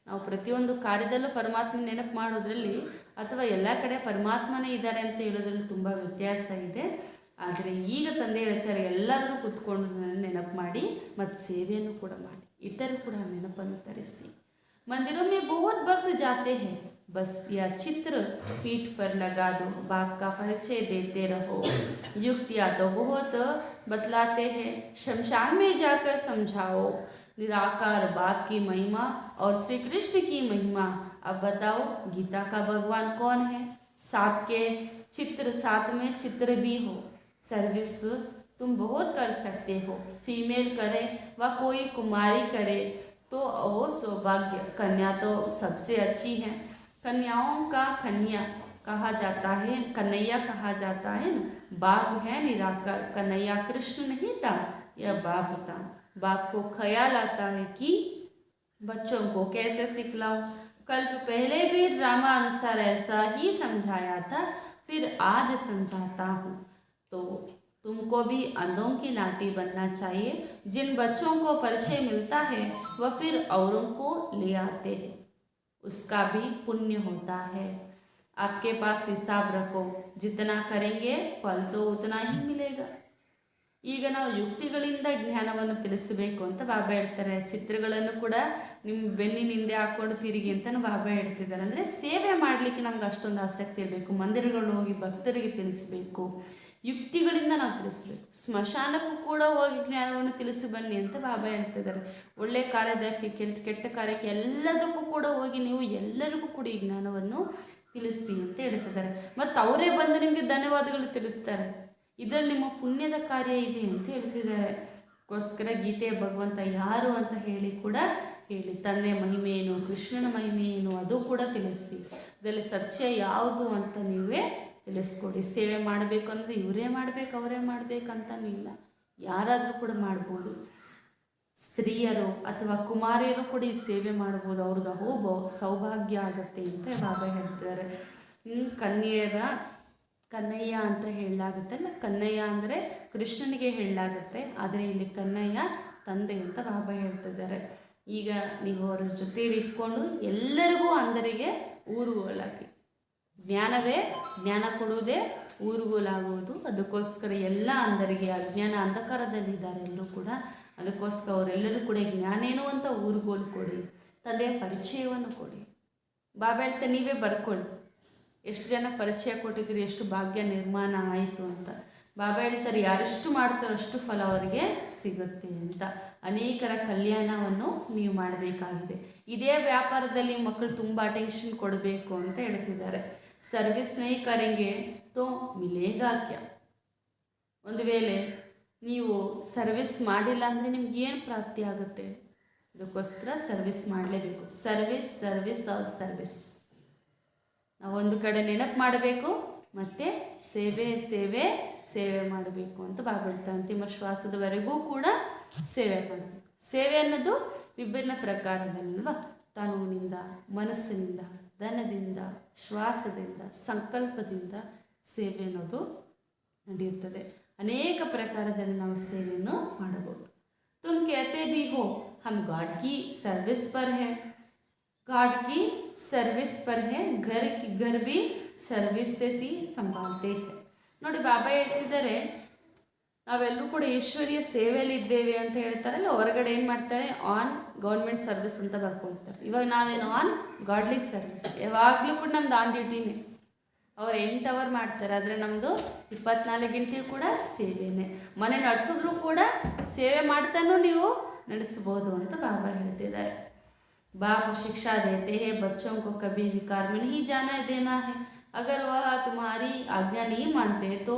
ನಾವು ಪ್ರತಿಯೊಂದು ಕಾರ್ಯದಲ್ಲೂ ಪರಮಾತ್ಮ ನೆನಪು ಮಾಡೋದ್ರಲ್ಲಿ ಅಥವಾ ಎಲ್ಲ ಕಡೆ ಪರಮಾತ್ಮನೇ ಇದ್ದಾರೆ ಅಂತ ಹೇಳೋದ್ರಲ್ಲಿ ತುಂಬ ವ್ಯತ್ಯಾಸ ಇದೆ. ಆದರೆ ಈಗ ತಂದೆ ಹೇಳ್ತಾರೆ, ಎಲ್ಲಾದರೂ ಕೂತ್ಕೊಂಡು ನನ್ನ ನೆನಪು ಮಾಡಿ ಮತ್ತು ಸೇವೆಯನ್ನು ಕೂಡ ಮಾಡಿ, ಇತರು ಕೂಡ ನೆನಪನ್ನು ತರಿಸಿ. मंदिरों में बहुत भक्त जाते हैं, बस यह चित्र पीठ पर लगा दो, बाप का परिचय देते रहो. युक्तियाँ तो बहुत बतलाते हैं, शमशान में जाकर समझाओ निराकार बाप की महिमा और श्री कृष्ण की महिमा. अब बताओ गीता का भगवान कौन है? साथ के चित्र, साथ में चित्र भी हो. सर्विस तुम बहुत कर सकते हो, फीमेल करे व कोई कुमारी करे तो वो सौभाग्य. कन्या तो सबसे अच्छी है. कन्याओं का कन्या कहा जाता है, कन्हैया कहा जाता है ना. बाप है निराकार, कन्हैया कृष्ण नहीं था, यह बाप था. बाप को ख्याल आता है कि बच्चों को कैसे सिखलाऊं. कल्प पहले भी ड्रामा अनुसार ऐसा ही समझाया था, फिर आज समझाता हूँ. तो तुमको भी अंधों की लाठी बनना चाहिए. जिन बच्चों को परिचय मिलता है वह फिर औरों को ले आते हैं, उसका भी पुण्य होता है. आपके पास हिसाब रखो, जितना करेंगे फल तो उतना ही मिलेगा. ಈಗ ನಾವು ಯುಕ್ತಿಗಳಿಂದ ಜ್ಞಾನವನ್ನು ತಿಳಿಸಬೇಕು ಅಂತ ಬಾಬಾ ಹೇಳ್ತಾರೆ. ಚಿತ್ರಗಳನ್ನು ಕೂಡ ನಿಮ್ಮ ಬೆನ್ನಿನ ಹಿಂದೆ ಹಾಕ್ಕೊಂಡು ತಿರುಗಿ ಅಂತ ಬಾಬಾ ಹೇಳ್ತಿದ್ದಾರೆ. ಅಂದರೆ ಸೇವೆ ಮಾಡಲಿಕ್ಕೆ ನಮ್ಗೆ ಅಷ್ಟೊಂದು ಆಸಕ್ತಿ ಇರಬೇಕು. ಮಂದಿರಗಳು ಹೋಗಿ ಭಕ್ತರಿಗೆ ತಿಳಿಸಬೇಕು, ಯುಕ್ತಿಗಳಿಂದ ನಾವು ತಿಳಿಸ್ಬೇಕು. ಸ್ಮಶಾನಕ್ಕೂ ಕೂಡ ಹೋಗಿ ಜ್ಞಾನವನ್ನು ತಿಳಿಸಿ ಬನ್ನಿ ಅಂತ ಬಾಬಾ ಹೇಳ್ತಿದ್ದಾರೆ. ಒಳ್ಳೆಯ ಕಾರ್ಯದಕ್ಕೆ ಕೆಟ್ಟ ಕಾರ್ಯಕ್ಕೆ ಎಲ್ಲದಕ್ಕೂ ಕೂಡ ಹೋಗಿ ನೀವು ಎಲ್ಲರಿಗೂ ಕೂಡ ಈ ಜ್ಞಾನವನ್ನು ತಿಳಿಸಿ ಅಂತ ಹೇಳ್ತಿದ್ದಾರೆ. ಮತ್ತು ಅವರೇ ಬಂದು ನಿಮಗೆ ಧನ್ಯವಾದಗಳು ತಿಳಿಸ್ತಾರೆ. ಇದರಲ್ಲಿ ನಿಮ್ಮ ಪುಣ್ಯದ ಕಾರ್ಯ ಇದೆ ಅಂತ ಹೇಳ್ತಿದ್ದಾರೆ. ಗೋಸ್ಕರ ಗೀತೆಯ ಭಗವಂತ ಯಾರು ಅಂತ ಹೇಳಿ ಕೂಡ ಹೇಳಿ, ತಂದೆ ಮಹಿಮೆ ಏನು, ಕೃಷ್ಣನ ಮಹಿಮೆ ಏನು ಅದು ಕೂಡ ತಿಳಿಸಿ. ಇದರಲ್ಲಿ ಸತ್ಯ ಯಾವುದು ಅಂತ ನೀವೇ ತಿಳಿಸ್ಕೊಡಿ. ಸೇವೆ ಮಾಡಬೇಕು ಅಂದರೆ ಇವರೇ ಮಾಡಬೇಕು ಅವರೇ ಮಾಡಬೇಕಂತನಿಲ್ಲ, ಯಾರಾದರೂ ಕೂಡ ಮಾಡ್ಬೋದು. ಸ್ತ್ರೀಯರು ಅಥವಾ ಕುಮಾರಿಯರು ಕೂಡ ಈ ಸೇವೆ ಮಾಡ್ಬೋದು. ಅವ್ರದ್ದು ಹೋಗೋ ಸೌಭಾಗ್ಯ ಆಗುತ್ತೆ ಅಂತ ಬಾಬಾ ಹೇಳ್ತಿದ್ದಾರೆ. ಕನ್ಯೆಯರ ಕನ್ನಯ್ಯ ಅಂತ ಹೇಳಲಾಗುತ್ತಲ್ಲ, ಕನ್ನಯ್ಯ ಅಂದರೆ ಕೃಷ್ಣನಿಗೆ ಹೇಳಲಾಗುತ್ತೆ, ಆದರೆ ಇಲ್ಲಿ ಕನ್ನಯ್ಯ ತಂದೆ ಅಂತ ಬಾಬಾ ಹೇಳ್ತಿದ್ದಾರೆ. ಈಗ ನೀವು ಅವರ ಜೊತೆಯಲ್ಲಿ ಇಟ್ಕೊಂಡು ಎಲ್ಲರಿಗೂ ಅಂದರಿಗೆ ಊರುಗೋಲಾಗಿ, ಜ್ಞಾನವೇ ಜ್ಞಾನ ಕೊಡುವುದೇ ಊರುಗೋಲಾಗುವುದು. ಅದಕ್ಕೋಸ್ಕರ ಎಲ್ಲ ಅಂದರಿಗೆ ಅಜ್ಞಾನ ಅಂಧಕಾರದಲ್ಲಿದ್ದಾರೆ ಎಲ್ಲರೂ ಕೂಡ. ಅದಕ್ಕೋಸ್ಕರ ಅವರೆಲ್ಲರೂ ಕೂಡ ಜ್ಞಾನೇನು ಅಂತ ಊರುಗೋಲು ಕೊಡಿ, ತಂದೆಯ ಪರಿಚಯವನ್ನು ಕೊಡಿ. ಬಾಬಾ ಹೇಳ್ತಾ ನೀವೇ ಬರ್ಕೊಳ್ಳಿ, ಎಷ್ಟು ಜನ ಪರಿಚಯ ಕೊಟ್ಟಿದ್ದೀರಿ, ಎಷ್ಟು ಭಾಗ್ಯ ನಿರ್ಮಾಣ ಆಯಿತು ಅಂತ. ಬಾಬಾ ಹೇಳ್ತಾರೆ, ಯಾರೆಷ್ಟು ಮಾಡ್ತಾರೋ ಅಷ್ಟು ಫಲ ಅವರಿಗೆ ಸಿಗುತ್ತೆ ಅಂತ. ಅನೇಕರ ಕಲ್ಯಾಣವನ್ನು ನೀವು ಮಾಡಬೇಕಾಗಿದೆ. ಇದೇ ವ್ಯಾಪಾರದಲ್ಲಿ ಮಕ್ಕಳು ತುಂಬ ಟೆನ್ಷನ್ ಕೊಡಬೇಕು ಅಂತ ಹೇಳ್ತಿದ್ದಾರೆ. ಸರ್ವಿಸ್ ನೈ ಕರೆಂಗೆ ತೋ ಮಿಲೇಗಾ ಕ್ಯಾ. ಒಂದು ವೇಳೆ ನೀವು ಸರ್ವಿಸ್ ಮಾಡಿಲ್ಲ ಅಂದರೆ ನಿಮ್ಗೇನು ಪ್ರಾಪ್ತಿ ಆಗುತ್ತೆ? ಅದಕ್ಕೋಸ್ಕರ ಸರ್ವಿಸ್ ಮಾಡಲೇಬೇಕು. ಸರ್ವಿಸ್ ಸರ್ವಿಸ್ ಅವ್ರ ಸರ್ವಿಸ್. ನಾವೊಂದು ಕಡೆ ನೆನಪು ಮಾಡಬೇಕು ಮತ್ತು ಸೇವೆ ಸೇವೆ ಸೇವೆ ಮಾಡಬೇಕು ಅಂತ ಬಾಬಾ ಹೇಳ್ತಾರೆ. ಅಂತಿಮ ಶ್ವಾಸದವರೆಗೂ ಕೂಡ ಸೇವೆ ಮಾಡಬೇಕು. ಸೇವೆ ಅನ್ನೋದು ವಿಭಿನ್ನ ಪ್ರಕಾರದಲ್ವಾ, ತನುವಿನಿಂದ, ಮನಸ್ಸಿನಿಂದ, ಧನದಿಂದ, ಶ್ವಾಸದಿಂದ, ಸಂಕಲ್ಪದಿಂದ ಸೇವೆ ಅನ್ನೋದು ನಡೆಯುತ್ತದೆ. ಅನೇಕ ಪ್ರಕಾರದಲ್ಲಿ ನಾವು ಸೇವೆಯನ್ನು ಮಾಡಬಹುದು. ತುಮ್ कहते भी हो हम गॉड की सर्विस पर है, गॉड की सर्विस पर है, घर भी ಸರ್ವಿಸ್ ಸಿ ಸಂಭಾಲ್ತೆ ಹೇ. ನೋಡಿ ಬಾಬಾ ಹೇಳ್ತಿದ್ದಾರೆ, ನಾವೆಲ್ಲರೂ ಕೂಡ ಈಶ್ವರಿಯ ಸೇವೆಯಲ್ಲಿ ಇದ್ದೇವೆ ಅಂತ ಹೇಳ್ತಾರಲ್ಲ, ಹೊರಗಡೆ ಏನು ಮಾಡ್ತಾರೆ, ಆನ್ ಗೌರ್ಮೆಂಟ್ ಸರ್ವಿಸ್ ಅಂತ ಬರ್ಕೊಳ್ತಾರೆ. ಇವಾಗ ನಾವೇನು ಆನ್ ಗಾಡ್ಲಿ ಸರ್ವಿಸ್, ಯಾವಾಗಲೂ ಕೂಡ ನಮ್ದು ಆನ್ ಡ್ಯೂಟಿನೇ. ಅವ್ರು 8 ಅವರ್ ಮಾಡ್ತಾರೆ, ಆದರೆ ನಮ್ಮದು 24 ಗಂಟೆ ಕೂಡ ಸೇವೆನೇ. ಮನೆ ನಡೆಸಿದ್ರು ಕೂಡ ಸೇವೆ ಮಾಡ್ತಾನೂ ನೀವು ನಡೆಸ್ಬೋದು ಅಂತ ಬಾಬಾ ಹೇಳ್ತಿದ್ದಾರೆ. बाप शिक्षा देते हैं बच्चों को कभी विकार में नहीं जाना देना है. अगर वह तुम्हारी आज्ञा नहीं मानते तो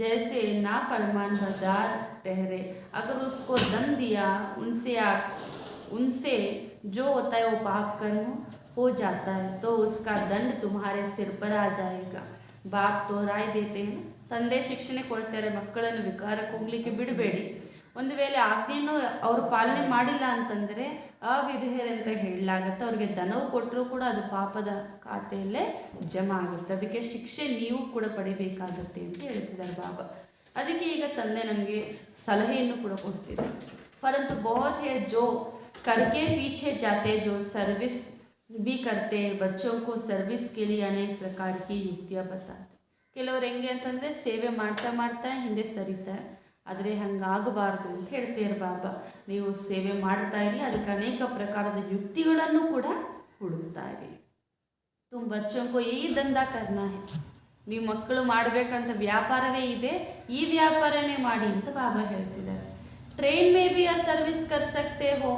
जैसे नाफरमान बरदार ठहरे. अगर उसको दंड दिया उनसे जो होता है वो पाप कर्म हो जाता है, तो उसका दंड तुम्हारे सिर पर आ जाएगा. बाप तो राय देते हैं, ತಂದೆ ಶಿಕ್ಷಣೆ ಕೊಡ್ತಾರೆ, ಮಕ್ಕಳನ್ನು ವಿಕಾರಕ್ಕೆ ಹೋಗ್ಲಿಕ್ಕೆ ಬಿಡಬೇಡಿ. ಒಂದು ವೇಳೆ ಆಜ್ಞೆಯನ್ನು ಅವರು ಪಾಲನೆ ಮಾಡಿಲ್ಲ ಅಂತಂದರೆ ಅವಿಧೇಯರಂತ ಹೇಳಲಾಗುತ್ತೆ. ಅವ್ರಿಗೆ ದನವು ಕೊಟ್ಟರೂ ಕೂಡ ಅದು ಪಾಪದ ಖಾತೆಯಲ್ಲೇ ಜಮಾ ಆಗುತ್ತೆ. ಅದಕ್ಕೆ ಶಿಕ್ಷೆ ನೀವು ಕೂಡ ಪಡಿಬೇಕಾಗುತ್ತೆ ಅಂತ ಹೇಳ್ತಿದ್ದಾರೆ ಬಾಬಾ. ಅದಕ್ಕೆ ಈಗ ತಂದೆ ನಮಗೆ ಸಲಹೆಯನ್ನು ಕೂಡ ಕೊಡ್ತಿದ್ದಾರೆ. ಪರಂತು ಬಹುತ್ ಹೇ ಜೋ करके पीछे जाते, जो सर्विस भी करते, बच्चों को सर्विस के लिए अनेक प्रकार की युक्तियाँ बताते. ಕೆಲವರು ಹೆಂಗೆ ಅಂತಂದರೆ ಸೇವೆ ಮಾಡ್ತಾ ಮಾಡ್ತಾ ಹಿಂದೆ ಸರಿತಾರೆ, ಆದರೆ ಹಂಗಾಗಬಾರ್ದು ಅಂತ ಹೇಳ್ತಾರೆ ಬಾಬಾ. ನೀವು ಸೇವೆ ಮಾಡ್ತಾ ಇರಿ, ಅದಕ್ಕೆ ಅನೇಕ ಪ್ರಕಾರದ ಯುಕ್ತಿಗಳನ್ನು ಕೂಡ ಹುಡುಕ್ತಾ ಇರಿ. ತುಮ್ ಬಚ್ಚೋं को यही ದಂಧಾ करना है. ನೀವು ಮಕ್ಕಳು ಮಾಡಬೇಕಂತ ವ್ಯಾಪಾರವೇ ಇದೆ, ಈ ವ್ಯಾಪಾರನೇ ಮಾಡಿ ಅಂತ ಬಾಬಾ ಹೇಳ್ತಿದ್ದಾರೆ. ट्रेन में भी सर्विस कर सकते हो,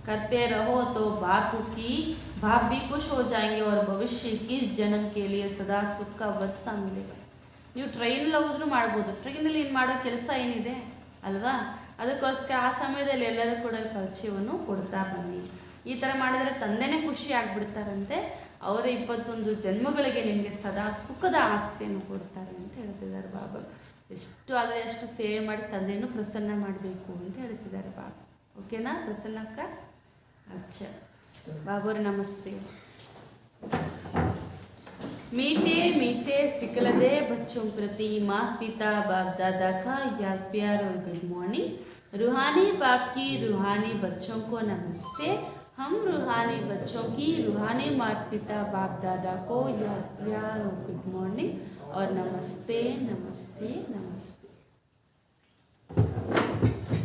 करते रहो तो बाप भी खुश हो जाएंगे और भविष्य की जन्म के लिए सदा सुख का वर्षा मिलेगा. ನೀವು ಟ್ರೈನಲ್ಲಿ ಹೋದ್ರೂ ಮಾಡ್ಬೋದು. ಟ್ರೈನಲ್ಲಿ ಏನು ಮಾಡೋ ಕೆಲಸ ಏನಿದೆ ಅಲ್ವಾ, ಅದಕ್ಕೋಸ್ಕರ ಆ ಸಮಯದಲ್ಲಿ ಎಲ್ಲರೂ ಕೂಡ ಪರಿಚಯವನ್ನು ಕೊಡ್ತಾ ಬನ್ನಿ. ಈ ಥರ ಮಾಡಿದರೆ ತಂದೆನೇ ಖುಷಿ ಆಗಿಬಿಡ್ತಾರಂತೆ. ಅವರ 21 ಜನ್ಮಗಳಿಗೆ ನಿಮಗೆ ಸದಾ ಸುಖದ ಆಸ್ತಿಯನ್ನು ಕೊಡ್ತಾರೆ ಅಂತ ಹೇಳ್ತಿದ್ದಾರೆ ಬಾಬಾ. ಎಷ್ಟು ಆದರೆ ಅಷ್ಟು ಸೇವೆ ಮಾಡಿ ತಂದೆಯನ್ನು ಪ್ರಸನ್ನ ಮಾಡಬೇಕು ಅಂತ ಹೇಳ್ತಿದ್ದಾರೆ ಬಾಬಾ. ಓಕೆನಾ ಪ್ರಸನ್ನಕ್ಕ? ಅಚ್ಚ ಬಾಬೋರಿ ನಮಸ್ತೆ. मीठे मीठे सिकलदे बच्चों प्रति माँ पिता बाप दादा का याद प्यार और गुड मॉर्निंग. रूहानी बाप की रूहानी बच्चों को नमस्ते. हम रूहानी बच्चों की रूहानी माता पिता बाप दादा को याद प्यार और गुड मॉर्निंग और नमस्ते नमस्ते नमस्ते.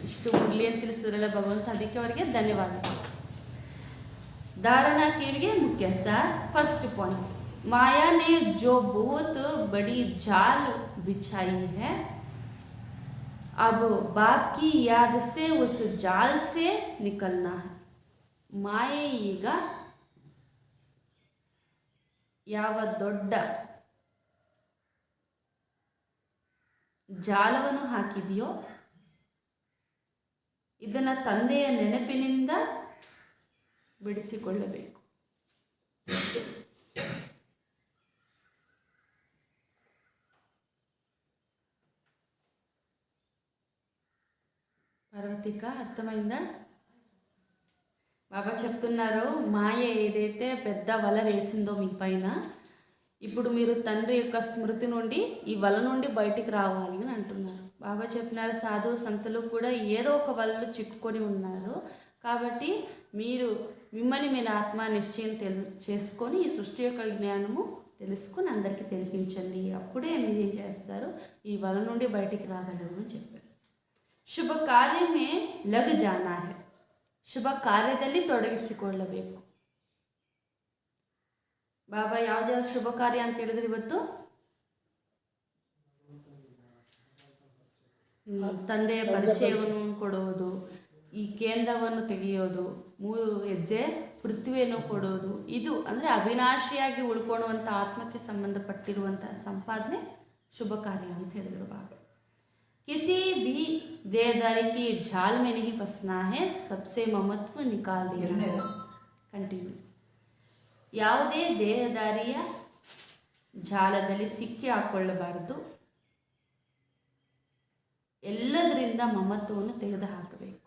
ಇಷ್ಟು ಮುರಳಿ ಅಂತ ತಿಳಿಸಿದ್ರಲ್ಲ ಭಗವಂತ, ಅದಕ್ಕೆ ಅವರಿಗೆ ಧನ್ಯವಾದ. धारणा के लिए मुख्य सार. फर्स्ट पॉइंट, माया ने जो बहुत बड़ी जाल बिछाई है, अब बाप की याद से उस जाल से निकलना है. माये ಈಗ ಯಾವ ದೊಡ್ಡ ಜಾಲವನ್ನು ಹಾಕಿದೆಯೋ ಇದನ್ನು ತಂದೆಯ ನೆನಪಿನಿಂದ ಬಿಡಿಸಿಕೊಳ್ಳಬೇಕು. పార్వతిక అర్థమైందా? బాబా చెప్తున్నారు, మాయ ఏదైతే పెద్ద వల వేసిందో మీ పైన, ఇప్పుడు మీరు తండ్రి యొక్క స్మృతి నుండి ఈ వల నుండి బయటికి రావాలి అని అంటున్నారు. బాబా చెప్తున్నారు, సాధు సంతులు కూడా ఏదో ఒక వలలో చిక్కుకొని ఉన్నారు. కాబట్టి మీరు మిమ్మల్ని మీరు ఆత్మ నిశ్చయం చేసుకొని ఈ సృష్టి యొక్క జ్ఞానము తెలుసుకొని అందరికీ తెలిపించండి. అప్పుడే మీరు ఏం చేస్తారు, ఈ వల నుండి బయటికి రాగలరు అని చెప్పారు. ಶುಭ ಕಾರ್ಯಮೇ ಲಗ್ ಜಾನಾ ಹೈ. ಶುಭ ಕಾರ್ಯದಲ್ಲಿ ತೊಡಗಿಸಿಕೊಳ್ಳಬೇಕು. ಬಾಬಾ ಯಾವ್ದಾವ್ದು ಶುಭ ಕಾರ್ಯ ಅಂತ ಹೇಳಿದ್ರೆ ಇವತ್ತು ತಂದೆಯ ಪರಿಚಯವನ್ನು ಕೊಡುವುದು, ಈ ಕೇಂದ್ರವನ್ನು ತೆಗೆಯೋದು, 3 ಹೆಜ್ಜೆ ಪೃಥ್ವಿಯನ್ನು ಕೊಡೋದು, ಇದು ಅಂದರೆ ಅವಿನಾಶಿಯಾಗಿ ಉಳ್ಕೊಳ್ಳುವಂಥ ಆತ್ಮಕ್ಕೆ ಸಂಬಂಧಪಟ್ಟಿರುವಂಥ ಸಂಪಾದನೆ ಶುಭ ಕಾರ್ಯ ಅಂತ ಹೇಳಿದರು ಬಾಬಾ. किसी भी देहदारी की झाल में नहीं फंसना है, सबसे ममत्व निकाल देना है. ಕಂಟಿನ್ಯೂ. ಯಾವುದೇ ದೇಹದಾರಿಯ ಜಾಲದಲ್ಲಿ ಸಿಕ್ಕಿ ಹಾಕೊಳ್ಳಬಾರದು, ಎಲ್ಲದರಿಂದ ಮಮತ್ವವನ್ನು ತೆಗೆದು ಹಾಕಬೇಕು.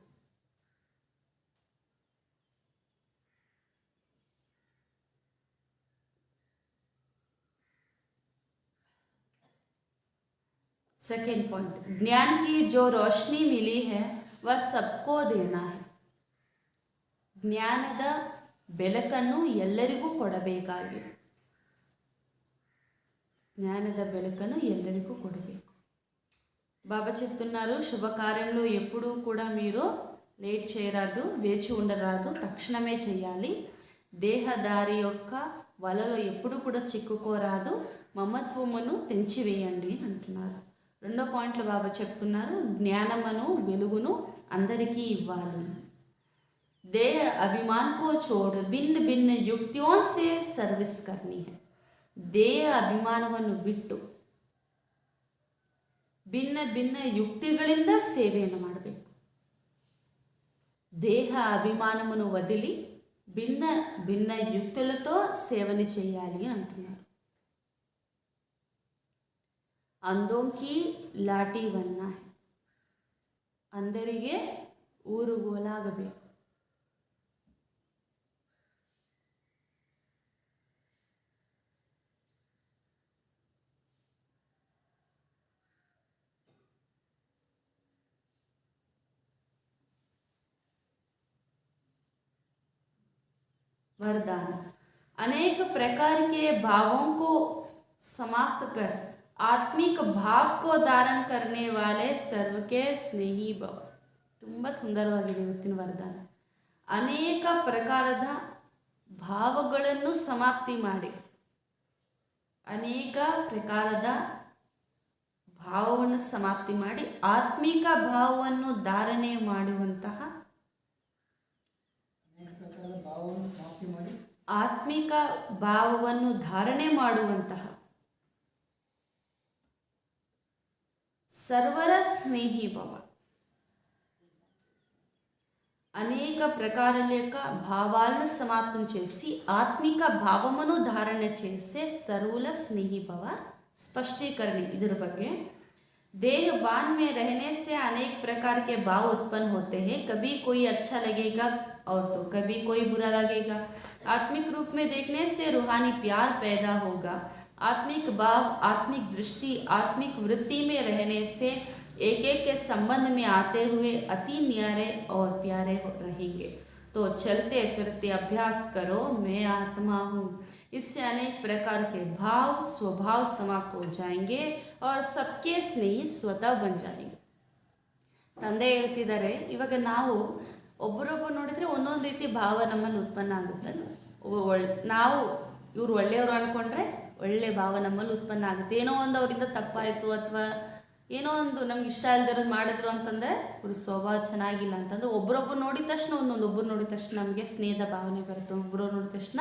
सेकेंड पॉइंट, ज्ञान की जो रोशनी मिली है वह सबको देना है. ಜ್ಞಾನದ ಬೆಳಕನ್ನು ಎಲ್ಲರಿಗೂ ಕೊಡಬೇಕಾಗಿದೆ. జ్ఞానದ ಬೆಳಕನ್ನು ಎಲ್ಲರಿಗೂ కొడಬೇಕು. బాబా చెప్తున్నారు, శుభకార్యంలో ఎప్పుడూ కూడా మీరు లేట్ చేయరాదు, వేచి ఉండరాదు, తక్షణమే చేయాలి. దేహదారి యొక్క వలలో ఎప్పుడు కూడా చిక్కుకోరాదు, మమత్వమును తెంచివేయండి అని అంటున్నారు. రెండో పాయింట్లో బాబా చెప్తున్నారు, జ్ఞానమును వెలుగును అందరికీ ఇవ్వాలి. देह अभिमान को छोड़ भिन्न भिन्न युक्तियों से सर्विस करनी है. ದೇಹ ಅಭಿಮಾನವನ್ನು ಬಿಟ್ಟು ಭಿನ್ನ ಭಿನ್ನ ಯುಕ್ತಿಗಳಿಂದ ಸೇವೆಯನ್ನು ಮಾಡಬೇಕು. దేహ అభిమానమును వదిలి భిన్న భిన్న యుక్తులతో సేవని చేయాలి అని అంటున్నారు. అందోంకి లాఠీ వన్నా అందರಿಗೆ ಊರುಗೋಲಾಗಬೇಕು. वरदान, अनेक प्रकार के भावों को समाप्त कर आत्मिक भाव को धारण करने वाले सर्व के स्नेही भव. ತುಂಬ ಸುಂದರವಾಗಿದೆ ಇವತ್ತಿನ ವರದಾನ. ಅನೇಕ ಪ್ರಕಾರದ ಭಾವಗಳನ್ನು ಸಮಾಪ್ತಿ ಮಾಡಿ, ಅನೇಕ ಪ್ರಕಾರದ ಭಾವವನ್ನು ಸಮಾಪ್ತಿ ಮಾಡಿ ಆತ್ಮಿಕ ಭಾವವನ್ನು ಧಾರಣೆ ಮಾಡುವಂತಹ, ಆತ್ಮಿಕ ಭಾವವನ್ನು ಧಾರಣೆ ಮಾಡುವಂತಹ ಸರ್ವರ ಸ್ನೇಹಿ ಭವ. అనేక ప్రకారాల యొక్క భావాలను సమాప్తం చేసి ఆత్మిక భావమును ధారణ చేసే సర్వుల స్నేహి భవ. స్పష్టీకరణ ಇದರ ಬಗ್ಗೆ. देह बान में रहने से अनेक प्रकार के भाव उत्पन्न होते हैं. कभी कोई अच्छा लगेगा और तो कभी कोई बुरा लगेगा. आत्मिक रूप में देखने से रूहानी प्यार पैदा होगा. आत्मिक भाव, आत्मिक दृष्टि, आत्मिक वृत्ति में रहने से एक एक के संबंध में आते हुए अति न्यारे और प्यारे रहेंगे. तो चलते फिरते अभ्यास करो, मैं आत्मा हूँ. इससे अनेक प्रकार के भाव स्वभाव समाप्त हो जाएंगे और सबके स्नेही स्वतः बन जाएंगे. ತಂದೆ ಹೇಳ್ತಿದ್ದಾರೆ, ಇವಾಗ ನಾವು ಒಬ್ಬರೊಬ್ಬರು ನೋಡಿದರೆ ಒಂದೊಂದು ರೀತಿ ಭಾವ ನಮ್ಮಲ್ಲಿ ಉತ್ಪನ್ನ ಆಗುತ್ತೆ. ನಾವು ಇವ್ರು ಒಳ್ಳೆಯವರು ಅಂದ್ಕೊಂಡ್ರೆ ಒಳ್ಳೆ ಭಾವ ನಮ್ಮಲ್ಲಿ ಉತ್ಪನ್ನ ಆಗುತ್ತೆ. ಏನೋ ಒಂದು ಅವರಿಂದ ತಪ್ಪಾಯಿತು ಅಥವಾ ಏನೋ ಒಂದು ನಮ್ಗೆ ಇಷ್ಟ ಇಲ್ದಿರೋದು ಮಾಡಿದ್ರು ಅಂತಂದರೆ ಇವ್ರ ಸ್ವಭಾವ ಚೆನ್ನಾಗಿಲ್ಲ ಅಂತಂದ್ರೆ ಒಬ್ಬರೊಬ್ಬರು ನೋಡಿದ ತಕ್ಷಣ ಒಬ್ಬರು ನೋಡಿದ ತಕ್ಷಣ ನಮಗೆ ಸ್ನೇಹದ ಭಾವನೆ ಬರುತ್ತೆ, ಒಬ್ಬರು ನೋಡಿದ ತಕ್ಷಣ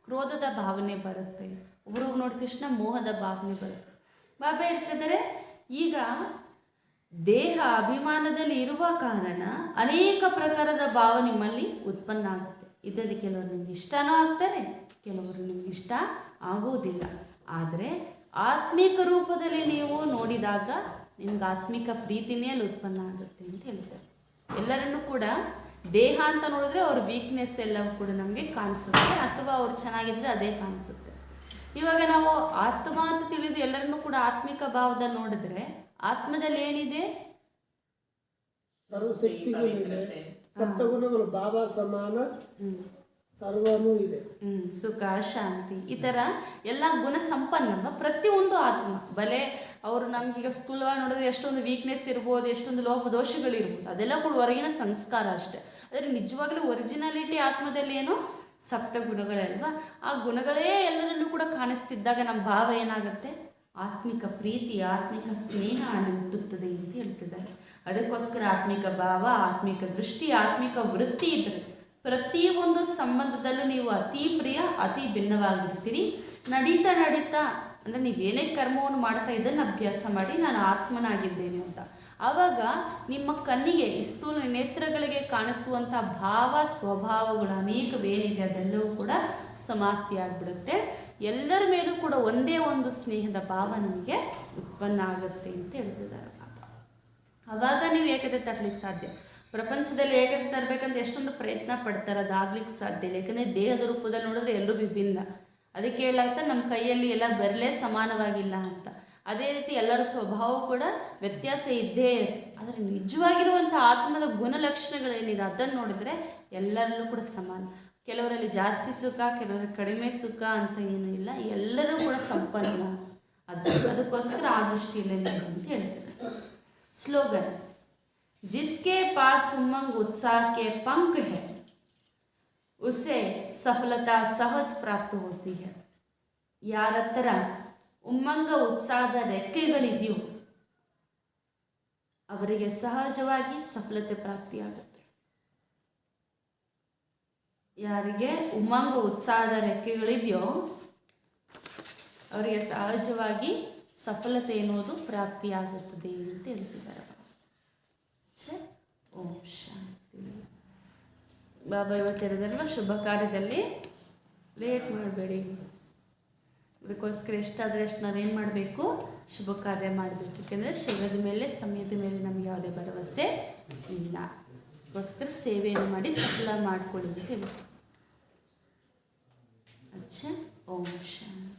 ಕ್ರೋಧದ ಭಾವನೆ ಬರುತ್ತೆ, ಒಬ್ಬರೊಬ್ಬರು ನೋಡಿದ ತಕ್ಷಣ ಮೋಹದ ಭಾವನೆ ಬರುತ್ತೆ. ಬಾಬಾ ಹೇಳ್ತಿದ್ದಾರೆ, ಈಗ ದೇಹ ಅಭಿಮಾನದಲ್ಲಿ ಇರುವ ಕಾರಣ ಅನೇಕ ಪ್ರಕಾರದ ಭಾವ ನಿಮ್ಮಲ್ಲಿ ಉತ್ಪನ್ನ ಆಗುತ್ತೆ. ಇದರಲ್ಲಿ ಕೆಲವರು ನಿಮ್ಗೆ ಇಷ್ಟನೂ ಆಗ್ತಾರೆ, ಕೆಲವರು ನಿಮ್ಗೆ ಇಷ್ಟ ಆಗುವುದಿಲ್ಲ. ಆದರೆ ಆತ್ಮಿಕ ರೂಪದಲ್ಲಿ ನೀವು ನೋಡಿದಾಗ ನಿಮ್ಗೆ ಆತ್ಮಿಕ ಪ್ರೀತಿನೇ ಅಲ್ಲಿ ಉತ್ಪನ್ನ ಆಗುತ್ತೆ ಅಂತ ಹೇಳ್ತಾರೆ. ಎಲ್ಲರನ್ನೂ ಕೂಡ ದೇಹ ಅಂತ ನೋಡಿದ್ರೆ ಅವ್ರ ವೀಕ್ನೆಸ್ ಎಲ್ಲವೂ ಕೂಡ ನಮಗೆ ಕಾಣಿಸುತ್ತೆ, ಅಥವಾ ಅವ್ರು ಚೆನ್ನಾಗಿದ್ರೆ ಅದೇ ಕಾಣಿಸುತ್ತೆ. ಇವಾಗ ನಾವು ಆತ್ಮ ಅಂತ ತಿಳಿದು ಎಲ್ಲರನ್ನೂ ಕೂಡ ಆತ್ಮಿಕ ಭಾವದಲ್ಲಿ ನೋಡಿದ್ರೆ ಆತ್ಮದಲ್ಲಿ ಏನಿದೆ? ಸರ್ವಶಕ್ತಿಗಳು ಇದೆ, ಸಪ್ತಗುಣಗಳು ಬಾಬಾ ಸಮಾನ ಸರ್ವನೂ ಇದೆ. ಸುಖ, ಶಾಂತಿ, ಈ ಥರ ಎಲ್ಲ ಗುಣ ಸಂಪನ್ನ ಪ್ರತಿಯೊಂದು ಆತ್ಮ. ಬಲೆ ಅವರು ನಮಗೀಗ ಸ್ಥೂಲವಾಗಿ ನೋಡಿದ್ರೆ ಎಷ್ಟೊಂದು ವೀಕ್ನೆಸ್ ಇರ್ಬೋದು, ಎಷ್ಟೊಂದು ಲೋಪದೋಷಗಳಿರ್ಬೋದು, ಅದೆಲ್ಲ ಕೂಡ ಹೊರಗಿನ ಸಂಸ್ಕಾರ ಅಷ್ಟೇ. ಆದರೆ ನಿಜವಾಗ್ಲೂ ಒರಿಜಿನಾಲಿಟಿ ಆತ್ಮದಲ್ಲಿ ಏನು? ಸಪ್ತ ಗುಣಗಳೇ ಅಲ್ವಾ? ಆ ಗುಣಗಳೇ ಎಲ್ಲರಲ್ಲೂ ಕೂಡ ಕಾಣಿಸ್ತಿದ್ದಾಗ ನಮ್ಮ ಭಾವ ಏನಾಗುತ್ತೆ? ಆತ್ಮಿಕ ಪ್ರೀತಿ, ಆತ್ಮಿಕ ಸ್ನೇಹ ಅಲ್ಲಿ ಹುಟ್ಟುತ್ತದೆ ಅಂತ ಹೇಳ್ತಿದ್ದಾರೆ. ಅದಕ್ಕೋಸ್ಕರ ಆತ್ಮಿಕ ಭಾವ, ಆತ್ಮಿಕ ದೃಷ್ಟಿ, ಆತ್ಮಿಕ ವೃತ್ತಿ ಇದ್ದರೆ ಪ್ರತಿಯೊಂದು ಸಂಬಂಧದಲ್ಲೂ ನೀವು ಅತಿ ಪ್ರಿಯ, ಅತಿ ಭಿನ್ನವಾಗಿರ್ತೀರಿ. ನಡೀತಾ ನಡೀತಾ ಅಂದರೆ ನೀವೇನೇ ಕರ್ಮವನ್ನು ಮಾಡ್ತಾ ಇದನ್ನು ಅಭ್ಯಾಸ ಮಾಡಿ ನಾನು ಆತ್ಮನಾಗಿದ್ದೇನೆ ಅಂತ. ಆವಾಗ ನಿಮ್ಮ ಕಣ್ಣಿಗೆ ಸ್ಥೂಲ ನೇತ್ರಗಳಿಗೆ ಕಾಣಿಸುವಂಥ ಭಾವ ಸ್ವಭಾವಗಳು ಅನೇಕವೇನಿದೆ ಅದೆಲ್ಲವೂ ಕೂಡ ಸಮಾಪ್ತಿ ಆಗಿಬಿಡುತ್ತೆ. ಎಲ್ಲರ ಮೇಲೂ ಕೂಡ ಒಂದೇ ಒಂದು ಸ್ನೇಹದ ಭಾವ ನಿಮಗೆ ಉತ್ಪನ್ನ ಆಗುತ್ತೆ ಅಂತ ಹೇಳ್ತಿದ್ದಾರೆ. ಆವಾಗ ನೀವು ಏಕತೆ ತರಲಿಕ್ಕೆ ಸಾಧ್ಯ. ಪ್ರಪಂಚದಲ್ಲಿ ಏಕತೆ ತರಬೇಕಂತ ಎಷ್ಟೊಂದು ಪ್ರಯತ್ನ ಪಡ್ತಾರೆ, ಅದಾಗ್ಲಿಕ್ಕೆ ಸಾಧ್ಯ ಇಲ್ಲ. ಯಾಕಂದರೆ ದೇಹದ ರೂಪದಲ್ಲಿ ನೋಡಿದ್ರೆ ಎಲ್ಲರೂ ವಿಭಿನ್ನ. ಅದಕ್ಕೆ ಹೇಳಾಗ್ತಾ ನಮ್ಮ ಕೈಯಲ್ಲಿ ಎಲ್ಲ ಬರಲೇ ಸಮಾನವಾಗಿಲ್ಲ ಅಂತ. ಅದೇ ರೀತಿ ಎಲ್ಲರ ಸ್ವಭಾವ ಕೂಡ ವ್ಯತ್ಯಾಸ ಇದ್ದೇ ಇರುತ್ತೆ. ಆದರೆ ನಿಜವಾಗಿರುವಂಥ ಆತ್ಮದ ಗುಣಲಕ್ಷಣಗಳೇನಿದೆ ಅದನ್ನು ನೋಡಿದರೆ ಎಲ್ಲರಲ್ಲೂ ಕೂಡ ಸಮಾನ. ಕೆಲವರಲ್ಲಿ ಜಾಸ್ತಿ ಸುಖ, ಕೆಲವರಿಗೆ ಕಡಿಮೆ ಸುಖ ಅಂತ ಏನೂ ಇಲ್ಲ, ಎಲ್ಲರೂ ಕೂಡ ಸಂಪನ್ನ. ಅದಕ್ಕೋಸ್ಕರ ಆ ದೃಷ್ಟಿಯಲ್ಲೇ ನೋಡಿ ಅಂತ ಹೇಳ್ತಾರೆ. ಸ್ಲೋಗನ್: जिसके पास उमंग उत्साह के पंख है उसे सफलता सहज प्राप्त होती है. ಯಾರ ಹತ್ರ ಉಮ್ಮಂಗ ಉತ್ಸಾಹದ ರೆಕ್ಕೆಗಳಿದೆಯೋ ಅವರಿಗೆ ಸಹಜವಾಗಿ ಸಫಲತೆ ಪ್ರಾಪ್ತಿಯಾಗುತ್ತೆ. ಯಾರಿಗೆ ಉಮ್ಮಂಗ ಉತ್ಸಾಹದ ರೆಕ್ಕೆಗಳಿದೆಯೋ ಅವರಿಗೆ ಸಹಜವಾಗಿ ಸಫಲತೆ ಎನ್ನುವುದು ಪ್ರಾಪ್ತಿಯಾಗುತ್ತದೆ ಅಂತ ಹೇಳ್ತಿದ್ದಾರೆ. ಓಂ ಶಾಂತಿ. ಬಾಬಾ ಇವತ್ತಿರೋದಲ್ವ ಶುಭ ಕಾರ್ಯದಲ್ಲಿ ಲೇಟ್ ಮಾಡಬೇಡಿ. ಅದಕ್ಕೋಸ್ಕರ ಎಷ್ಟಾದರೆ ಎಷ್ಟು ನಾವೇನು ಮಾಡಬೇಕು, ಶುಭ ಕಾರ್ಯ ಮಾಡಬೇಕು. ಯಾಕೆಂದರೆ ಶರೀರದ ಮೇಲೆ ಸಮಯದ ಮೇಲೆ ನಮಗೆ ಯಾವುದೇ ಭರವಸೆ ಇಲ್ಲ. ಅದಕ್ಕೋಸ್ಕರ ಸೇವೆಯನ್ನು ಮಾಡಿ ಸಫಲ ಮಾಡಿಕೊಳ್ಳಿ ಅಂತ ಹೇಳಿ. ಅಚ್ಚಾ. ಓಂ ಶಾಂತಿ.